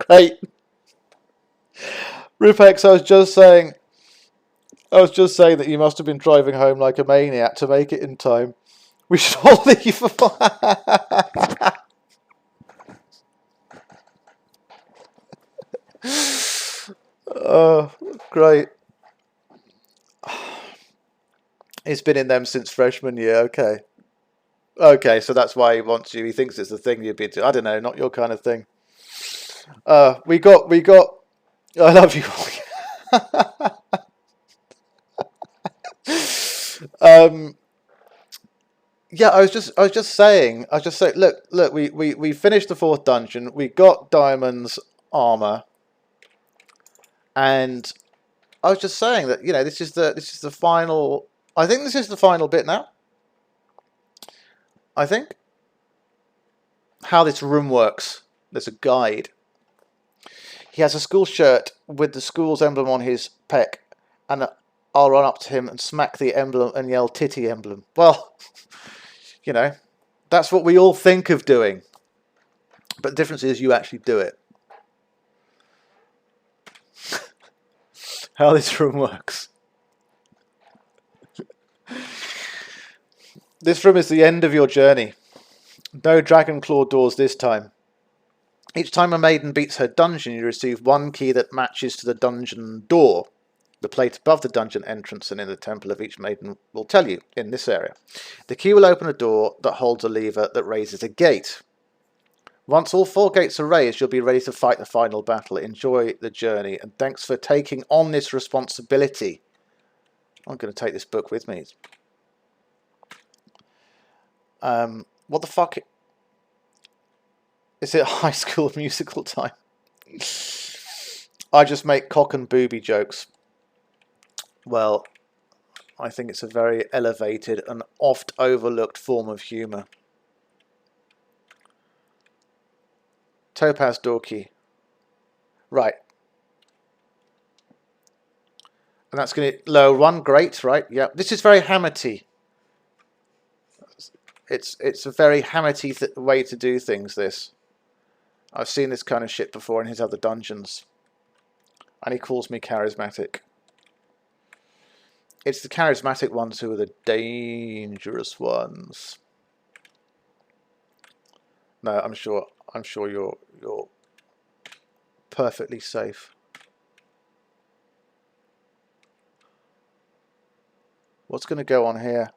Great. RipX, I was just saying that you must have been driving home like a maniac to make it in time. We should all leave. Oh, great. He's been in them since freshman year. Okay. Okay, so that's why he wants you. He thinks it's the thing you'd be doing. I don't know, not your kind of thing. We got. I love you. Yeah, I was just saying. Look. We finished the 4th dungeon. We got Diamond's armor, and I was just saying that this is the final. I think this is the final bit now. I think how this room works. There's a guide. He has a school shirt with the school's emblem on his pec, and I'll run up to him and smack the emblem and yell "Titty emblem." Well, that's what we all think of doing, but the difference is you actually do it. How this room works. This room is the end of your journey. No dragon claw doors this time. Each time a maiden beats her dungeon, you receive 1 key that matches to the dungeon door. The plate above the dungeon entrance and in the temple of each maiden will tell you, in this area. The key will open a door that holds a lever that raises a gate. Once all 4 gates are raised, you'll be ready to fight the final battle. Enjoy the journey, and thanks for taking on this responsibility. I'm going to take this book with me. What the fuck? Is it High School Musical time? I just make cock and booby jokes. Well, I think it's a very elevated and oft overlooked form of humour. Topaz door key. Right. And that's going to lower 1. Great, right? Yeah. This is very Hammety. It's a very Hammety way to do things, this. I've seen this kind of shit before in his other dungeons. And he calls me charismatic. It's the charismatic ones who are the dangerous ones. No, I'm sure you're perfectly safe. What's going to go on here?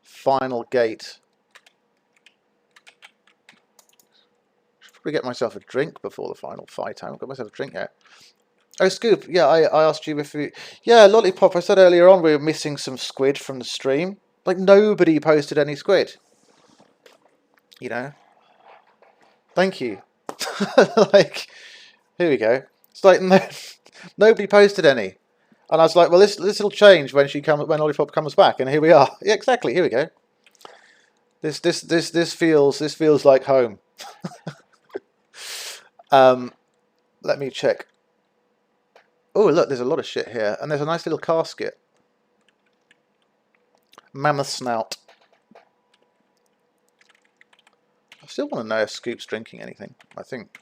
Final gate. Should probably get myself a drink before the final fight. I haven't got myself a drink yet. Oh, Scoop, yeah, I asked you if you... Yeah, Lollipop, I said earlier on we were missing some squid from the stream. Like, nobody posted any squid. Thank you. Like, here we go. It's like, nobody posted any. And I was like, well, this will change when Lollipop comes back, and here we are. Yeah, exactly. Here we go. This feels like home. Let me check. Oh, look, there's a lot of shit here, and there's a nice little casket. Mammoth snout. I still want to know if Scoop's drinking anything. I think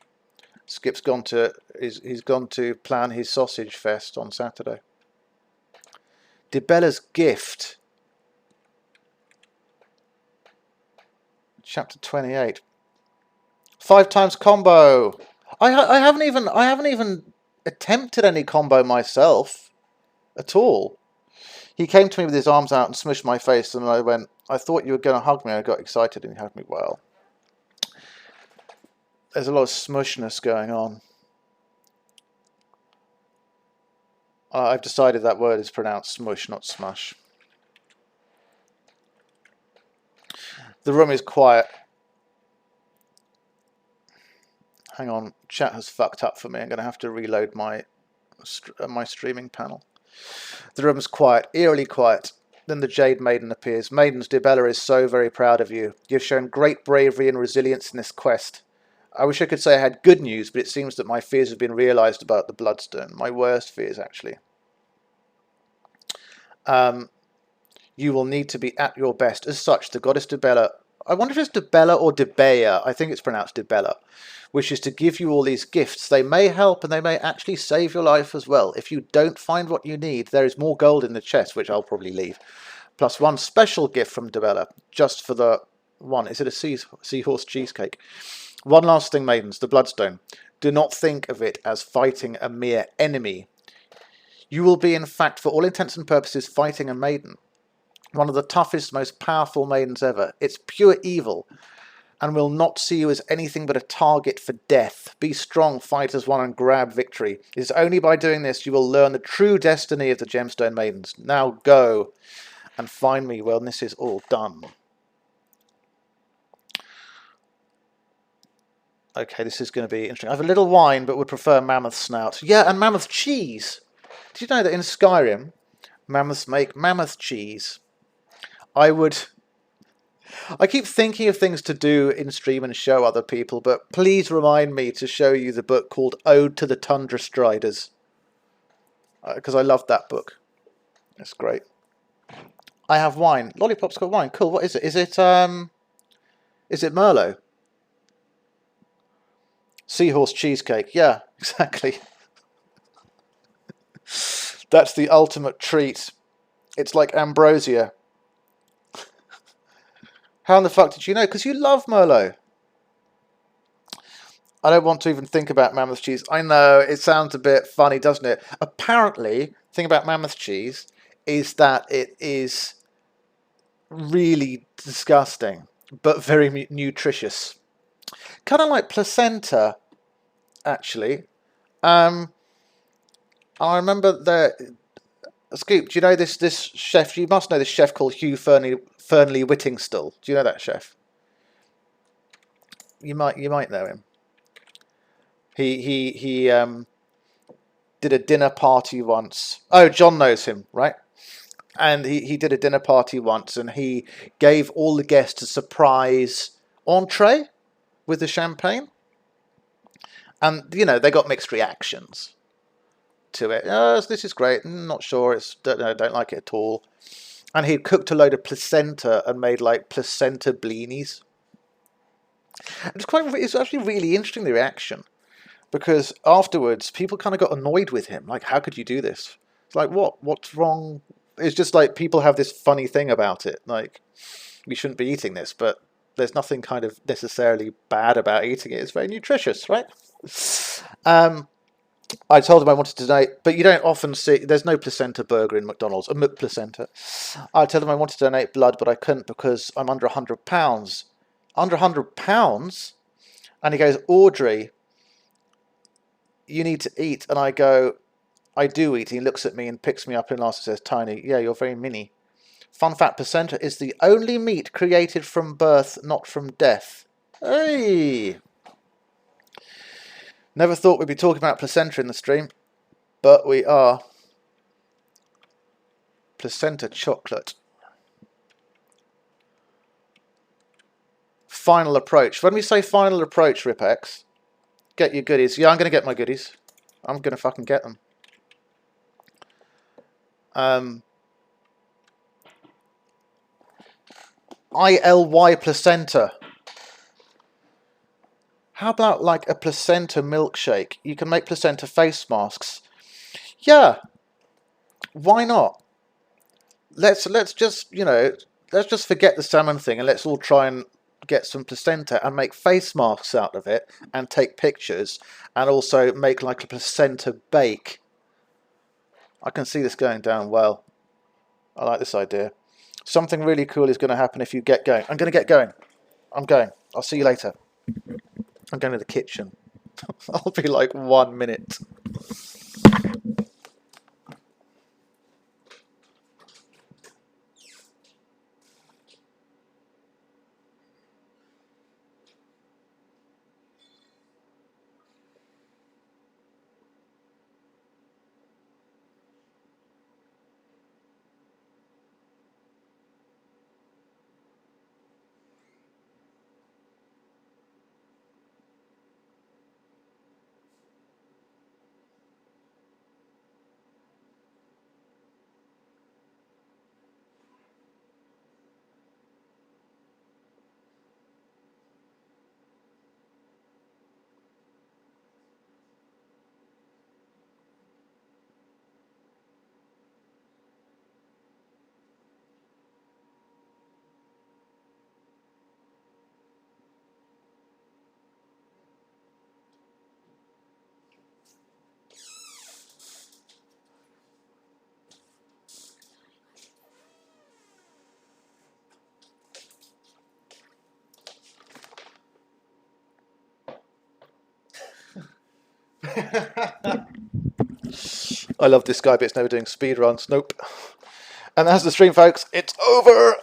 Skip's gone to he's gone to plan his sausage fest on Saturday. Debella's gift. Chapter 28. 5 times combo. I haven't even attempted any combo myself at all. He came to me with his arms out and smushed my face, and I went, I thought you were going to hug me. I got excited and he hugged me. Well, there's a lot of smushness going on. I've decided that word is pronounced smush, not smush. The room is quiet. Hang on, chat has fucked up for me. I'm going to have to reload my streaming panel. The room is quiet, eerily quiet. Then the Jade Maiden appears. Maidens, Dibella is so very proud of you. You've shown great bravery and resilience in this quest. I wish I could say I had good news, but it seems that my fears have been realised about the Bloodstone. My worst fears, actually. You will need to be at your best. As such, the goddess Dibella, I wonder if it's Dibella or Debea, I think it's pronounced Dibella, wishes to give you all these gifts. They may help and they may actually save your life as well. If you don't find what you need, there is more gold in the chest, which I'll probably leave. Plus one special gift from Dibella, just for the one. Is it a seahorse cheesecake? One last thing, maidens, the Bloodstone. Do not think of it as fighting a mere enemy. You will be, in fact, for all intents and purposes, fighting a maiden. One of the toughest, most powerful maidens ever. It's pure evil, and will not see you as anything but a target for death. Be strong, fight as one, and grab victory. It is only by doing this you will learn the true destiny of the Gemstone Maidens. Now go and find me when this is all done. Okay, this is going to be interesting. I have a little wine, but would prefer mammoth snout. Yeah, and mammoth cheese. Did you know that in Skyrim, mammoths make mammoth cheese? I keep thinking of things to do in stream and show other people, but please remind me to show you the book called Ode to the Tundra Striders. Because I loved that book. It's great. I have wine. Lollipop's got wine. Cool. What is it? Is it Merlot? Seahorse cheesecake. Yeah, exactly. That's the ultimate treat. It's like ambrosia. How in the fuck did you know? Because you love Merlot. I don't want to even think about mammoth cheese. I know, it sounds a bit funny, doesn't it? Apparently, the thing about mammoth cheese is that it is really disgusting, but very nutritious. Kind of like placenta, actually. I remember the... Scoop, do you know this chef? You must know this chef called Hugh Fernley Whittingstall. Do you know that chef? You might know him. He did a dinner party once. Oh, John knows him, right? And he did a dinner party once, and he gave all the guests a surprise entree with the champagne. And you know, they got mixed reactions to it. Oh, this is great. Not sure. Don't like it at all. And he'd cooked a load of placenta and made like placenta blinis. It's actually really interesting, the reaction, because afterwards people kind of got annoyed with him. Like, how could you do this? It's like, what's wrong? It's just like people have this funny thing about it. Like, we shouldn't be eating this, but there's nothing kind of necessarily bad about eating it. It's very nutritious, right? I told him I wanted to donate, but you don't often see, there's no placenta burger in McDonald's, a McPlacenta. I told him I wanted to donate blood, but I couldn't because I'm under £100. Under £100? And he goes, Audrey, you need to eat. And I go, I do eat. He looks at me and picks me up and laughs and says, Tiny, yeah, you're very mini. Fun fact, placenta is the only meat created from birth, not from death. Hey! Never thought we'd be talking about placenta in the stream, but we are. Placenta chocolate. Final approach. When we say final approach, RipX, get your goodies. Yeah, I'm going to get my goodies. I'm going to fucking get them. ILY placenta. How about like a placenta milkshake? You can make placenta face masks. Yeah, why not? Let's just, you know, let's just forget the salmon thing and let's all try and get some placenta and make face masks out of it and take pictures and also make like a placenta bake. I can see this going down well. I like this idea. Something really cool is going to happen if you get going. I'm going to get going. I'm going. I'll see you later. I'm going to the kitchen. I'll be like 1 minute. I love this guy, but it's never doing speedruns. Nope. And that's the stream, folks. It's over.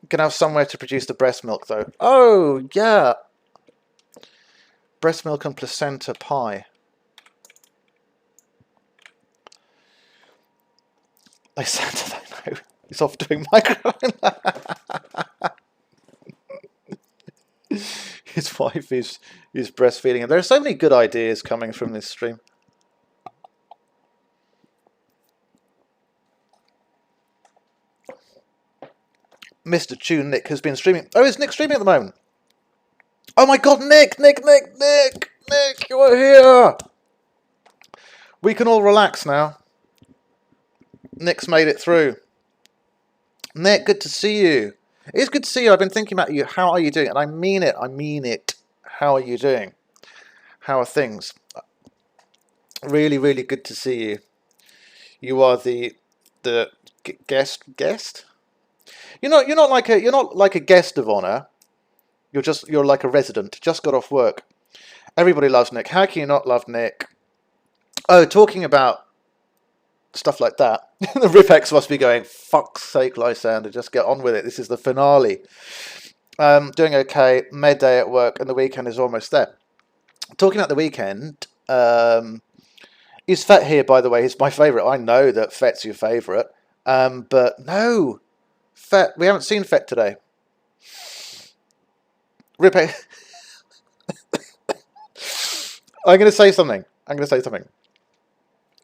Gonna have somewhere to produce the breast milk, though. Oh, yeah. Breast milk and placenta pie. Like Santa, I know. He's off doing microphone. His wife is breastfeeding him. There are so many good ideas coming from this stream. Mr. Tune Nick has been streaming. Oh, is Nick streaming at the moment? Oh my god, Nick, you are here. We can all relax now. Nick's made it through. Nick, good to see you. It's good to see you. I've been thinking about you. How are you doing? And I mean it. How are you doing? How are things? Really, really good to see you. You are the guest? You're not like a guest of honor. You're like a resident. Just got off work. Everybody loves Nick. How can you not love Nick? Oh, talking about stuff like that. The RipX must be going, fuck's sake, Lysander, just get on with it. This is the finale. Doing okay. Midday at work, and the weekend is almost there. Talking about the weekend, is Fet here, by the way? He's my favourite. I know that Fet's your favourite. But no. Fet, we haven't seen Fet today. RipX. I'm going to say something.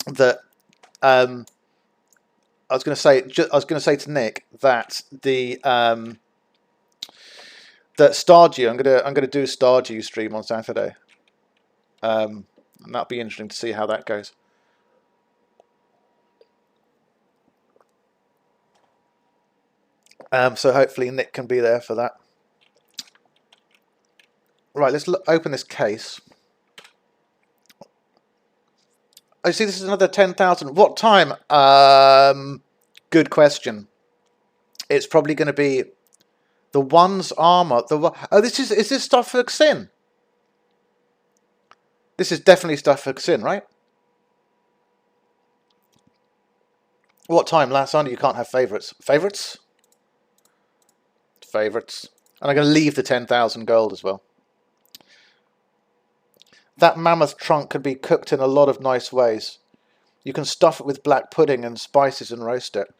That I was going to say to Nick that that Stardew. I'm going to do a Stardew stream on Saturday. And that'll be interesting to see how that goes. So hopefully Nick can be there for that. Right, let's open this case. I see this is another 10,000. What time? Good question. It's probably going to be the one's armor. Oh, is this stuff for Xynn? This is definitely stuff for Xynn, right? What time? Last Sunday you can't have favorites. Favorites? Favorites. And I'm going to leave the 10,000 gold as well. That mammoth trunk can be cooked in a lot of nice ways. You can stuff it with black pudding and spices and roast it.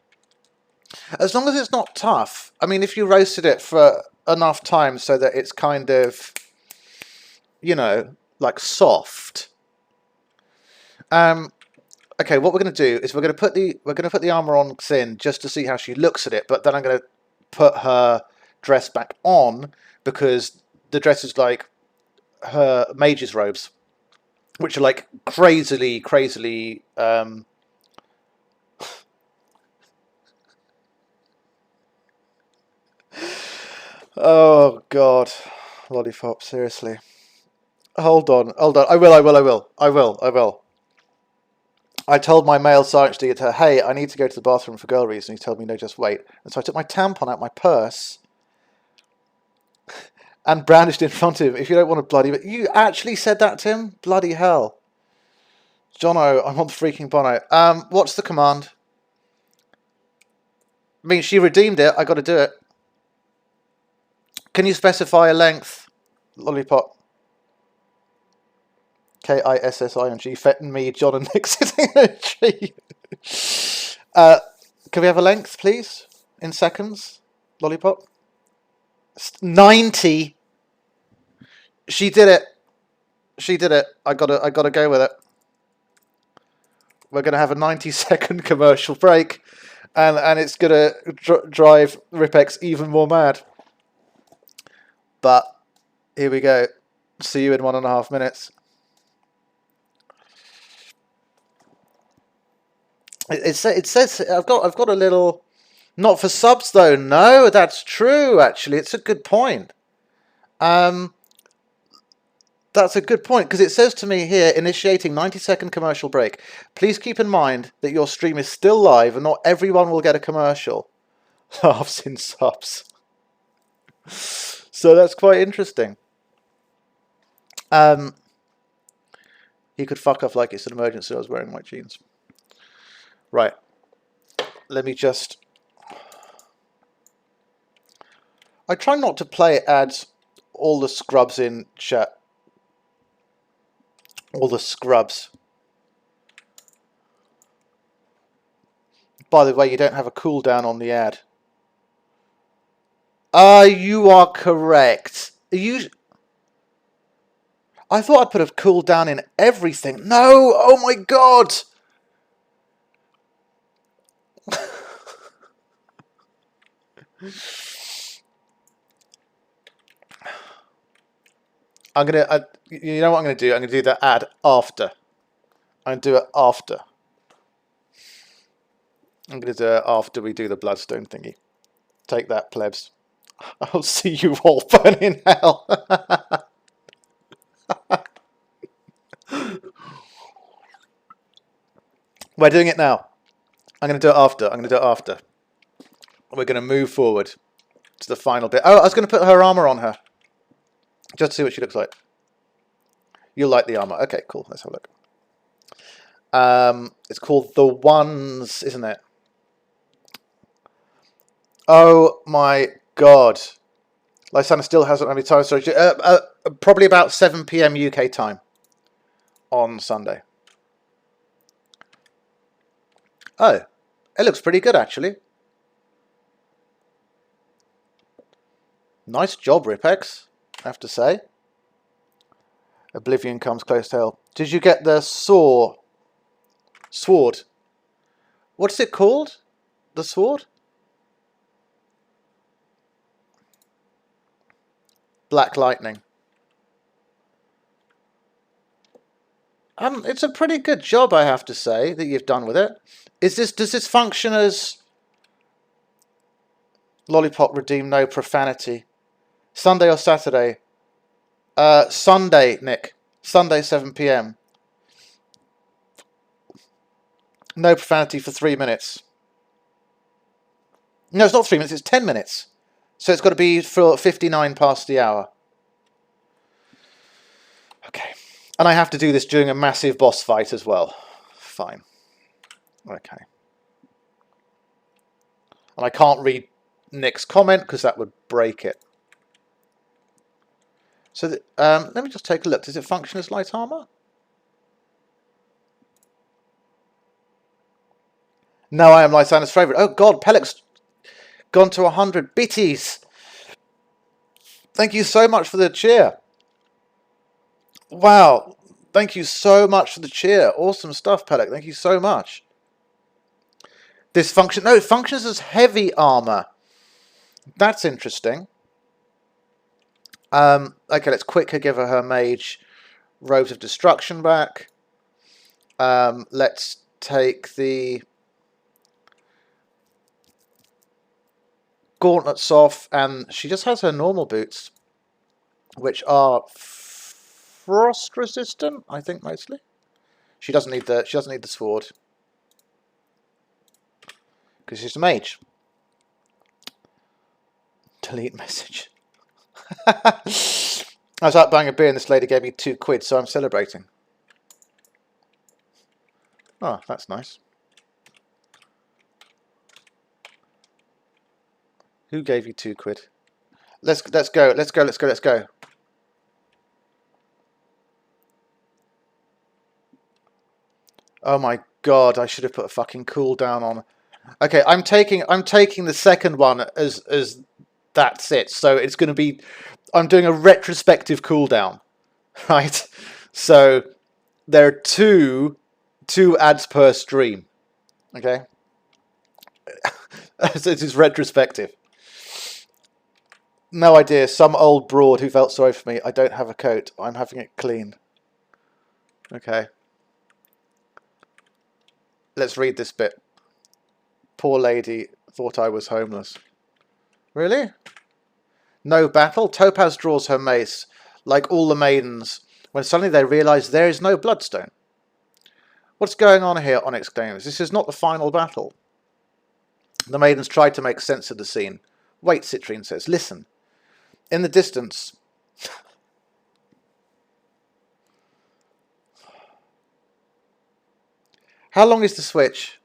As long as it's not tough. I mean, if you roasted it for enough time so that it's kind of, you know, like soft. Okay, what we're going to do is we're going to put the armor on Xynn just to see how she looks at it, but then I'm going to put her dress back on because the dress is like her mage's robes, which are like crazily oh god, lollipop, seriously. Hold on. I will. I told my male science teacher, hey, I need to go to the bathroom for girl reasons. He told me, no, just wait. And so I took my tampon out my purse and brandished in front of him. If you don't want to bloody... You actually said that to him? Bloody hell. Jono, I'm on the freaking bono. What's the command? I mean, she redeemed it. I got to do it. Can you specify a length? Lollipop. K-I-S-S-I-N-G. Fet and me, John and Nick sitting in a tree. Can we have a length, please? In seconds? Lollipop. 90. She did it. I gotta go with it. We're gonna have a 90-second commercial break, and it's gonna drive RipX even more mad. But here we go. See you in 1.5 minutes. It says I've got a little. Not for subs though. No, that's true. Actually, it's a good point. That's a good point because it says to me here, initiating 90-second commercial break. Please keep in mind that your stream is still live and not everyone will get a commercial. Laughs in subs. So that's quite interesting. He could fuck off like it's an emergency. I was wearing white jeans. Right. Let me just... I try not to play ads all the scrubs in chat. All the scrubs. By the way, you don't have a cooldown on the ad. You are correct. I thought I'd put a cooldown in everything. No! Oh my god! You know what I'm gonna do? I'm gonna do that ad after. I'm gonna do it after. I'm gonna do it after we do the bloodstone thingy. Take that, plebs. I'll see you all burn in hell. We're doing it now. I'm gonna do it after. I'm gonna do it after. We're gonna move forward to the final bit. Oh, I was gonna put her armor on her. Just to see what she looks like. You'll like the armor. Okay, cool. Let's have a look. It's called The Ones, isn't it? Oh my god. Lysana still hasn't any time. Sorry. Probably about 7 PM UK time on Sunday. Oh, it looks pretty good actually. Nice job, RipX, I have to say. Oblivion comes close to hell. Did you get the sword? What's it called? The sword? Black Lightning. It's a pretty good job, I have to say, that you've done with it. Does this function as Lollipop redeem no profanity? Sunday or Saturday? Sunday, Nick. Sunday, 7 PM. No profanity for 3 minutes. No, it's not 3 minutes, it's 10 minutes. So it's got to be for 59 past the hour. Okay. And I have to do this during a massive boss fight as well. Fine. Okay. And I can't read Nick's comment because that would break it. So let me just take a look. Does it function as light armor? No, I am Lysana's favourite. Oh god, Pelix gone to 100 bitties. Thank you so much for the cheer. Wow. Thank you so much for the cheer. Awesome stuff, Pelix. Thank you so much. This function... No, it functions as heavy armor. That's interesting. Okay, let's quicker give her mage robes of destruction back. Let's take the gauntlets off, and she just has her normal boots, which are frost resistant, I think mostly. She doesn't need the sword because she's a mage. Delete message. I was out buying a beer and this lady gave me £2, so I'm celebrating. Oh, that's nice. Who gave you £2? Let's go. Oh my god, I should have put a fucking cooldown on. Okay, I'm taking the second one as that's it. So it's going to be, I'm doing a retrospective cooldown, right? So there are two ads per stream. Okay, so it is retrospective. No idea. Some old broad who felt sorry for me. I don't have a coat. I'm having it cleaned. Okay. Let's read this bit. Poor lady thought I was homeless. Really? No battle? Topaz draws her mace, like all the maidens, when suddenly they realise there is no bloodstone. What's going on here? Onyx exclaims. This is not the final battle. The maidens tried to make sense of the scene. Wait, Citrine says. Listen. In the distance... How long is the switch?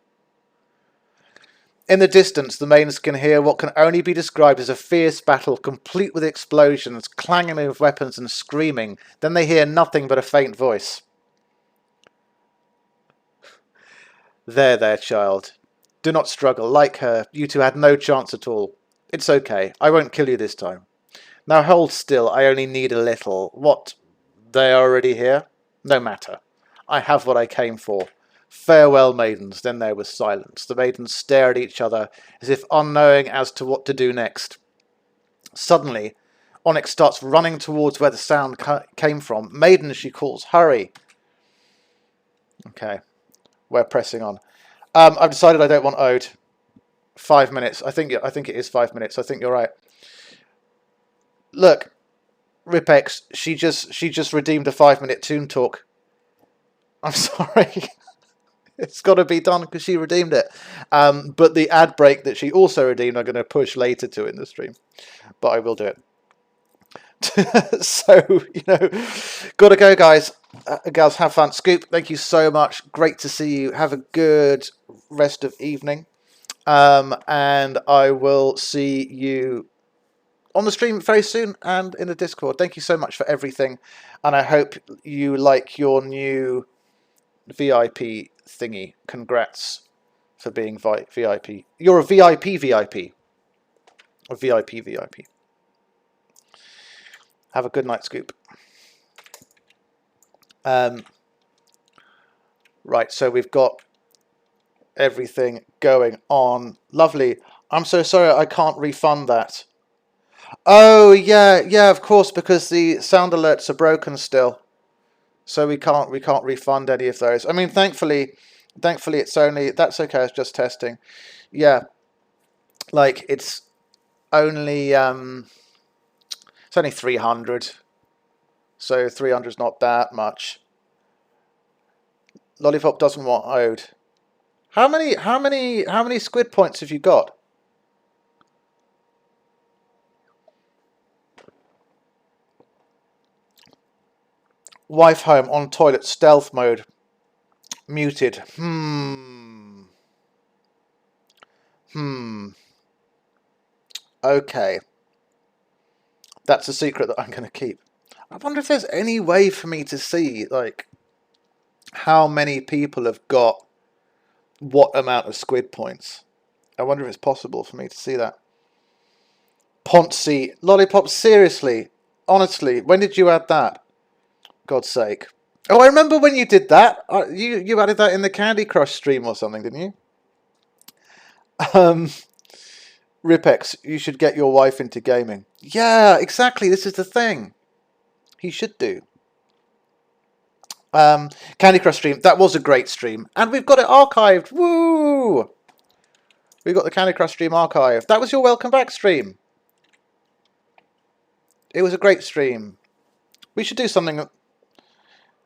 In the distance, the maidens can hear what can only be described as a fierce battle, complete with explosions, clanging of weapons and screaming. Then they hear nothing but a faint voice. There, child. Do not struggle. Like her, you two had no chance at all. It's okay. I won't kill you this time. Now hold still. I only need a little. What? They are already here? No matter. I have what I came for. Farewell, maidens. Then there was silence. The maidens stare at each other as if unknowing as to what to do next. Suddenly, Onyx starts running towards where the sound came from. Maiden, she calls. Hurry. Okay. We're pressing on. I've decided I don't want Ode. 5 minutes. I think it is 5 minutes. I think you're right. Look, RipX, she just redeemed a 5-minute Toon Talk. I'm sorry. It's got to be done because she redeemed it. But the ad break that she also redeemed, I'm going to push later to in the stream. But I will do it. So, gotta go, guys. Gals, have fun. Scoop, thank you so much. Great to see you. Have a good rest of evening. And I will see you on the stream very soon and in the Discord. Thank you so much for everything. And I hope you like your new VIP thingy. Congrats for being VIP. You're a VIP VIP. A VIP VIP. Have a good night, Scoop. Right, so we've got everything going on. Lovely. I'm so sorry I can't refund that. Oh, yeah, of course, because the sound alerts are broken still. So we can't refund any of those. I mean, thankfully it's only, that's okay, it's just testing. Yeah. Like it's only 300. So 300 is not that much. Lollipop doesn't want Ode. How many squid points have you got? Wife home, on toilet, stealth mode. Muted. Okay. That's a secret that I'm going to keep. I wonder if there's any way for me to see, like, how many people have got what amount of squid points. I wonder if it's possible for me to see that. Ponzi. Lollipop, seriously. Honestly, when did you add that? God's sake. Oh, I remember when you did that. You added that in the Candy Crush stream or something, didn't you? RipX, you should get your wife into gaming. Yeah, exactly. This is the thing. He should do. Candy Crush stream. That was a great stream. And we've got it archived. Woo! We've got the Candy Crush stream archived. That was your welcome back stream. It was a great stream. We should do something...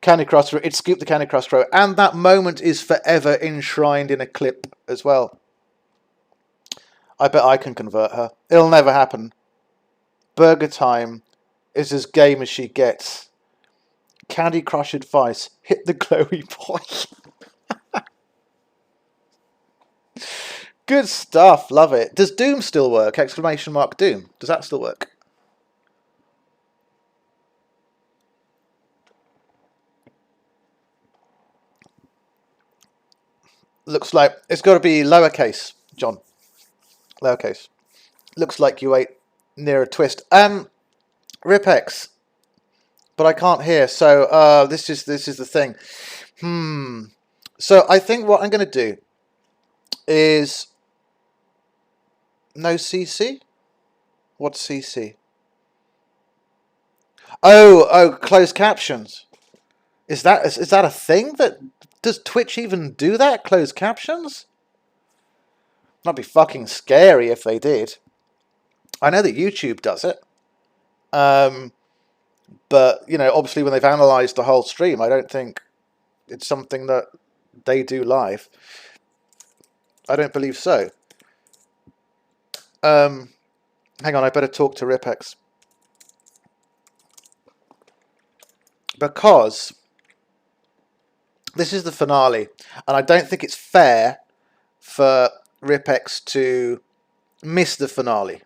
Candy Crush, it's Scoop the Candy Crush Row, and that moment is forever enshrined in a clip as well. I bet I can convert her. It'll never happen. Burger Time is as game as she gets. Candy Crush advice, hit the glowy boy. Good stuff, love it. Does Doom still work? Exclamation mark Doom. Does that still work? Looks like it's got to be lowercase, John. Lowercase. Looks like you ate near a twist. RipX. But I can't hear. So this is the thing. So I think what I'm going to do is no CC. What's CC? Oh, closed captions. Is that a thing that? Does Twitch even do that? Closed captions? That'd be fucking scary if they did. I know that YouTube does it. But, obviously when they've analysed the whole stream, I don't think it's something that they do live. I don't believe so. Hang on, I better talk to RipX. Because This is the finale, and I don't think it's fair for RipX to miss the finale.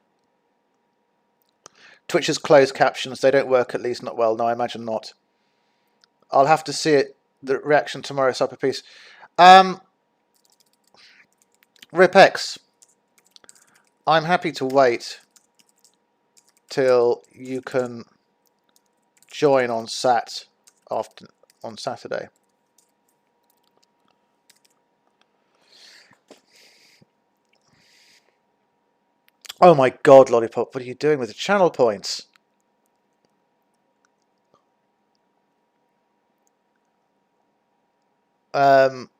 Twitch's closed captions, they don't work, at least not well. No, I imagine not. I'll have to see it, the reaction tomorrow, Supper Piece. RipX, I'm happy to wait till you can join on on Saturday. Oh my god, Lollipop, what are you doing with the channel points? I mean,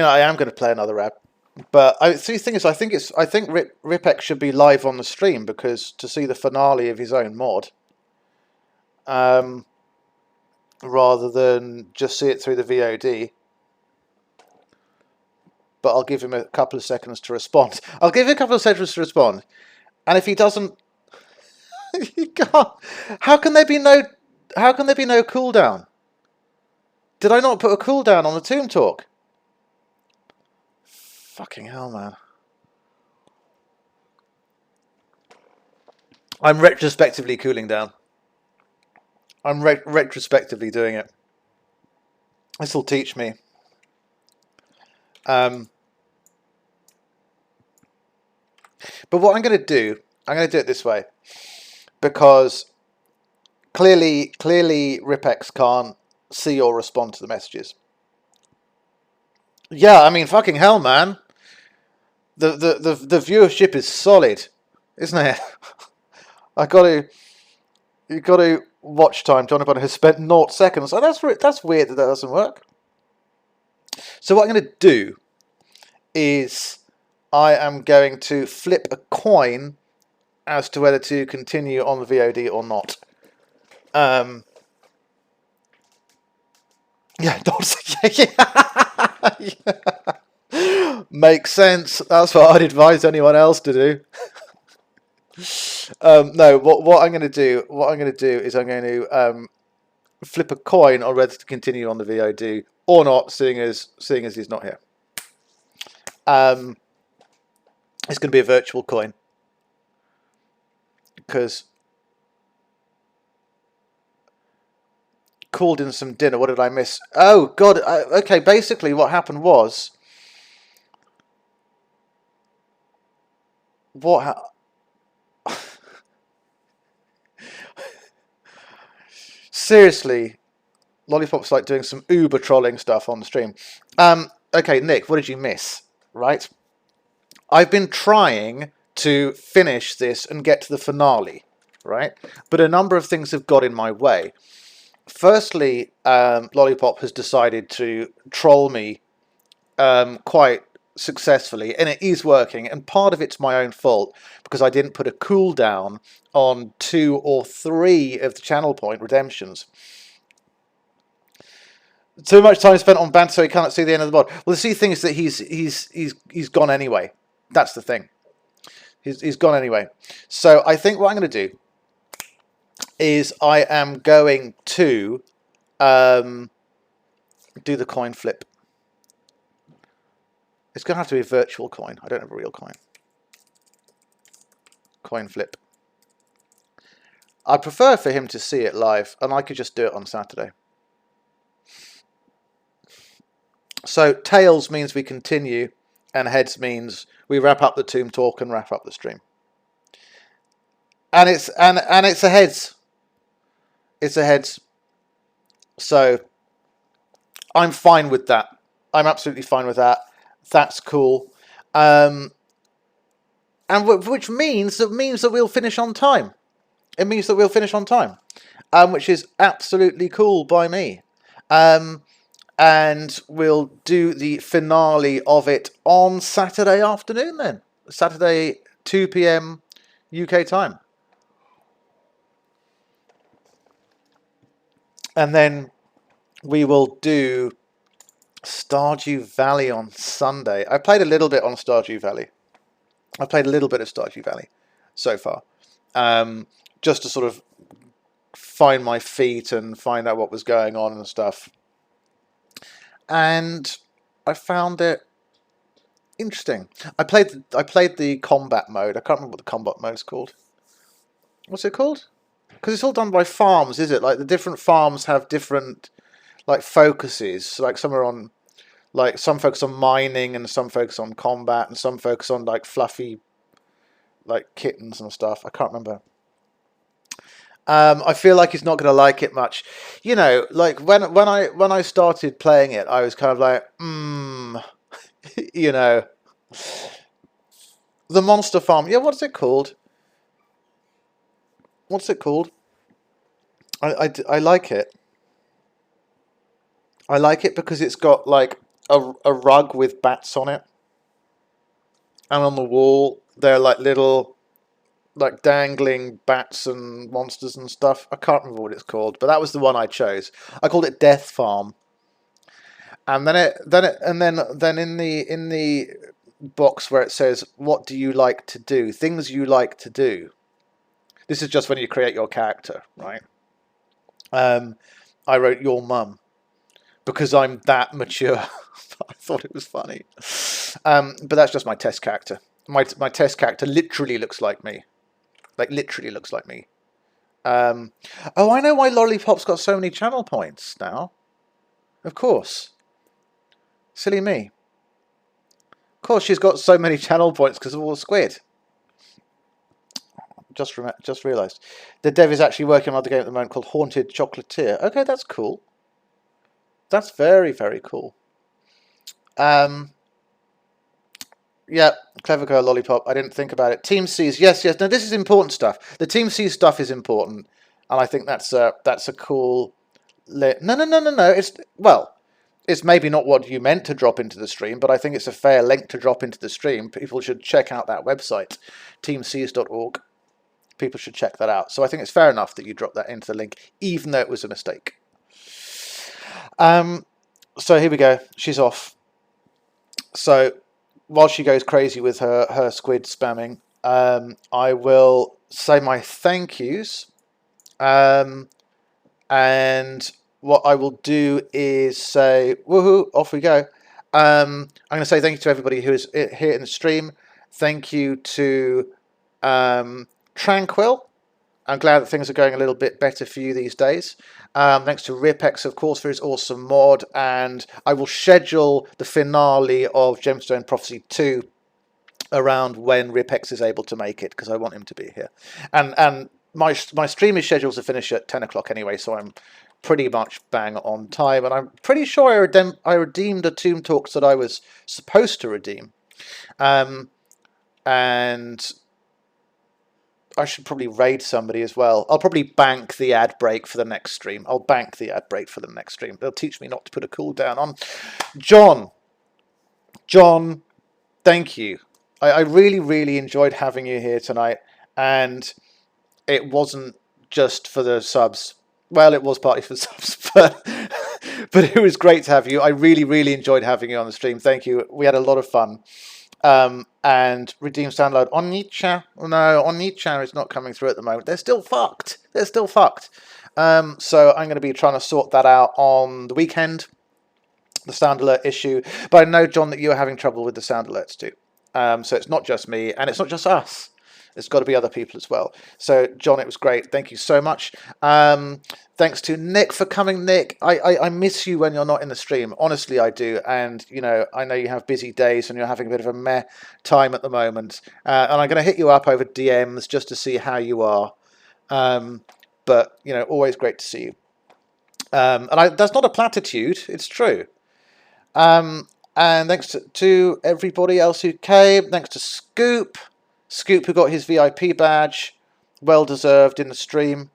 I am going to play another rap, but the thing is, I think RipX should be live on the stream, because to see the finale of his own mod, rather than just see it through the VOD. But I'll give him a couple of seconds to respond. I'll give him a couple of seconds to respond, and if he doesn't, he can't. How can there be no cooldown? Did I not put a cooldown on the Tomb Talk? Fucking hell, man. I'm retrospectively cooling down. I'm retrospectively doing it. This will teach me. But what I'm going to do it this way, because clearly RipX can't see or respond to the messages. Yeah, I mean, fucking hell, man. The viewership is solid, isn't it? You got to watch time. Jonathan has spent 0 seconds. Oh, that's weird that doesn't work. So what I'm going to do is I am going to flip a coin as to whether to continue on the VOD or not. Yeah, yeah. Makes sense. That's what I'd advise anyone else to do. No, what I'm going to do is I'm going to flip a coin on whether to continue on the VOD or not, seeing as he's not here. It's going to be a virtual coin, because called in some dinner. What did I miss? Oh god. Okay, basically what happened was seriously, Lollipop's like doing some uber trolling stuff on the stream. Okay, Nick, what did you miss? Right, I've been trying to finish this and get to the finale, right? But a number of things have got in my way. Firstly, Lollipop has decided to troll me quite successfully, and it is working, and part of it's my own fault, because I didn't put a cooldown on 2 or 3 of the channel point redemptions. Too much time spent on banter, so he can't see the end of the mod. Well, the thing is that he's gone anyway. That's the thing. He's gone anyway. So I think what I'm going to do is I am going to do the coin flip. It's going to have to be a virtual coin. I don't have a real coin. Coin flip. I prefer for him to see it live, and I could just do it on Saturday. So tails means we continue, and heads means we wrap up the Tomb Talk and wrap up the stream. And it's a heads. It's a heads. So I'm fine with that. I'm absolutely fine with that. That's cool. And which means that we'll finish on time. It means that we'll finish on time, which is absolutely cool by me. And we'll do the finale of it on Saturday afternoon then. Saturday, 2 PM UK time. And then we will do Stardew Valley on Sunday. I played a little bit on Stardew Valley. I've played a little bit of Stardew Valley so far. Just to sort of find my feet and find out what was going on and stuff. and I found it interesting. I played the combat mode. I can't remember what the combat mode is called. What's it called? Because it's all done by farms, is it? Like the different farms have different like focuses. Like some are on, like some focus on mining, and some focus on combat, and some focus on like fluffy, like kittens and stuff. I can't remember. I feel like he's not going to like it much. You know, like when I started playing it, I was kind of like, you know, the monster farm. Yeah, what's it called? What's it called? I like it. I like it because it's got like a rug with bats on it, and on the wall they're like little, like dangling bats and monsters and stuff. I can't remember what it's called, but that was the one I chose. I called it Death Farm. And then in the box where it says what do you like to do, things you like to do. This is just when you create your character, right? I wrote your mum because I'm that mature. I thought it was funny. But that's just my test character. My test character literally looks like me. Like, literally looks like me. Oh, I know why Lollipop's got so many channel points now. Of course. Silly me. Of course she's got so many channel points because of all the squid. Just realised. The dev is actually working on another game at the moment called Haunted Chocolatier. Okay, that's cool. That's very, very cool. Yeah, clever girl, Lollipop. I didn't think about it. Team C's, yes. No, this is important stuff. The Team C stuff is important, and I think that's a cool. No. It's maybe not what you meant to drop into the stream, but I think it's a fair link to drop into the stream. People should check out that website, teamcs.org. People should check that out. So I think it's fair enough that you drop that into the link, even though it was a mistake. So here we go. She's off. So while she goes crazy with her squid spamming, I will say my thank yous. And what I will do is say, woohoo, off we go. I'm going to say thank you to everybody who is here in the stream. Thank you to Tranquil. I'm glad that things are going a little bit better for you these days. Thanks to RipX's, of course, for his awesome mod. And I will schedule the finale of Gemstone Prophecy 2 around when RipX is able to make it, because I want him to be here. And my stream is scheduled to finish at 10 o'clock anyway, so I'm pretty much bang on time. And I'm pretty sure I redeemed the Tomb Talks that I was supposed to redeem. And I should probably raid somebody as well. I'll probably bank the ad break for the next stream. I'll bank the ad break for the next stream. They'll teach me not to put a cooldown on. John, thank you. I really, really enjoyed having you here tonight. And it wasn't just for the subs. Well, it was partly for the subs, but it was great to have you. I really, really enjoyed having you on the stream. Thank you. We had a lot of fun. And Redeem Download on Nietzsche. No, on Nietzsche is not coming through at the moment. They're still fucked. So I'm going to be trying to sort that out on the weekend, the sound alert issue. But I know, John, that you are having trouble with the sound alerts too. So it's not just me, and it's not just us. There's got to be other people as well. So, John, it was great. Thank you so much. Thanks to Nick for coming. Nick, I miss you when you're not in the stream. Honestly, I do. And, you know you have busy days and you're having a bit of a meh time at the moment. And I'm going to hit you up over DMs just to see how you are. But, always great to see you. And that's not a platitude. It's true. And thanks to everybody else who came. Thanks to Scoop, who got his VIP badge, well deserved in the stream,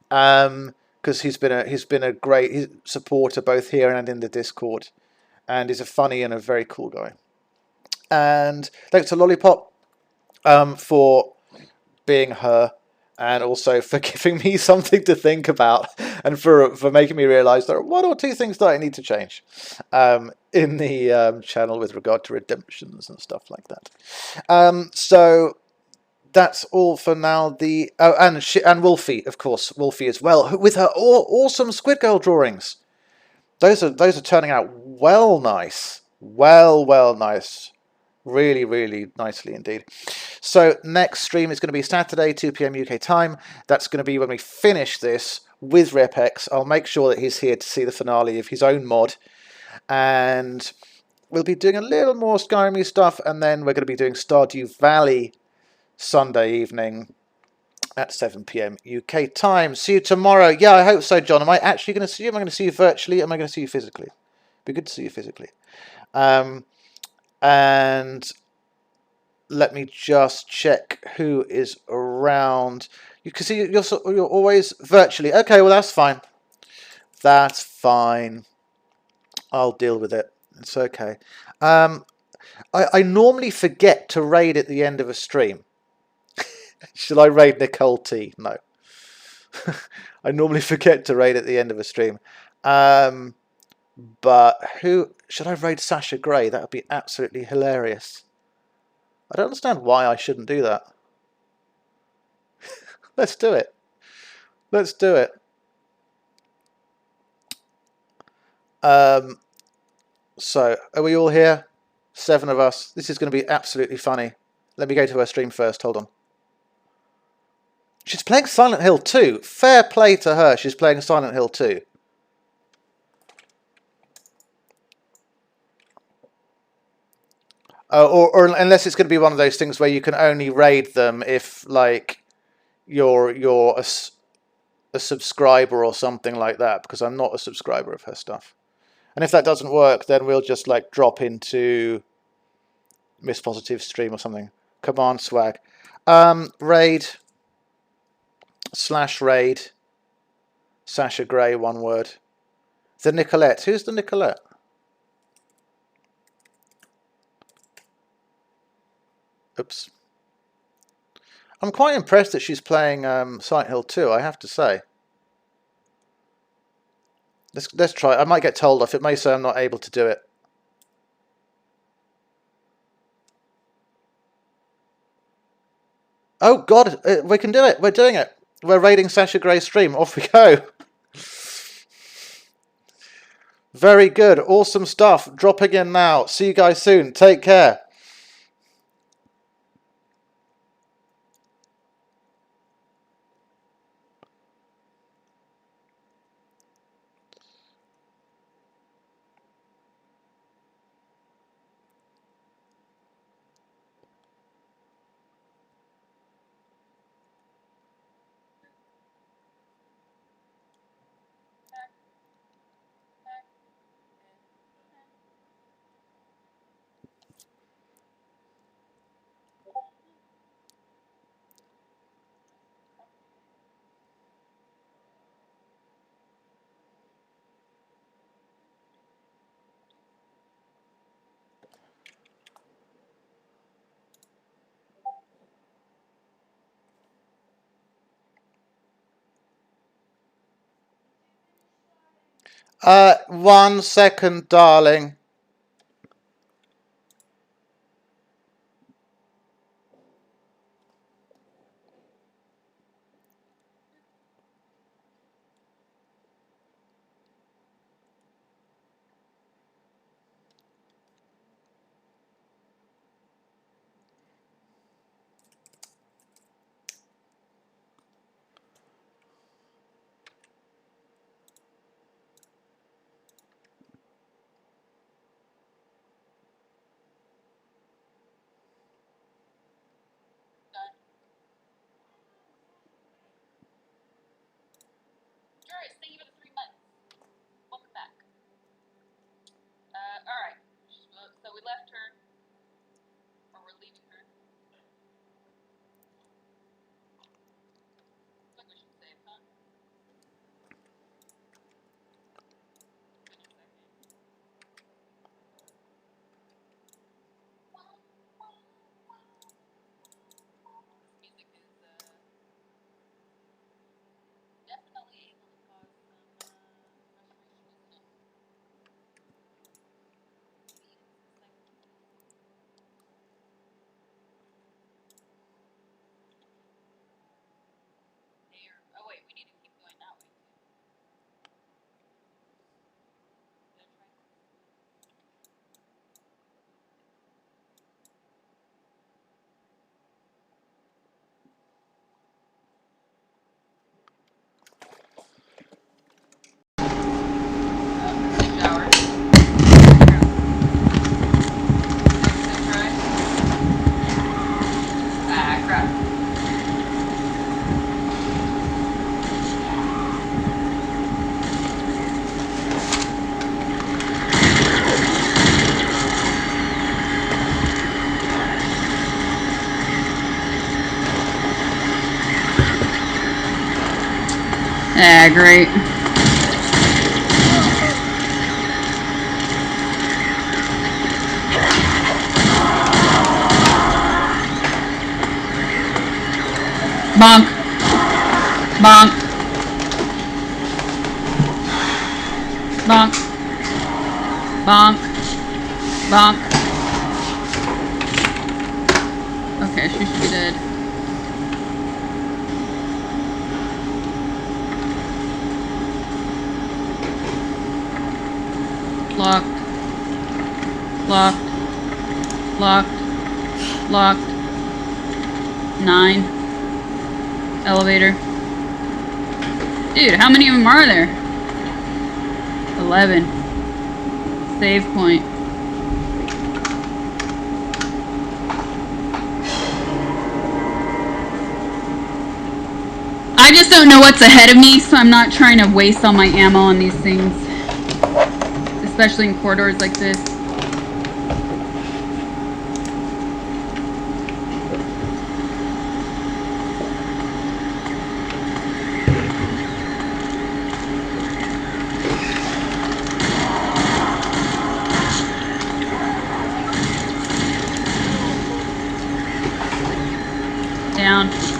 because he's been a great supporter both here and in the Discord, and he's a funny and a very cool guy. And thanks to Lollipop for being her, and also for giving me something to think about, and for making me realise there are one or two things that I need to change in the channel with regard to redemptions and stuff like that. So that's all for now. And Wolfie, of course, Wolfie as well, with her awesome Squid Girl drawings. Those are turning out well nice. Well nice. Really, really nicely indeed. So next stream is going to be Saturday, 2 p.m. UK time. That's going to be when we finish this with RipX. I'll make sure that he's here to see the finale of his own mod. And we'll be doing a little more Skyrim stuff. And then we're going to be doing Stardew Valley Sunday evening at 7 p.m. UK time. See you tomorrow. Yeah, I hope so, John. Am I actually going to see you? Am I going to see you virtually? Am I going to see you physically? Be good to see you physically. And let me just check who is around. You can see you're always virtually. Okay, well, that's fine. That's fine. I'll deal with it. It's okay. I normally forget to raid at the end of a stream. Shall I raid Nicole T? No. I normally forget to raid at the end of a stream. But who... Should I raid Sasha Grey? That would be absolutely hilarious. I don't understand why I shouldn't do that. Let's do it. Let's do it. So, are we all here? 7 of us. This is going to be absolutely funny. Let me go to her stream first. Hold on. She's playing Silent Hill 2. Fair play to her. She's playing Silent Hill 2. Or unless it's going to be one of those things where you can only raid them if, like, you're a subscriber or something like that, because I'm not a subscriber of her stuff. And if that doesn't work, then we'll just, like, drop into Miss Positive stream or something. Command swag. Raid /raid Sasha Grey, one word. The Nicolette. Who's the Nicolette? Oops. I'm quite impressed that she's playing Silent Hill 2, I have to say. Let's try. I might get told off. It may say I'm not able to do it. Oh, God. We can do it. We're doing it. We're raiding Sasha Grey's stream. Off we go. Very good. Awesome stuff. Dropping in now. See you guys soon. Take care. One second, darling. Ah, great. Bonk. Bonk. Bonk. Bonk. Bonk. Okay, she should be dead. Locked. Locked. Locked. Locked. 9. Elevator. Dude, how many of them are there? 11. Save point. I just don't know what's ahead of me, so I'm not trying to waste all my ammo on these things. Especially in corridors like this. Down.